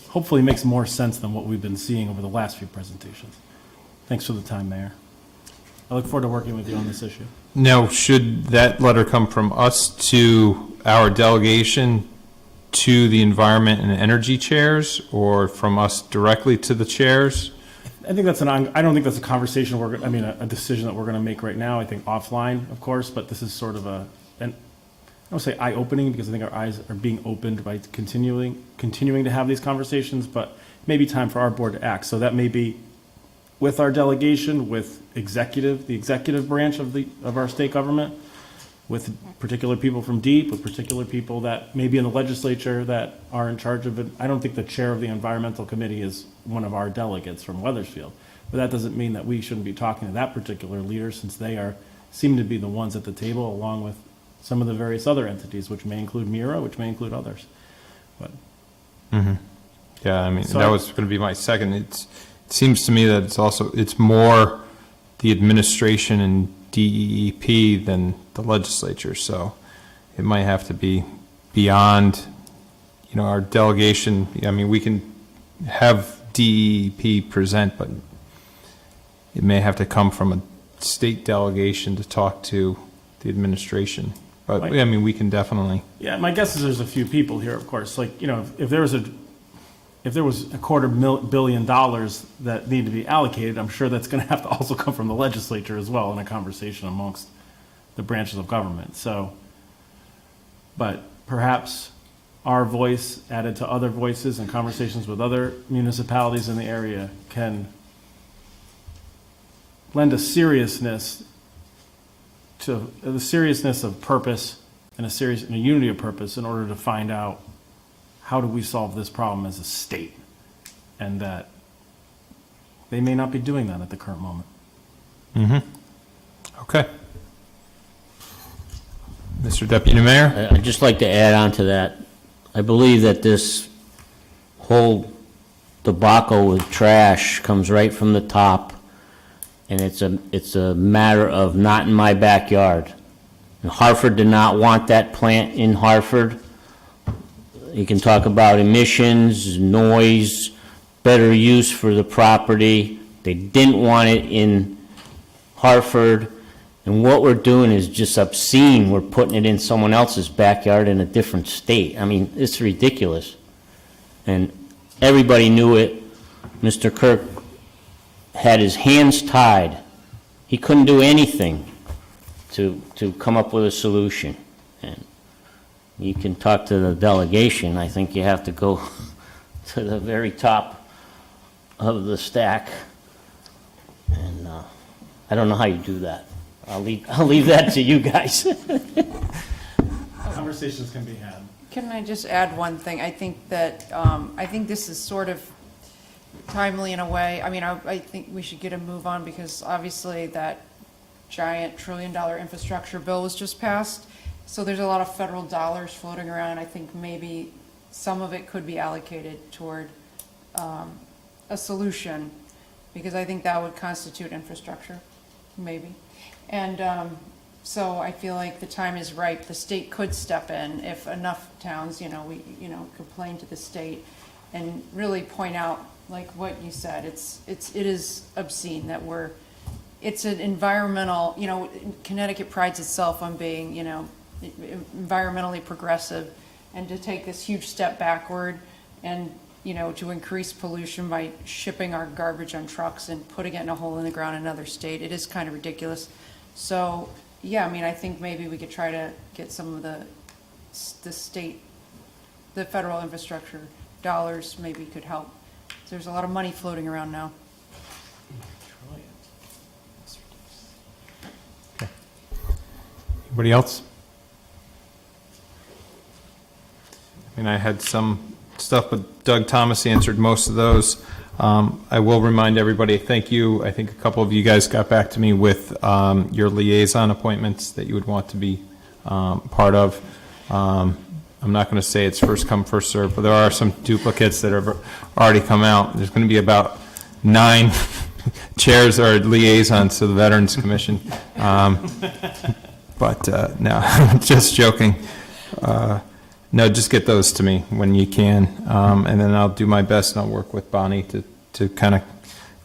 hopefully makes more sense than what we've been seeing over the last few presentations. Thanks for the time, Mayor. I look forward to working with you on this issue. Now, should that letter come from us to our delegation to the Environment and Energy chairs, or from us directly to the chairs? I think that's I don't think that's a conversation a decision that we're going to make right now. I think offline, of course, but this is sort of I don't say eye-opening, because I think our eyes are being opened by continuing to have these conversations, but maybe time for our board to act. So that may be with our delegation, with the executive branch of our state government, with particular people from DEEP, with particular people that may be in the legislature that are in charge of it. I don't think the chair of the environmental committee is one of our delegates from Wethersfield, but that doesn't mean that we shouldn't be talking to that particular leader, since they seem to be the ones at the table, along with some of the various other entities, which may include Mira, which may include others. But Yeah, I mean, So that was going to be my second. It seems to me that it's more the administration and DEEP than the legislature, so it might have to be beyond, our delegation. I mean, we can have DEP present, but it may have to come from a state delegation to talk to the administration. But, I mean, we can definitely. yeah, my guess is there's a few people here, of course. Like, if there was a $250 million that need to be allocated, I'm sure that's going to have to also come from the legislature as well, in a conversation amongst the branches of government. So, but perhaps our voice added to other voices and conversations with other municipalities in the area can lend a seriousness to the seriousness of purpose and a unity of purpose, in order to find out how do we solve this problem as a state, and that they may not be doing that at the current moment. Okay. Mr. Deputy Mayor? I'd just like to add on to that. I believe that this whole debacle with trash comes right from the top, and it's a matter of not in my backyard. And Hartford did not want that plant in Hartford. You can talk about emissions, noise, better use for the property. They didn't want it in Hartford. And what we're doing is just obscene. We're putting it in someone else's backyard in a different state. I mean, it's ridiculous. And everybody knew it. Mr. Kirk had his hands tied. He couldn't do anything to come up with a solution. And you can talk to the delegation. I think you have to go to the very top of the stack. And I don't know how you do that. I'll leave that to you guys. Conversations can be had. Can I just add one thing? I think that, I think this is sort of timely in a way. I mean, I think we should get a move on, because obviously that giant $1 trillion infrastructure bill was just passed. So there's a lot of federal dollars floating around. I think maybe some of it could be allocated toward a solution, because I think that would constitute infrastructure, maybe. And so I feel like the time is ripe. The state could step in if enough towns, complain to the state and really point out, like what you said, it is obscene that it's an environmental, Connecticut prides itself on being, environmentally progressive, and to take this huge step backward and, to increase pollution by shipping our garbage on trucks and putting it in a hole in the ground in another state, it is kind of ridiculous. So, yeah, I mean, I think maybe we could try to get some of the federal infrastructure dollars maybe could help. There's a lot of money floating around now. Anybody else? I mean, I had some stuff, but Doug Thomas answered most of those. I will remind everybody, thank you. I think a couple of you guys got back to me with your liaison appointments that you would want to be part of. I'm not going to say it's first come, first served, but there are some duplicates that have already come out. There's going to be about 9 chairs or liaisons to the Veterans Commission. But no, just joking. No, just get those to me when you can, and then I'll do my best, and I'll work with Bonnie to kind of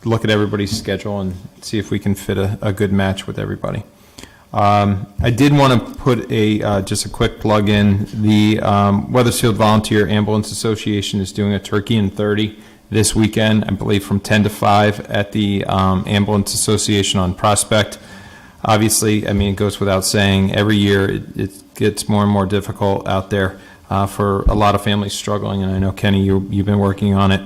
look at everybody's schedule and see if we can fit a good match with everybody. I did want to put just a quick plug in. The Weathersfield Volunteer Ambulance Association is doing a Turkey in 30 this weekend, I believe from 10 to 5 at the Ambulance Association on Prospect. Obviously, I mean, it goes without saying, every year it gets more and more difficult out there for a lot of families struggling, and I know, Kenny, you've been working on it.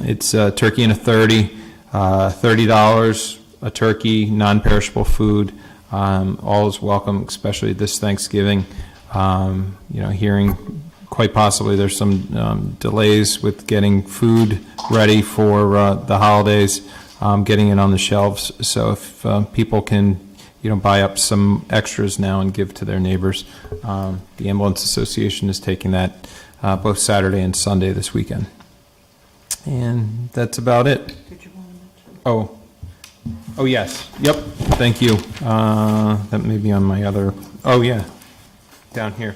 It's a turkey and a 30, $30 a turkey, non-perishable food. All is welcome, especially this Thanksgiving. Hearing quite possibly there's some delays with getting food ready for the holidays, getting it on the shelves. So if people can, buy up some extras now and give to their neighbors, the Ambulance Association is taking that both Saturday and Sunday this weekend. And that's about it. Oh, yes. Yep. Thank you. That may be on my other, down here.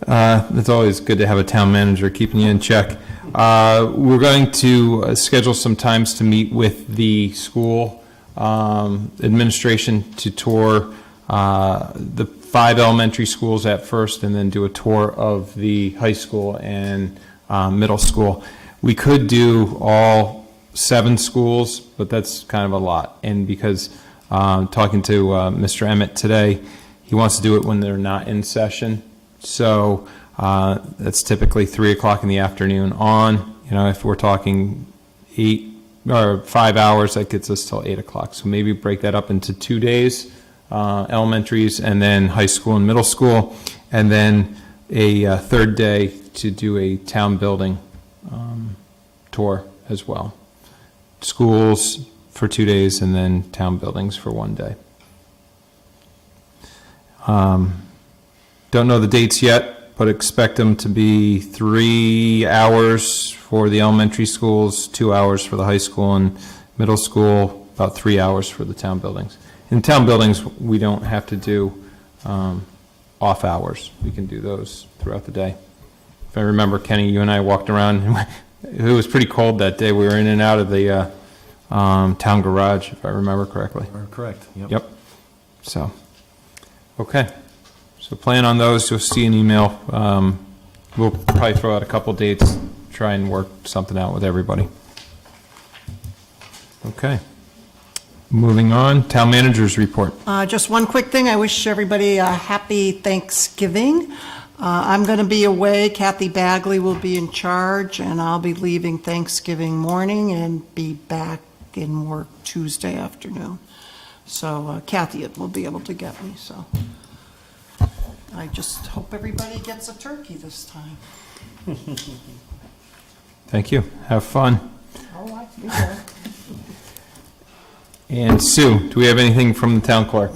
It's always good to have a town manager keeping you in check. We're going to schedule some times to meet with the school administration to tour the 5 elementary schools at first, and then do a tour of the high school and middle school. We could do all 7 schools, but that's kind of a lot. And because talking to Mr. Emmett today, he wants to do it when they're not in session. So that's typically 3 o'clock in the afternoon on. If we're talking 8 or 5 hours, that gets us till 8 o'clock. So maybe break that up into 2 days, elementaries and then high school and middle school, and then a third day to do a town building tour as well. Schools for 2 days and then town buildings for 1 day. Don't know the dates yet, but expect them to be 3 hours for the elementary schools, 2 hours for the high school and middle school, about 3 hours for the town buildings. In town buildings, we don't have to do off hours. We can do those throughout the day. If I remember, Kenny, you and I walked around, and it was pretty cold that day. We were in and out of the town garage, if I remember correctly. Correct. Yep. So, okay. So plan on those. You'll see an email. We'll probably throw out a couple dates, try and work something out with everybody. Okay. Moving on, town manager's report. Just one quick thing. I wish everybody a happy Thanksgiving. I'm going to be away. Kathy Bagley will be in charge, and I'll be leaving Thanksgiving morning and be back in work Tuesday afternoon. So Kathy will be able to get me, so I just hope everybody gets a turkey this time. Thank you. Have fun. Oh, I will. And Sue, do we have anything from the town clerk?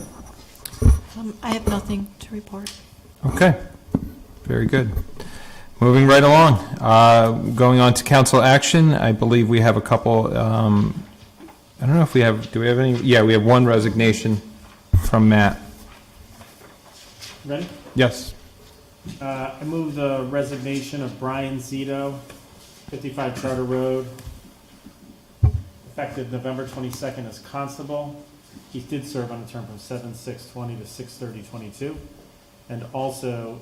I have nothing to report. Okay, very good. Moving right along, going on to council action, I believe we have a couple, I don't know if we have, do we have any? Yeah, we have one resignation from Matt. Ready? Yes. I move the resignation of Brian Zito, 55 Charter Road, effective November 22nd as constable. He did serve on a term from 7/6/20 to 6/30/22. And also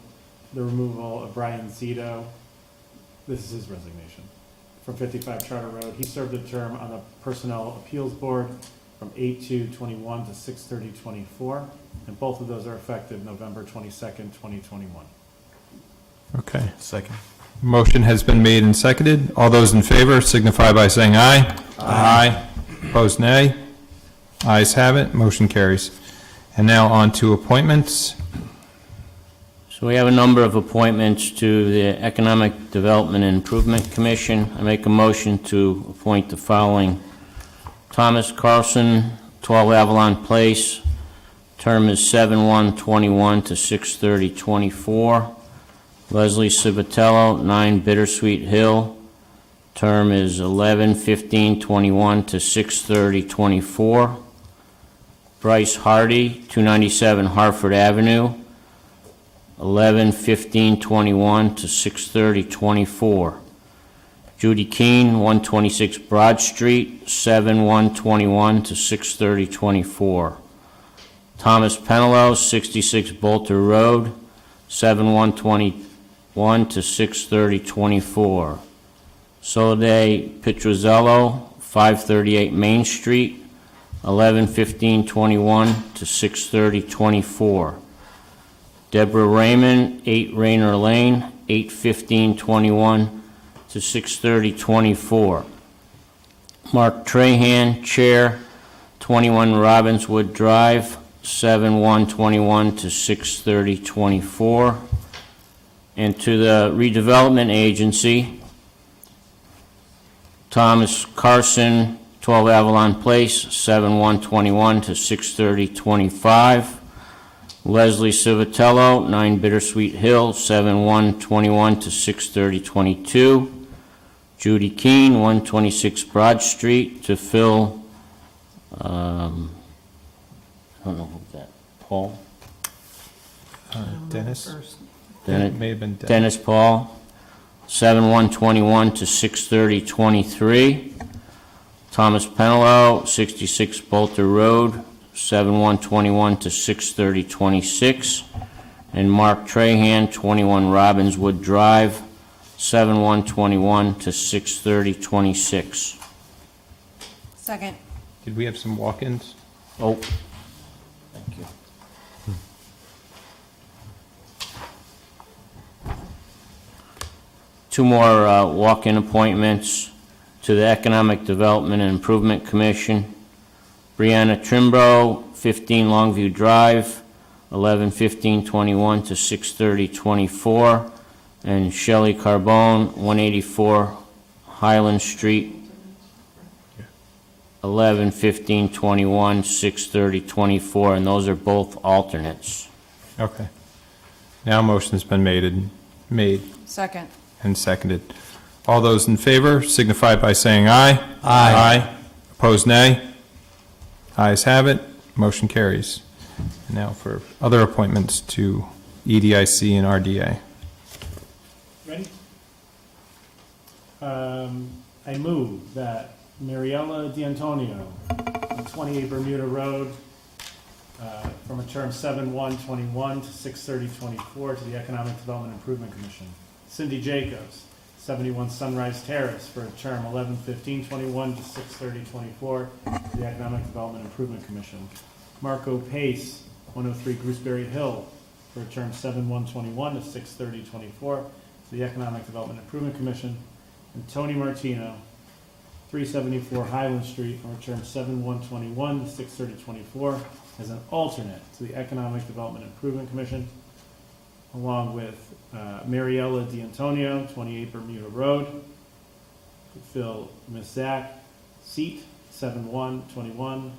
the removal of Brian Zito, this is his resignation, from 55 Charter Road. He served a term on the Personnel Appeals Board from 8/2/21 to 6/30/24. And both of those are effective November 22nd, 2021. Okay. Second. Motion has been made and seconded. All those in favor signify by saying aye. Aye. Opposed, nay. Ayes have it. Motion carries. And now on to appointments. So we have a number of appointments to the Economic Development and Improvement Commission. I make a motion to appoint the following: Thomas Carlson, 12 Avalon Place, Term is 7/1/21 to 6/30/24. Leslie Civitello, 9 Bittersweet Hill. Term is 11/15/21 to 6/30/24. Bryce Hardy, 297 Hartford Avenue, 11/15/21 to 6/30/24. Judy Keene, 126 Broad Street, 7/1/21 to 6/30/24. Thomas Penelo, 66 Bolter Road, 7/1/21 to 6/30/24. Soliday Petrozello, 538 Main Street, 11/15/21 to 6/30/24. Deborah Raymond, 8 Rayner Lane, 8/15/21 to 6/30/24. Mark Trahan, Chair, 21 Robbinswood Drive, 7/1/21 to 6/30/24. And to the Redevelopment Agency, Thomas Carson, 12 Avalon Place, 7/1/21 to 6/30/25. Leslie Civitello, 9 Bittersweet Hill, 7/1/21 to 6/30/22. Judy Keene, 126 Broad Street, to fill, I don't know who's that, Paul? Dennis? Dennis- May have been Dennis Paul, 7/1/21 to 6/30/23. Thomas Penelo, 66 Bolter Road, 7/1/21 to 6/30/26. And Mark Trahan, 21 Robbinswood Drive, 7/1/21 to 6/30/26. Second. Did we have some walk-ins? Oh, thank you. Two more walk-in appointments to the Economic Development and Improvement Commission. Brianna Trimbrow, 15 Longview Drive, 11/15/21 to 6/30/24. And Shelley Carbone, 184 Highland Street, 11/15/21, 6/30/24, and those are both alternates. Okay. Now motion's been made Second. and seconded. All those in favor signify by saying aye. Aye. Opposed, nay. Ayes have it. Motion carries. And now for other appointments to EDIC and RDA. Ready? I move that Mariella D'Antonio, 28 Bermuda Road, from a term 7/1/21 to 6/30/24 to the Economic Development Improvement Commission. Cindy Jacobs, 71 Sunrise Terrace, for a term 11/15/21 to 6/30/24 to the Economic Development Improvement Commission. Marco Pace, 103 Gooseberry Hill, for a term 7/1/21 to 6/30/24 to the Economic Development Improvement Commission. And Tony Martino, 374 Highland Street, for a term 7/1/21 to 6/30/24 as an alternate to the Economic Development Improvement Commission, along with Mariella D'Antonio, 28 Bermuda Road, to fill Ms. Zach seat, 7/1/21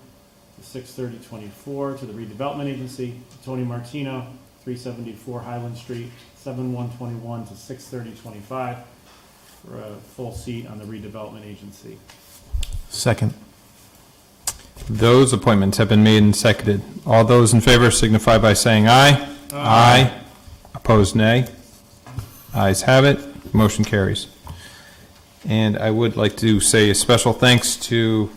to 6/30/24 to the Redevelopment Agency. Tony Martino, 374 Highland Street, 7/1/21 to 6/30/25 for a full seat on the Redevelopment Agency. Second. Those appointments have been made and seconded. All those in favor signify by saying aye. Aye. Opposed, nay. Ayes have it. Motion carries. And I would like to say a special thanks to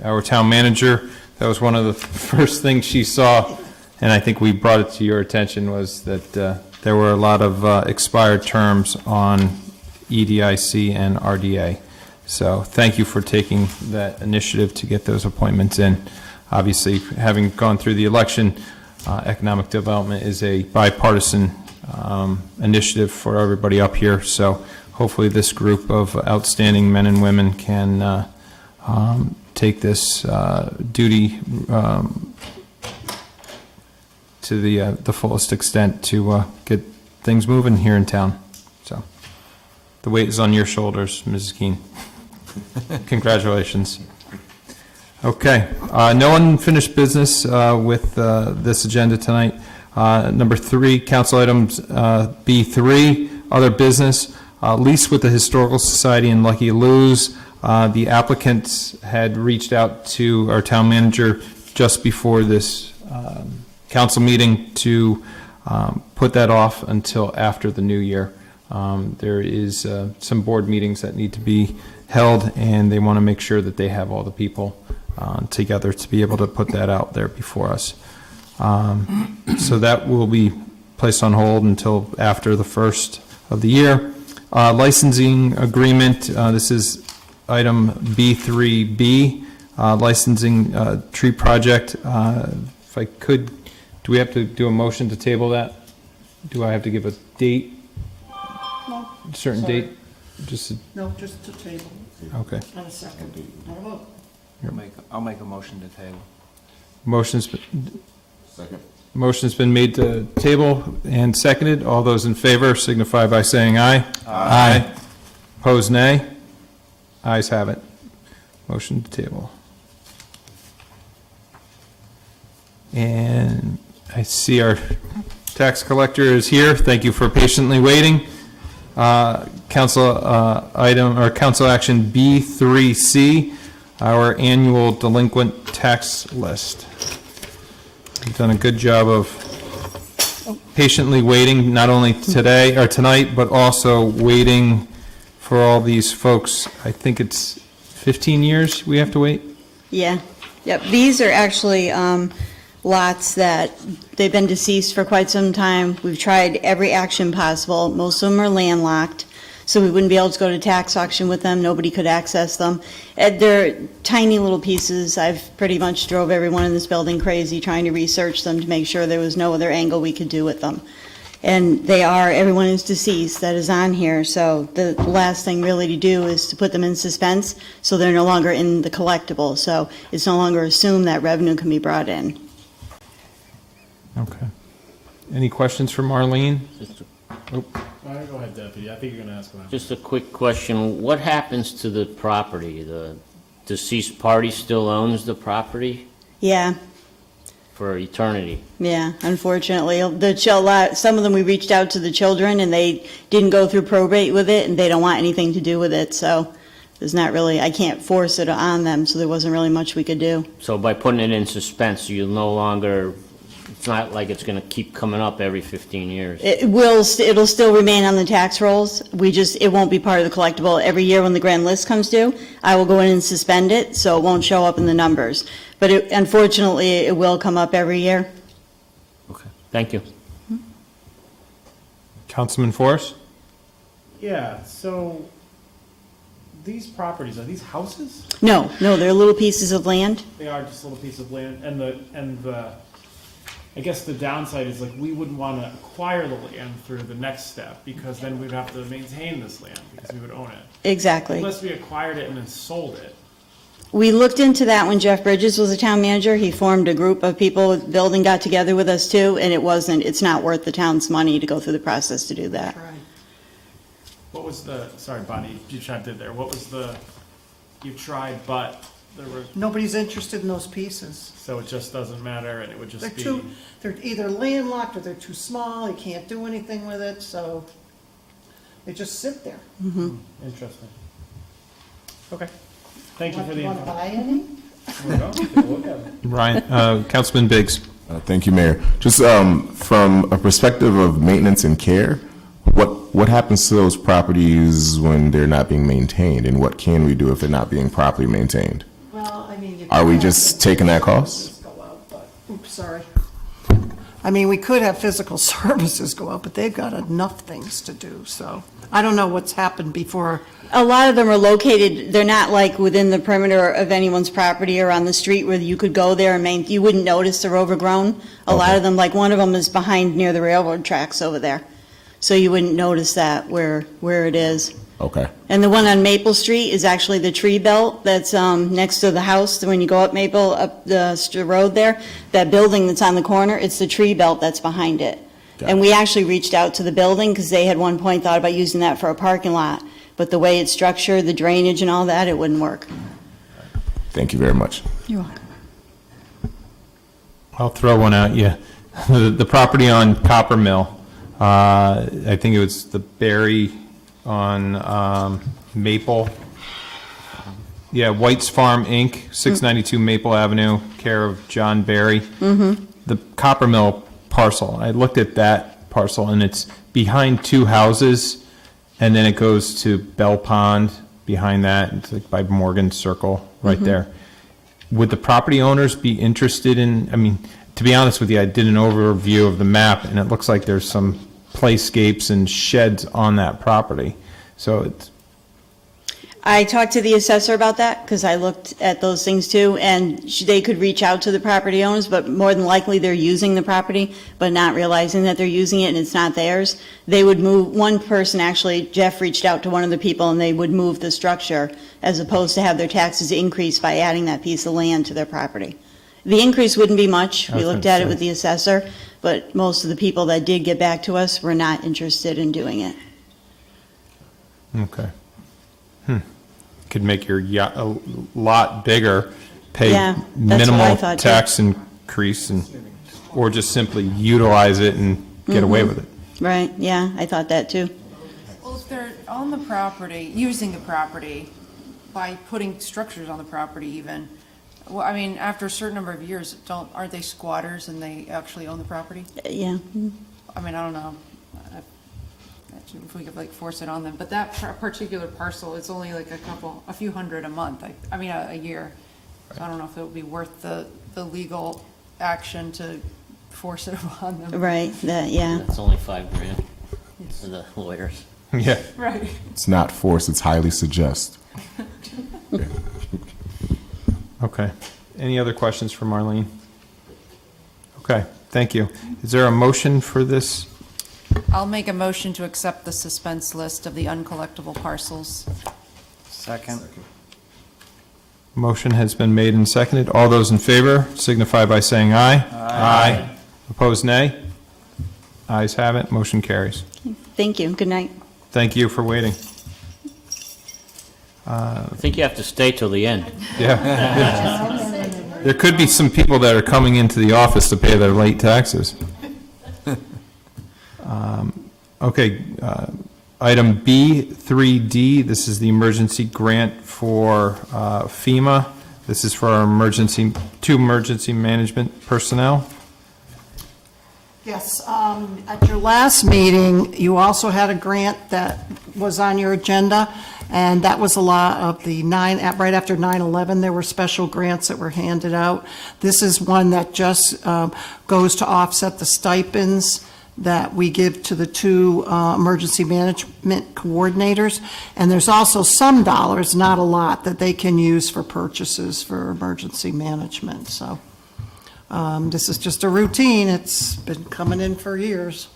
our town manager. That was one of the first things she saw, and I think we brought it to your attention, was that there were a lot of expired terms on EDIC and RDA. So thank you for taking that initiative to get those appointments in. Obviously, having gone through the election, economic development is a bipartisan initiative for everybody up here. So hopefully this group of outstanding men and women can take this duty to the fullest extent to get things moving here in town. So the weight is on your shoulders, Mrs. Keene. Congratulations. Okay, no unfinished business with this agenda tonight. Number 3, council items B3, other business, lease with the Historical Society in Lucky Lou's. The applicants had reached out to our town manager just before this council meeting to put that off until after the new year. There is some board meetings that need to be held, and they want to make sure that they have all the people together to be able to put that out there before us. So that will be placed on hold until after the first of the year. Licensing agreement, this is item B3B, licensing tree project. If I could, do we have to do a motion to table that? Do I have to give a date? No. Certain Sorry. date? Just, No, just to table. okay. Not a second. Not a vote. I'll make a motion to table. Motion's been made to table and seconded. All those in favor signify by saying aye. Aye. Opposed, nay. Ayes have it. Motion to table. And I see our tax collector is here. Thank you for patiently waiting. Council item, or council action B3C, our annual delinquent tax list. You've done a good job of patiently waiting, not only today or tonight, but also waiting for all these folks. I think it's 15 years we have to wait? Yeah, yep, these are actually lots that, they've been deceased for quite some time. We've tried every action possible. Most of them are landlocked, so we wouldn't be able to go to tax auction with them. Nobody could access them. They're tiny little pieces. I've pretty much drove everyone in this building crazy trying to research them to make sure there was no other angle we could do with them. And they are, everyone is deceased that is on here, so the last thing really to do is to put them in suspense, so they're no longer in the collectible, so it's no longer assumed that revenue can be brought in. Okay. Any questions for Marlene? Go ahead, Deputy. I think you're going to ask one. Just a quick question. What happens to the property? The deceased party still owns the property Yeah, for eternity? yeah, unfortunately. Some of them, we reached out to the children, and they didn't go through probate with it, and they don't want anything to do with it, so there's not really, I can't force it on them, so there wasn't really much we could do. So by putting it in suspense, you'll no longer, it's not like it's going to keep coming up every 15 years. It'll still remain on the tax rolls. It won't be part of the collectible. Every year when the grand list comes due, I will go in and suspend it, so it won't show up in the numbers. But unfortunately, it will come up every year. Okay, thank you. Councilman Forrest? Yeah, so these properties, are these houses? No, they're little pieces of land. They are just a little piece of land, and the I guess the downside is, like, we wouldn't want to acquire the land through the next step, because then we'd have to maintain this land, because we would own it. Exactly. Unless we acquired it and then sold it. We looked into that when Jeff Bridges was a town manager. He formed a group of people, the building got together with us too, and it's not worth the town's money to go through the process to do that. What was sorry, Bonnie, you chimed in there. What was you tried, but there were, Nobody's interested in those pieces. so it just doesn't matter, and it would just They're either landlocked or they're too small, you can't do anything with it, so they just sit there. Interesting. Okay. Thank you for the Want to information. buy any? Ryan, Councilman Biggs. Thank you, Mayor. Just from a perspective of maintenance and care, what happens to those properties when they're not being maintained, and what can we do if they're not being properly maintained? Well, I mean. Are we just taking that cost? Oops, sorry. I mean, we could have physical services go out, but they've got enough things to do, so. I don't know what's happened before. A lot of them are located, they're not like within the perimeter of anyone's property or on the street where you could go there and you wouldn't notice they're overgrown. A lot of them, like one of them is behind near the railroad tracks over there. So you wouldn't notice that where it is. Okay. And the one on Maple Street is actually the tree belt that's next to the house. When you go up Maple, up the road there, that building that's on the corner, it's the tree belt that's behind it. And we actually reached out to the building because they had one point thought about using that for a parking lot. But the way it's structured, the drainage and all that, it wouldn't work. Thank you very much. You're welcome. I'll throw one at you. The property on Copper Mill, I think it was the Berry on Maple. Yeah, White's Farm, Inc., 692 Maple Avenue, care of John Berry. The Copper Mill parcel, I looked at that parcel, and it's behind two houses, and then it goes to Bell Pond behind that. It's like by Morgan Circle, right there. Would the property owners be interested in, I mean, to be honest with you, I did an overview of the map, and it looks like there's some playscapes and sheds on that property. So it's, I talked to the assessor about that, because I looked at those things too, and they could reach out to the property owners, but more than likely they're using the property, but not realizing that they're using it and it's not theirs. They would move, one person actually, Jeff reached out to one of the people, and they would move the structure as opposed to have their taxes increase by adding that piece of land to their property. The increase wouldn't be much. We looked at it with the assessor, but most of the people that did get back to us were not interested in doing it. okay. Could make your yacht a lot bigger, pay Yeah, that's what I minimal thought, too. tax increase, and, or just simply utilize it and get away with it. Right, yeah, I thought that too. Well, if they're on the property, using the property, by putting structures on the property even, well, I mean, after a certain number of years, aren't they squatters and they actually own the property? Yeah. I mean, I don't know if we could like force it on them, but that particular parcel is only like a few hundred a month, I mean, a year. So I don't know if it would be worth the legal action to force it upon them. Right, yeah. That's only $5,000 for the lawyers. Yeah. Right. It's not force, it's highly suggest. Okay. Any other questions for Marlene? Okay, thank you. Is there a motion for this? I'll make a motion to accept the suspense list of the uncollectible parcels. Second. Motion has been made and seconded. All those in favor signify by saying aye. Aye. Opposed, nay? Ayes have it, motion carries. Thank you, good night. Thank you for waiting. I think you have to stay till the end. Yeah. There could be some people that are coming into the office to pay their late taxes. Okay, item B3D, this is the emergency grant for FEMA. This is for our two emergency management personnel. Yes, at your last meeting, you also had a grant that was on your agenda, and that was a lot of the right after 9/11, there were special grants that were handed out. This is one that just goes to offset the stipends that we give to the two emergency management coordinators, and there's also some dollars, not a lot, that they can use for purchases for emergency management, so. This is just a routine. It's been coming in for years.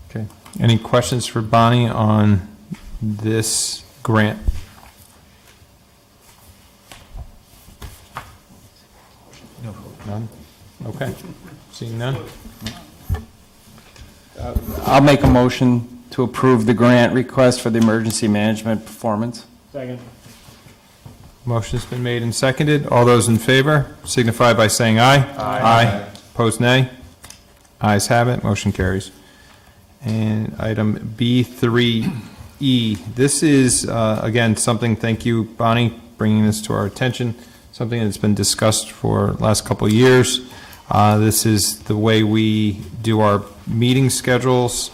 Okay. Any questions for Bonnie on this grant? None? Okay. Seeing none? I'll make a motion to approve the grant request for the emergency management performance. Second. Motion's been made and seconded. All those in favor signify by saying aye. Aye. Opposed, nay. Ayes have it, motion carries. And item B3E, this is, again, something, thank you, Bonnie, bringing this to our attention, something that's been discussed for the last couple of years. This is the way we do our meeting schedules.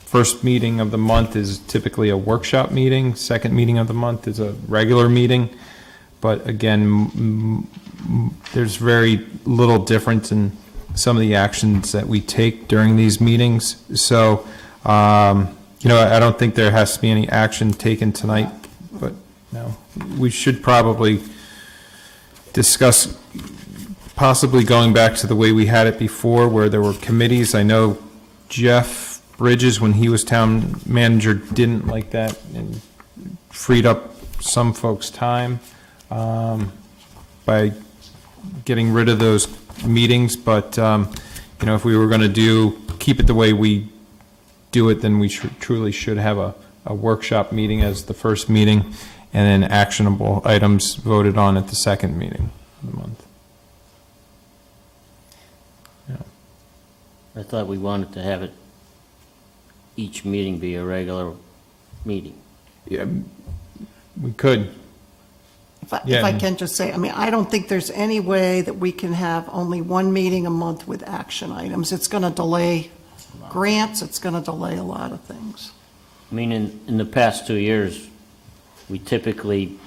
First meeting of the month is typically a workshop meeting. Second meeting of the month is a regular meeting. But again, there's very little difference in some of the actions that we take during these meetings. So, I don't think there has to be any action taken tonight, but no, we should probably discuss possibly going back to the way we had it before, where there were committees. I know Jeff Bridges, when he was town manager, didn't like that and freed up some folks' time by getting rid of those meetings. But, if we were going to keep it the way we do it, then we truly should have a workshop meeting as the first meeting. and then actionable items voted on at the second meeting of the month. I thought we wanted to have it, each meeting be a regular meeting. Yeah, we could. If I Yeah. can just say, I mean, I don't think there's any way that we can have only one meeting a month with action items. It's going to delay grants, it's going to delay a lot of things. I mean, in the past 2 years, we typically,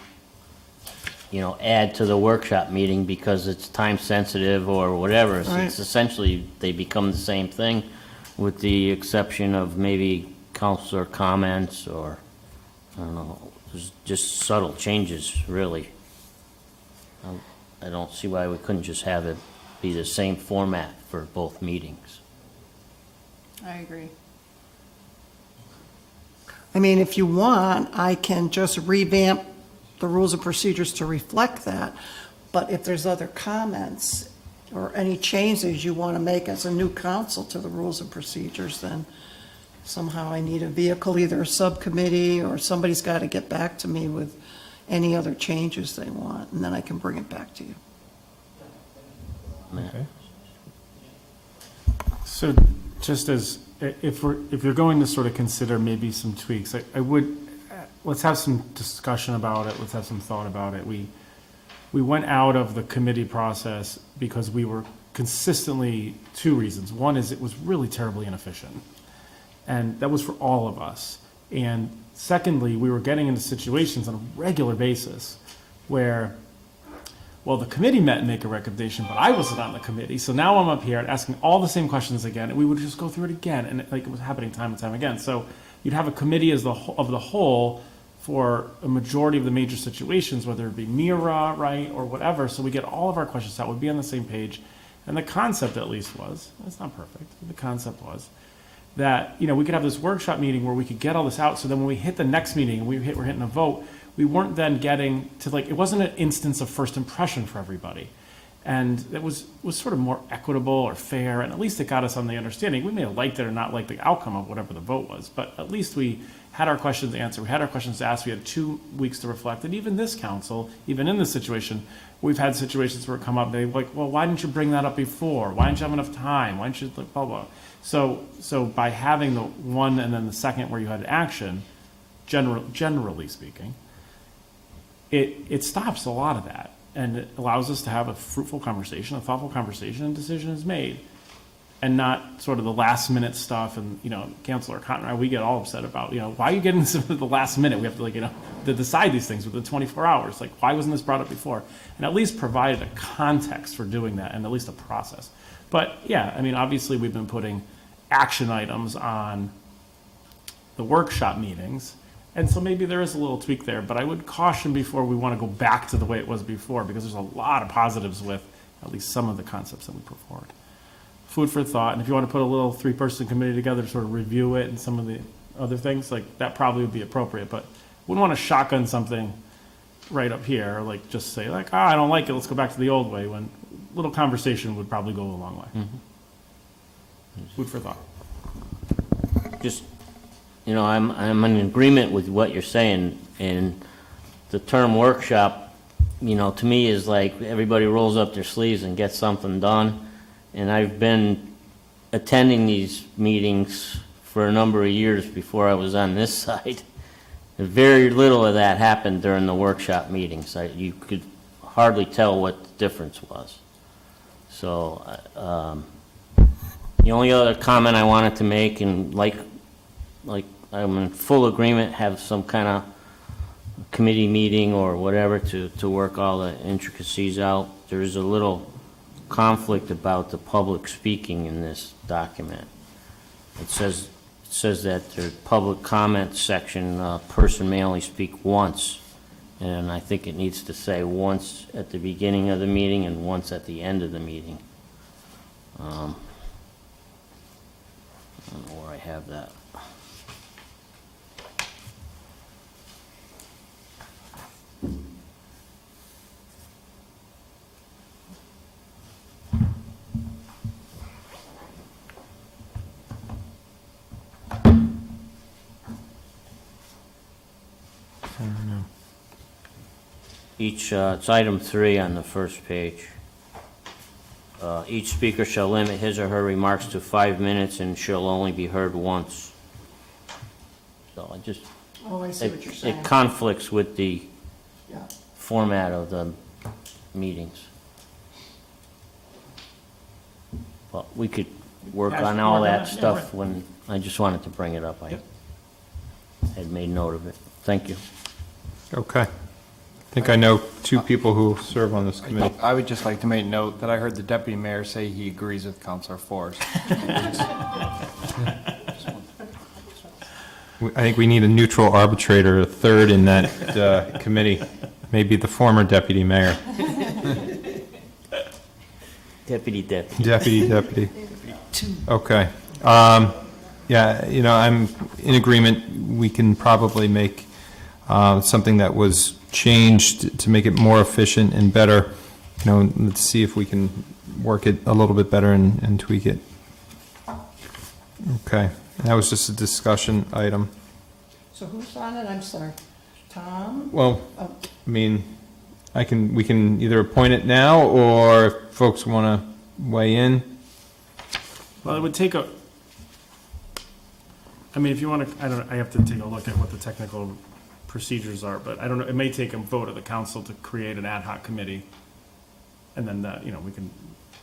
add to the workshop meeting because it's time sensitive or whatever. So Right. it's essentially, they become the same thing with the exception of maybe counselor comments or, I don't know, just subtle changes, really. I don't see why we couldn't just have it be the same format for both meetings. I agree. I mean, if you want, I can just revamp the rules and procedures to reflect that, but if there's other comments or any changes you want to make as a new council to the rules and procedures, then somehow I need a vehicle, either a subcommittee or somebody's got to get back to me with any other changes they want, and then I can bring it back to you. Okay. So just as, if you're going to sort of consider maybe some tweaks, I would, let's have some discussion about it, let's have some thought about it. We went out of the committee process because we were consistently, two reasons. One is it was really terribly inefficient, and that was for all of us. And secondly, we were getting into situations on a regular basis where, well, the committee met and make a recommendation, but I wasn't on the committee. So now I'm up here asking all the same questions again, and we would just go through it again, and it was happening time and time again. So you'd have a committee as the whole for a majority of the major situations, whether it be Mira, right, or whatever. So we get all of our questions out, we'd be on the same page. And the concept at least was, it's not perfect, but the concept was that, we could have this workshop meeting where we could get all this out. So then when we hit the next meeting and we're hitting a vote, we weren't then getting to it wasn't an instance of first impression for everybody. And it was sort of more equitable or fair, and at least it got us on the understanding. We may have liked it or not liked the outcome of whatever the vote was, but at least we had our questions answered, we had our questions asked, we had 2 weeks to reflect. And even this council, even in this situation, we've had situations where it come up, they're like, well, why didn't you bring that up before? Why didn't you have enough time? Why didn't you, blah, blah. So by having the one and then the second where you had action, generally speaking, it stops a lot of that. And it allows us to have a fruitful conversation, a thoughtful conversation, and decision is made. And not sort of the last minute stuff. And, Councilor Cotton and I, we get all upset about, why are you getting this at the last minute? We have to to decide these things within 24 hours. Like, why wasn't this brought up before? And at least provided a context for doing that and at least a process. But yeah, I mean, obviously we've been putting action items on the workshop meetings. And so maybe there is a little tweak there, but I would caution before we want to go back to the way it was before, because there's a lot of positives with at least some of the concepts that we put forward. Food for thought, and if you want to put a little 3-person committee together to sort of review it and some of the other things, that probably would be appropriate, but wouldn't want to shotgun something right up here, or just say I don't like it, let's go back to the old way, when a little conversation would probably go a long way. Mm-hmm. Food for thought. Just, I'm in agreement with what you're saying, and the term workshop, to me is like everybody rolls up their sleeves and gets something done. And I've been attending these meetings for a number of years before I was on this side. Very little of that happened during the workshop meetings. You could hardly tell what the difference was. So, the only other comment I wanted to make, and like I'm in full agreement, have some kind of committee meeting or whatever to work all the intricacies out. There's a little conflict about the public speaking in this document. It says that the public comment section, person may only speak once, and I think it needs to say once at the beginning of the meeting and once at the end of the meeting. I don't know where I have that. it's item 3 on the first page. Each speaker shall limit his or her remarks to 5 minutes and shall only be heard once. So I just, Oh, I see what you're saying. it conflicts with the Yeah. format of the meetings. But we could work Yeah, on all work on that that, yeah, stuff right. when, I just wanted to bring it up. I had made note of it. Thank you. Okay. I think I know 2 people who serve on this committee. I would just like to make note that I heard the deputy mayor say he agrees with Counselor Forrest. I think we need a neutral arbitrator, a third in that committee, maybe the former deputy mayor. Deputy. Deputy. Okay. Yeah, you know, I'm in agreement. We can probably make something that was changed to make it more efficient and better. You know, let's see if we can work it a little bit better and tweak it. Okay. That was just a discussion item. So who's on it? I'm sorry. Tom? Well, Oh. I mean, we can either appoint it now, or if folks want to weigh in. Well, it would take a, I mean, if you want to, I have to take a look at what the technical procedures are, but I don't know, it may take a vote of the council to create an ad hoc committee. And then that, you know,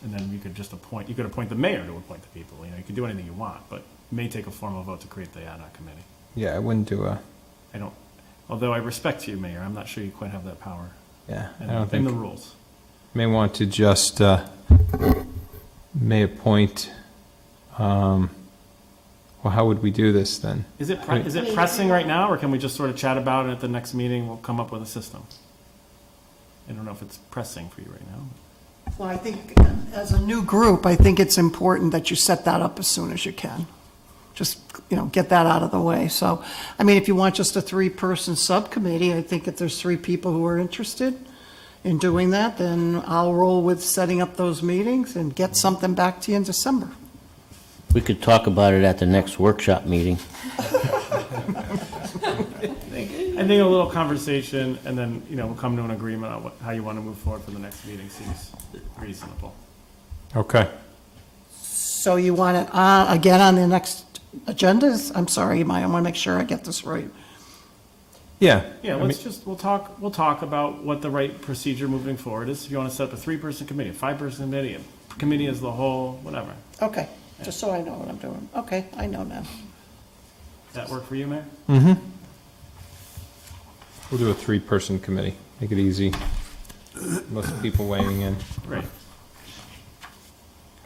and then you could just appoint, you could appoint the mayor to appoint the people, you know, you can do anything you want, but it may take a formal vote to create the ad hoc committee. Yeah, I wouldn't do a, I don't, although I respect you, Mayor, I'm not sure you quite have that power. yeah, I in- don't In think, the rules. may want to just, may appoint, well, how would we do this then? Is it pressing right now, or can we just sort of chat about it at the next meeting, we'll come up with a system? I don't know if it's pressing for you right now. Well, I think as a new group, I think it's important that you set that up as soon as you can. Just, you know, get that out of the way. So, I mean, if you want just a 3-person subcommittee, I think if there's 3 people who are interested in doing that, then I'll roll with setting up those meetings and get something back to you in December. We could talk about it at the next workshop meeting. I think a little conversation, and then, you know, we'll come to an agreement on how you want to move forward for the next meeting seems reasonable. Okay. So you want it again on the next agendas? I'm sorry, Maya, I want to make sure I get this right. Yeah. Yeah, I mean- let's just, we'll talk about what the right procedure moving forward is. If you want to set up a 3-person committee, a 5-person committee, a committee as the whole, whatever. Okay, just so I know what I'm doing. Okay, I know now. Does that work for you, Mayor? Mm-hmm. We'll do a 3-person committee, make it easy. Less people weighing in. Right.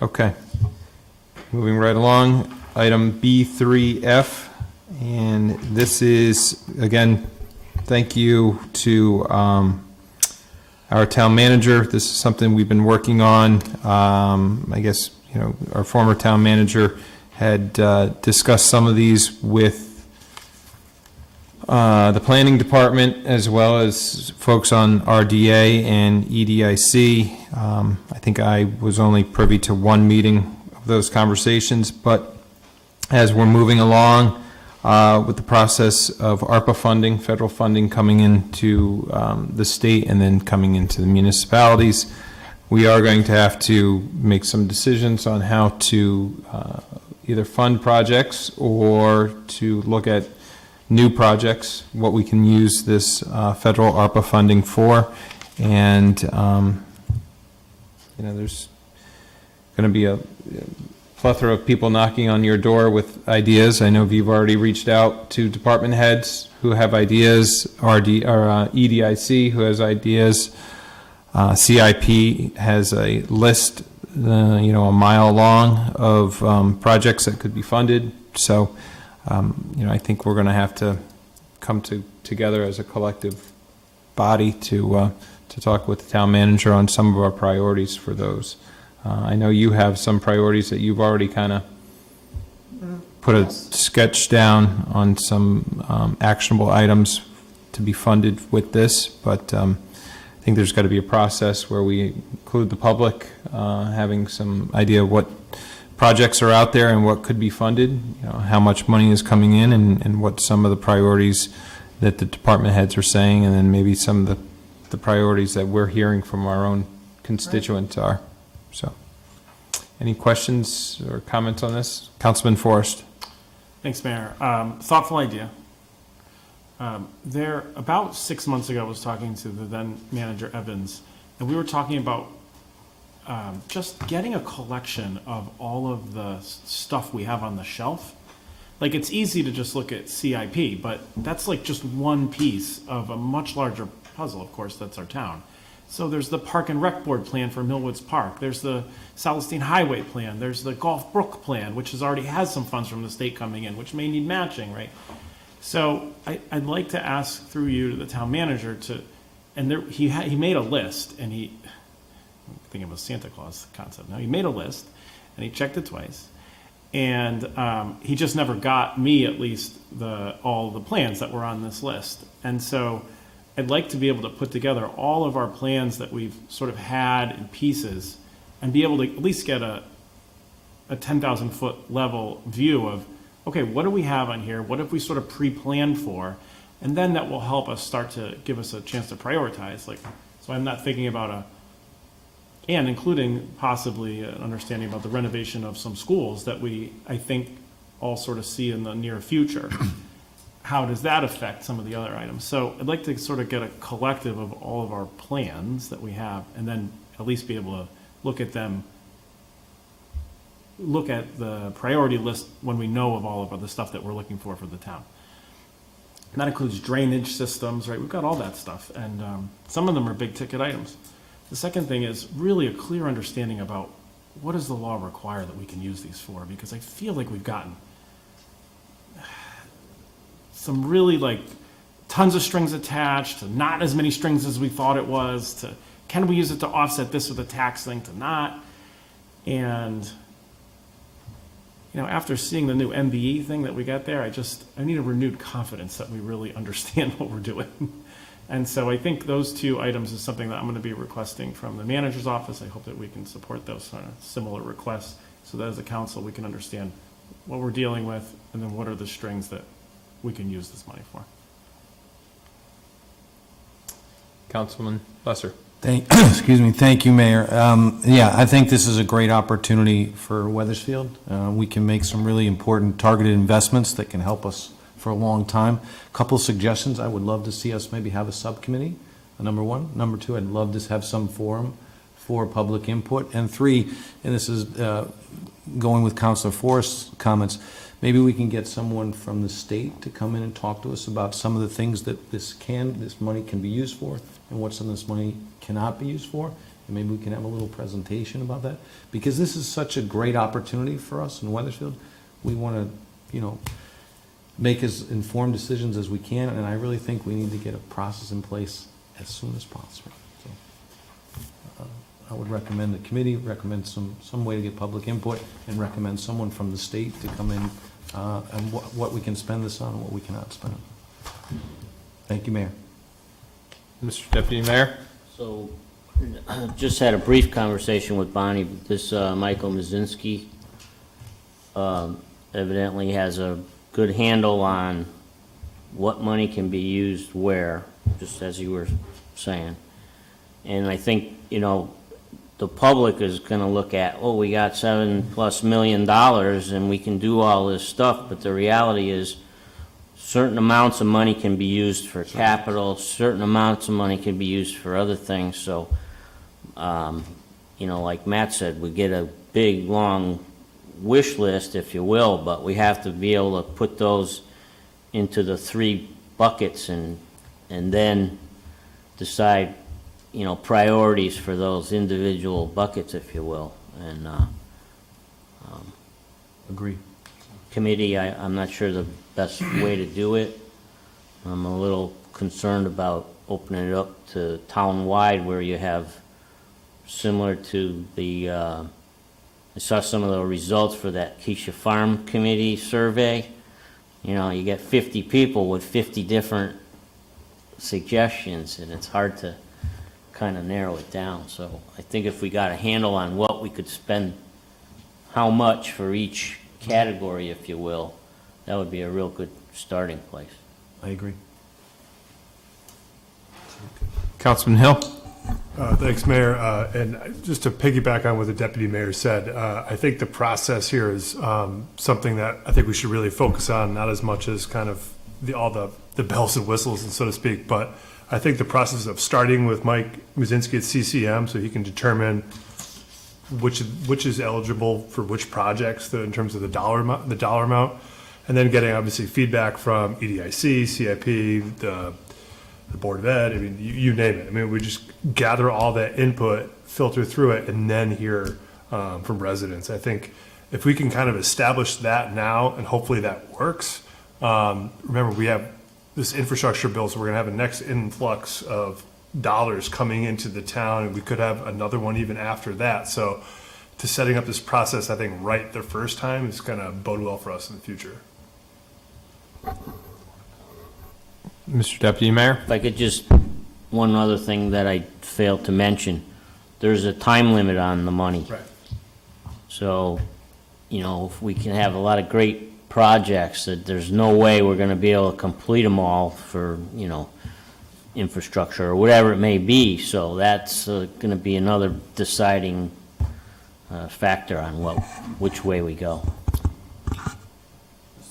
Okay. Moving right along, item B3F, and this is, again, thank you to our town manager. This is something we've been working on. I guess, you know, our former town manager had discussed some of these with the planning department, as well as folks on RDA and EDIC. I think I was only privy to one meeting of those conversations, but as we're moving along with the process of ARPA funding, federal funding coming into the state and then coming into the municipalities, we are going to have to make some decisions on how to either fund projects or to look at new projects, what we can use this federal ARPA funding for. And, you know, there's going to be a plethora of people knocking on your door with ideas. I know you've already reached out to department heads who have ideas, EDIC who has ideas. CIP has a list, you know, a mile long of projects that could be funded. So, you know, I think we're going to have to come together as a collective body to talk with the town manager on some of our priorities for those. I know you have some priorities that you've already kind of put a sketch down on some actionable items to be funded with this, but I think there's got to be a process where we include the public, having some idea of what projects are out there and what could be funded, you know, how much money is coming in, and what some of the priorities that the department heads are saying, and then maybe some of the the priorities that we're hearing from our own constituents are. So, any questions or comments on this? Councilman Forrest. Thanks, Mayor. Thoughtful idea. About 6 months ago, I was talking to the then manager, Evans, and we were talking about just getting a collection of all of the stuff we have on the shelf. Like, it's easy to just look at CIP, but that's like just one piece of a much larger puzzle. Of course, that's our town. So there's the Park and Rec Board plan for Millwoods Park. There's the Celestine Highway plan. There's the Gulf Brook plan, which already has some funds from the state coming in, which may need matching, right? So I'd like to ask through you to the town manager to, and there, he made a list, and I'm thinking of a Santa Claus concept. No, he made a list, and he checked it twice. And he just never got me, at least, all the plans that were on this list. And so I'd like to be able to put together all of our plans that we've sort of had in pieces and be able to at least get a 10,000 foot level view of, okay, what do we have on here? What have we sort of pre-planned for? And then that will help us start to give us a chance to prioritize. Like, so I'm not thinking about and including possibly an understanding about the renovation of some schools that I think, all sort of see in the near future. How does that affect some of the other items? So I'd like to sort of get a collective of all of our plans that we have, and then at least be able to look at them, look at the priority list when we know of all of the stuff that we're looking for the town. And that includes drainage systems, right? We've got all that stuff, and some of them are big ticket items. The second thing is really a clear understanding about what does the law require that we can use these for, because I feel like we've gotten some really like tons of strings attached to not as many strings as we thought it was, to can we use it to offset this with a tax thing, to not. And after seeing the new MBE thing that we got there, I need a renewed confidence that we really understand what we're doing. And so I think those two items is something that I'm going to be requesting from the manager's office. I hope that we can support those similar requests so that as a council we can understand what we're dealing with and then what are the strings that we can use this money for. Councilman Lesser. Thank you, Mayor. Yeah, I think this is a great opportunity for Weathersfield. We can make some really important targeted investments that can help us for a long time. Couple suggestions: I would love to see us maybe have a subcommittee, number one. Number two, I'd love to have some forum for public input. And three, and this is going with Councilor Forrest's comments, maybe we can get someone from the state to come in and talk to us about some of the things that this money can be used for and what some of this money cannot be used for. And maybe we can have a little presentation about that, because this is such a great opportunity for us in Weathersfield. We want to, make as informed decisions as we can, and I really think we need to get a process in place as soon as possible. So, I would recommend the committee, recommend some way to get public input, and recommend someone from the state to come in and what we can spend this on and what we cannot spend it on. Thank you, Mayor. Mr. Deputy Mayor? So, just had a brief conversation with Bonnie. This Michael Mazinski evidently has a good handle on what money can be used where, just as you were saying. And I think, the public is going to look at, we got $7+ million and we can do all this stuff, but the reality is certain amounts of money can be used for capital, certain amounts of money can be used for other things. So, like Matt said, we get a big, long wish list, if you will, but we have to be able to put those into the 3 buckets and then decide, priorities for those individual buckets, if you will. And Agree. Committee, I'm not sure the best way to do it. I'm a little concerned about opening it up to town-wide, where you have similar to the I saw some of the results for that Keisha Farm Committee survey. You get 50 people with 50 different suggestions, and it's hard to kind of narrow it down. So I think if we got a handle on what we could spend, how much for each category, if you will, that would be a real good starting place. I agree. Councilman Hill? Thanks, Mayor. And just to piggyback on what the deputy mayor said, I think the process here is something that I think we should really focus on, not as much as kind of all the bells and whistles, and so to speak, but I think the process of starting with Mike Muzinski at CCM so he can determine which is eligible for which projects in terms of the dollar amount, and then getting obviously feedback from EDIC, CIP, the Board of Ed, I mean, you name it. I mean, we just gather all that input, filter through it, and then hear from residents. I think if we can kind of establish that now, and hopefully that works. Remember, we have this infrastructure bill, so we're gonna have a next influx of dollars coming into the town, and we could have another one even after that. So to setting up this process, I think, right the first time is gonna bode well for us in the future. Mr. Deputy Mayor? If I could just, one other thing that I failed to mention, there's a time limit on the money. Right. So, you know, if we can have a lot of great projects, that there's no way we're gonna be able to complete them all for, you know, infrastructure or whatever it may be. So that's gonna be another deciding factor on which way we go.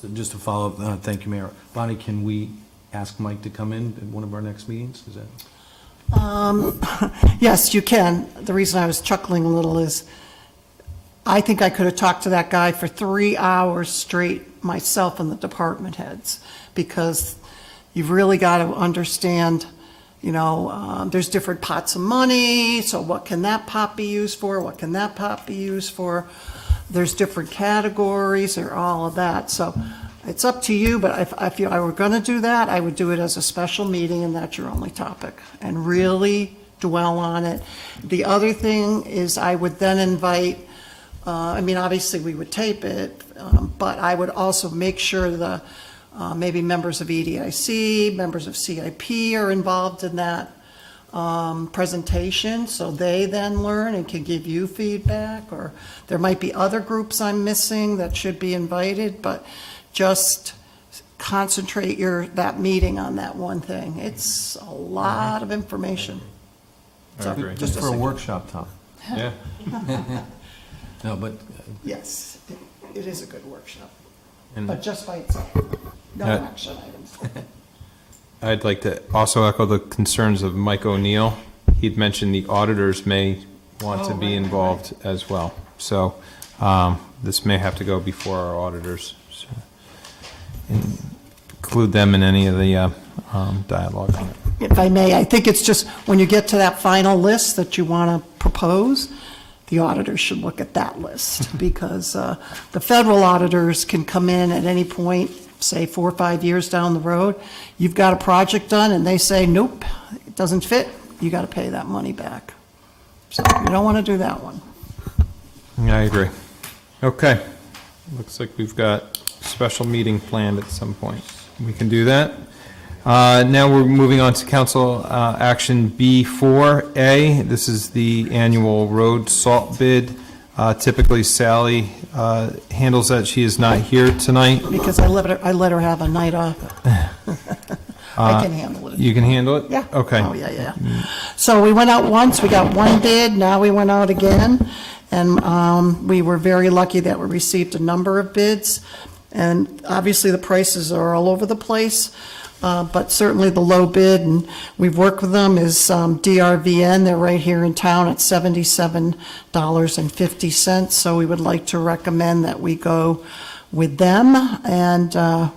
So just to follow up, thank you, Mayor. Bonnie, can we ask Mike to come in at one of our next meetings? Is that? Yes, you can. The reason I was chuckling a little is I think I could have talked to that guy for 3 hours straight, myself and the department heads, because you've really got to understand, you know, there's different pots of money, so what can that pot be used for? What can that pot be used for? There's different categories or all of that. So it's up to you, but if I were going to do that, I would do it as a special meeting, and that's your only topic, and really dwell on it. The other thing is I would then invite, I mean, obviously we would tape it, but I would also make sure the maybe members of EDIC, members of CIP are involved in that presentation, so they then learn and can give you feedback, or there might be other groups I'm missing that should be invited, but just concentrate that meeting on that one thing. It's a lot of information. I agree. Just for a workshop, Tom. Yeah. No, but. Yes, it is a good workshop, And but just by itself, no Yeah. action items. I'd like to also echo the concerns of Mike O'Neill. He'd mentioned the auditors may want to be involved as well. So this may have to go before our auditors. So, include them in any of the dialogue on it. If I may, I think it's just when you get to that final list that you want to propose, the auditors should look at that list, because the federal auditors can come in at any point, say 4 or 5 years down the road, you've got a project done, and they say, nope, it doesn't fit, you got to pay that money back. So you don't want to do that one. I agree. Okay. Looks like we've got a special meeting planned at some point. We can do that. Now we're moving on to council action B4A. This is the annual road salt bid. Typically Sally handles that. She is not here tonight. Because I let her have a night off. I can handle it. You can handle it? Yeah. Okay. Oh, yeah. So we went out once, we got one bid, now we went out again, and we were very lucky that we received a number of bids. And obviously, the prices are all over the place, but certainly the low bid, and we've worked with them, is DRVN. They're right here in town at $77.50. So we would like to recommend that we go with them and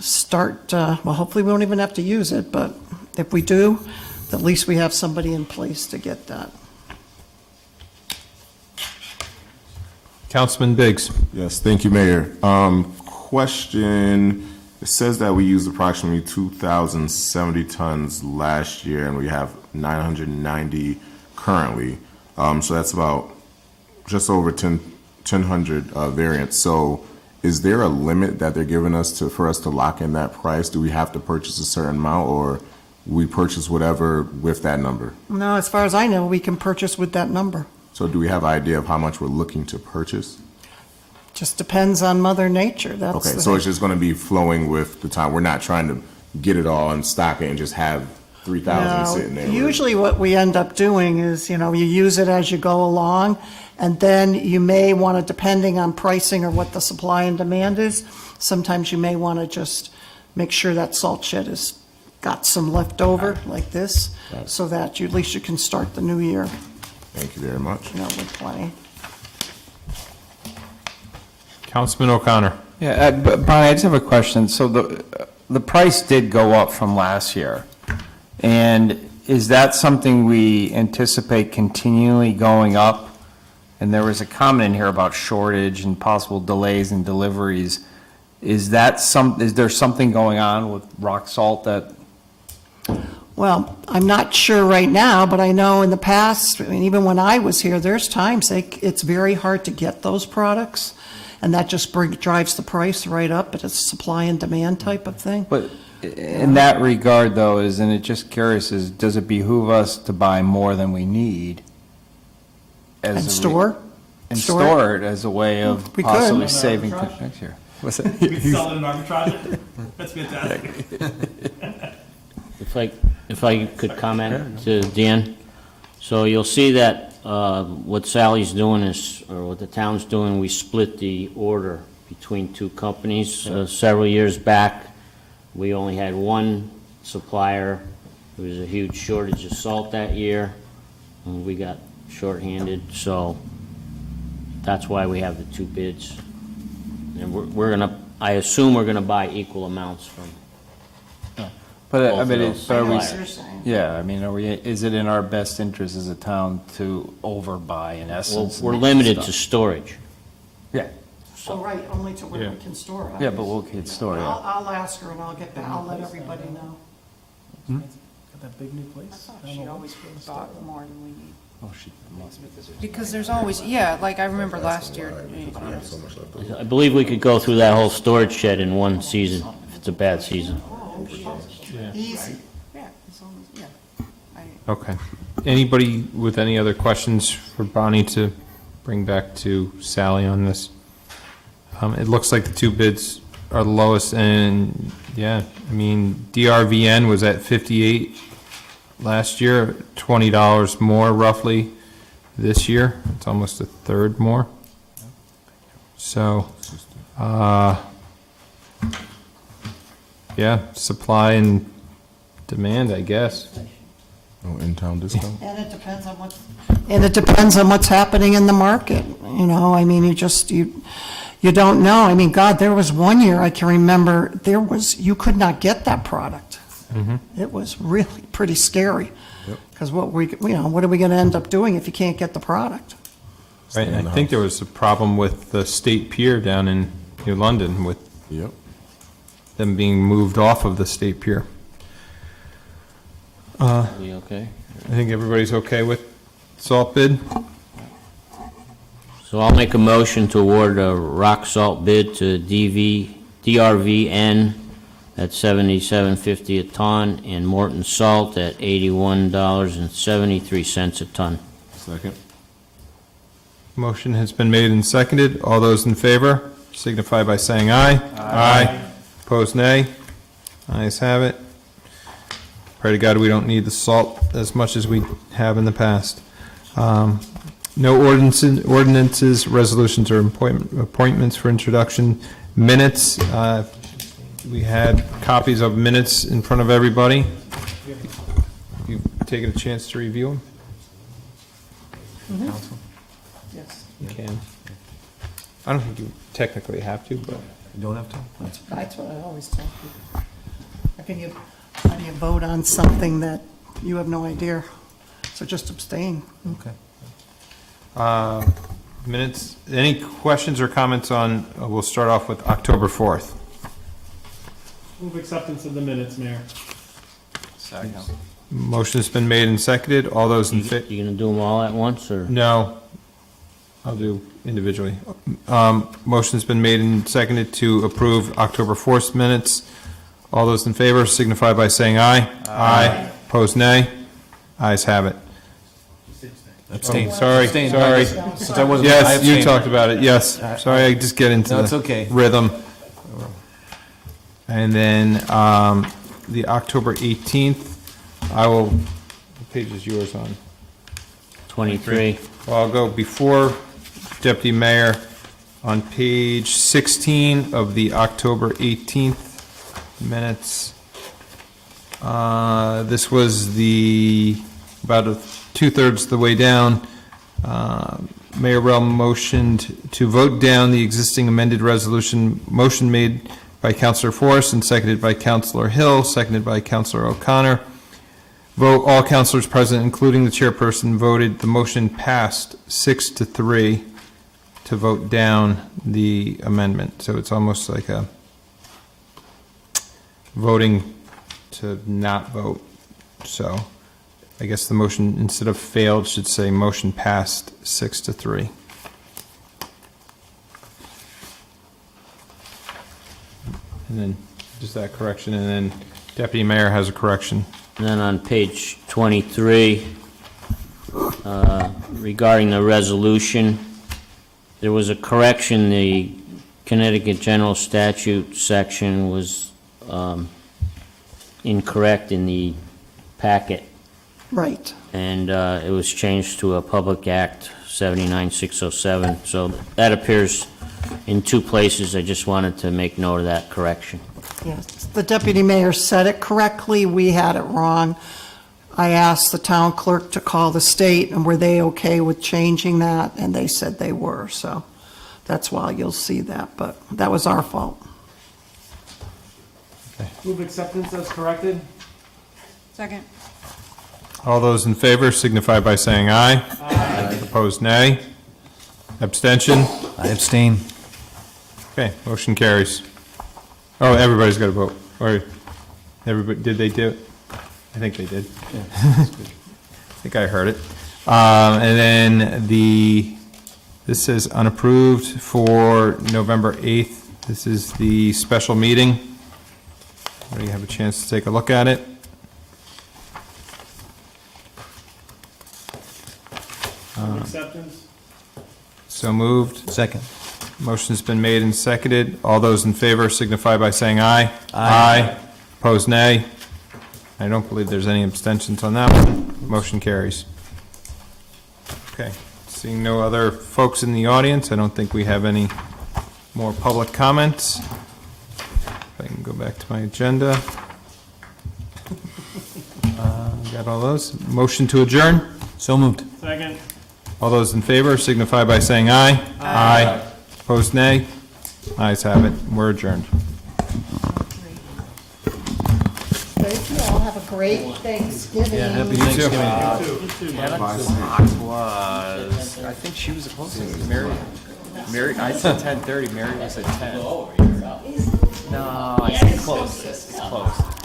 start, well, hopefully we won't even have to use it, but if we do, at least we have somebody in place to get that. Councilman Biggs. Yes, thank you, Mayor. Question, it says that we used approximately 2,070 tons last year, and we have 990 currently. So that's about just over 1,000 variants. So is there a limit that they're giving us for us to lock in that price? Do we have to purchase a certain amount, or we purchase whatever with that number? No, as far as I know, we can purchase with that number. So do we have an idea of how much we're looking to purchase? Just depends on Mother Nature. That's Okay, so it's just going to be flowing with the time. We're not trying to get it all and stock it and just have 3,000 sitting there. Usually what we end up doing is, you use it as you go along, and then you may want to, depending on pricing or what the supply and demand is, sometimes you may want to just make sure that salt shed has got some left over, like this, so that at least you can start the new year, Thank you very much. with plenty. Councilman O'Connor. Yeah, Bonnie, I just have a question. So the price did go up from last year. And is that something we anticipate continually going up? And there was a comment in here about shortage and possible delays in deliveries. Is there something going on with rock salt that? Well, I'm not sure right now, but I know in the past, even when I was here, there's times it's very hard to get those products, and that just drives the price right up, but it's a supply and demand type of thing. But in that regard, though, isn't it just curious, does it behoove us to buy more than we need? And store? And store it as a way of We could. possibly saving next year. What's that? We can sell it in arbitrage. That's fantastic. If I could comment to Dan. So you'll see that what Sally's doing is, or what the town's doing, we split the order between two companies. Several years back, we only had one supplier. There was a huge shortage of salt that year, and we got shorthanded, so that's why we have the two bids. And I assume we're gonna buy equal amounts from But both I of mean, those suppliers. is it in our best interest as a town to overbuy in Well, essence? we're limited to storage. Yeah, Oh, right, only to where we can store it. yeah, but we'll get store, yeah. I'll ask her and I'll let everybody know. Got that big new place. She always bought more than we need. Oh, she Because there's always, like I remember last year, I believe we could go through that whole storage shed in one season, if it's a bad season. Easy. yeah, as long as, Okay. Anybody with any other questions for Bonnie to bring back to Sally on this? It looks like the two bids are the lowest, and, DRVN was at 58 last year, $20 more roughly this year. It's almost a third more. So, supply and demand, I guess. No in-town discount? And it depends on what's happening in the market, you don't know. God, there was one year I can remember, you could not get that product. It was really pretty scary. Because what are we going to end up doing if you can't get the product? Right, and I think there was a problem with the State Pier down in New London with them being moved off of the State Pier. We okay? I think everybody's okay with salt bid? So I'll make a motion to award a rock salt bid to DRVN at $77.50 a ton, and Morton Salt at $81.73 a ton. Second. Motion has been made and seconded. All those in favor signify by saying aye. Aye. Opposed, nay. Ayes have it. Pray to God we don't need the salt as much as we have in the past. No ordinances, resolutions, or appointments for introduction. Minutes, we had copies of minutes in front of everybody. You've taken a chance to review them? Council? Yes. You can. I don't think you technically have to, but. You don't have to? That's what I always tell people. How can you vote on something that you have no idea? So just abstain. Okay. Minutes, any questions or comments on, we'll start off with October 4th. Move acceptance of the minutes, Mayor. Second. Motion has been made and seconded. All those in favor? You gonna do them all at once, or? No. I'll do individually. Motion's been made and seconded to approve October 4th minutes. All those in favor signify by saying aye. Aye. Opposed, nay. Ayes have it. Abstain. Sorry. Abstain. Sorry. Since I wasn't- I Yes, you abstained. talked about it, yes. Sorry, I just get into No, it's the okay. rhythm. And then the October 18th I will, what page is yours on? 23. Well, I'll go before Deputy Mayor on page 16 of the October 18th minutes. This was about two-thirds of the way down. Mayor Rell motioned to vote down the existing amended resolution, motion made by Councilor Forrest and seconded by Councilor Hill, seconded by Councilor O'Connor. Vote, all councilors present, including the chairperson, voted. The motion passed 6-3 to vote down the amendment. So it's almost like a voting to not vote. So I guess the motion, instead of failed, should say motion passed 6-3. And then just that correction, and then Deputy Mayor has a correction. And then on page 23, regarding the resolution, there was a correction. The Connecticut General Statute section was incorrect in the packet, Right. and it was changed to a Public Act 79607. So that appears in two places. I just wanted to make note of that correction. Yes, the deputy mayor said it correctly, we had it wrong. I asked the town clerk to call the state, and were they okay with changing that? And they said they were, so that's why you'll see that, but that was our fault. Move acceptance as corrected? Second. All those in favor signify by saying aye. Aye. Opposed, nay. Abstention? I abstain. Okay, motion carries. Oh, everybody's got to vote. Or, everybody, did they do it? I think they did. I think I heard it. And then this says unapproved for November 8th. This is the special meeting. Everybody have a chance to take a look at it. Move acceptance? So moved. Second. Motion's been made and seconded. All those in favor signify by saying aye. Aye. Opposed, nay. I don't believe there's any abstentions on that one. Motion carries. Okay, seeing no other folks in the audience, I don't think we have any more public comments. If I can go back to my agenda. Got all those. Motion to adjourn? So moved. Second. All those in favor signify by saying aye. Aye. Opposed, nay. Ayes have it. We're adjourned. Thank you all, have a great Thanksgiving. Happy Thanksgiving. Was, I think she was closest. Mary, I said 10:30, Mary was at 10. No, I said close. It's close.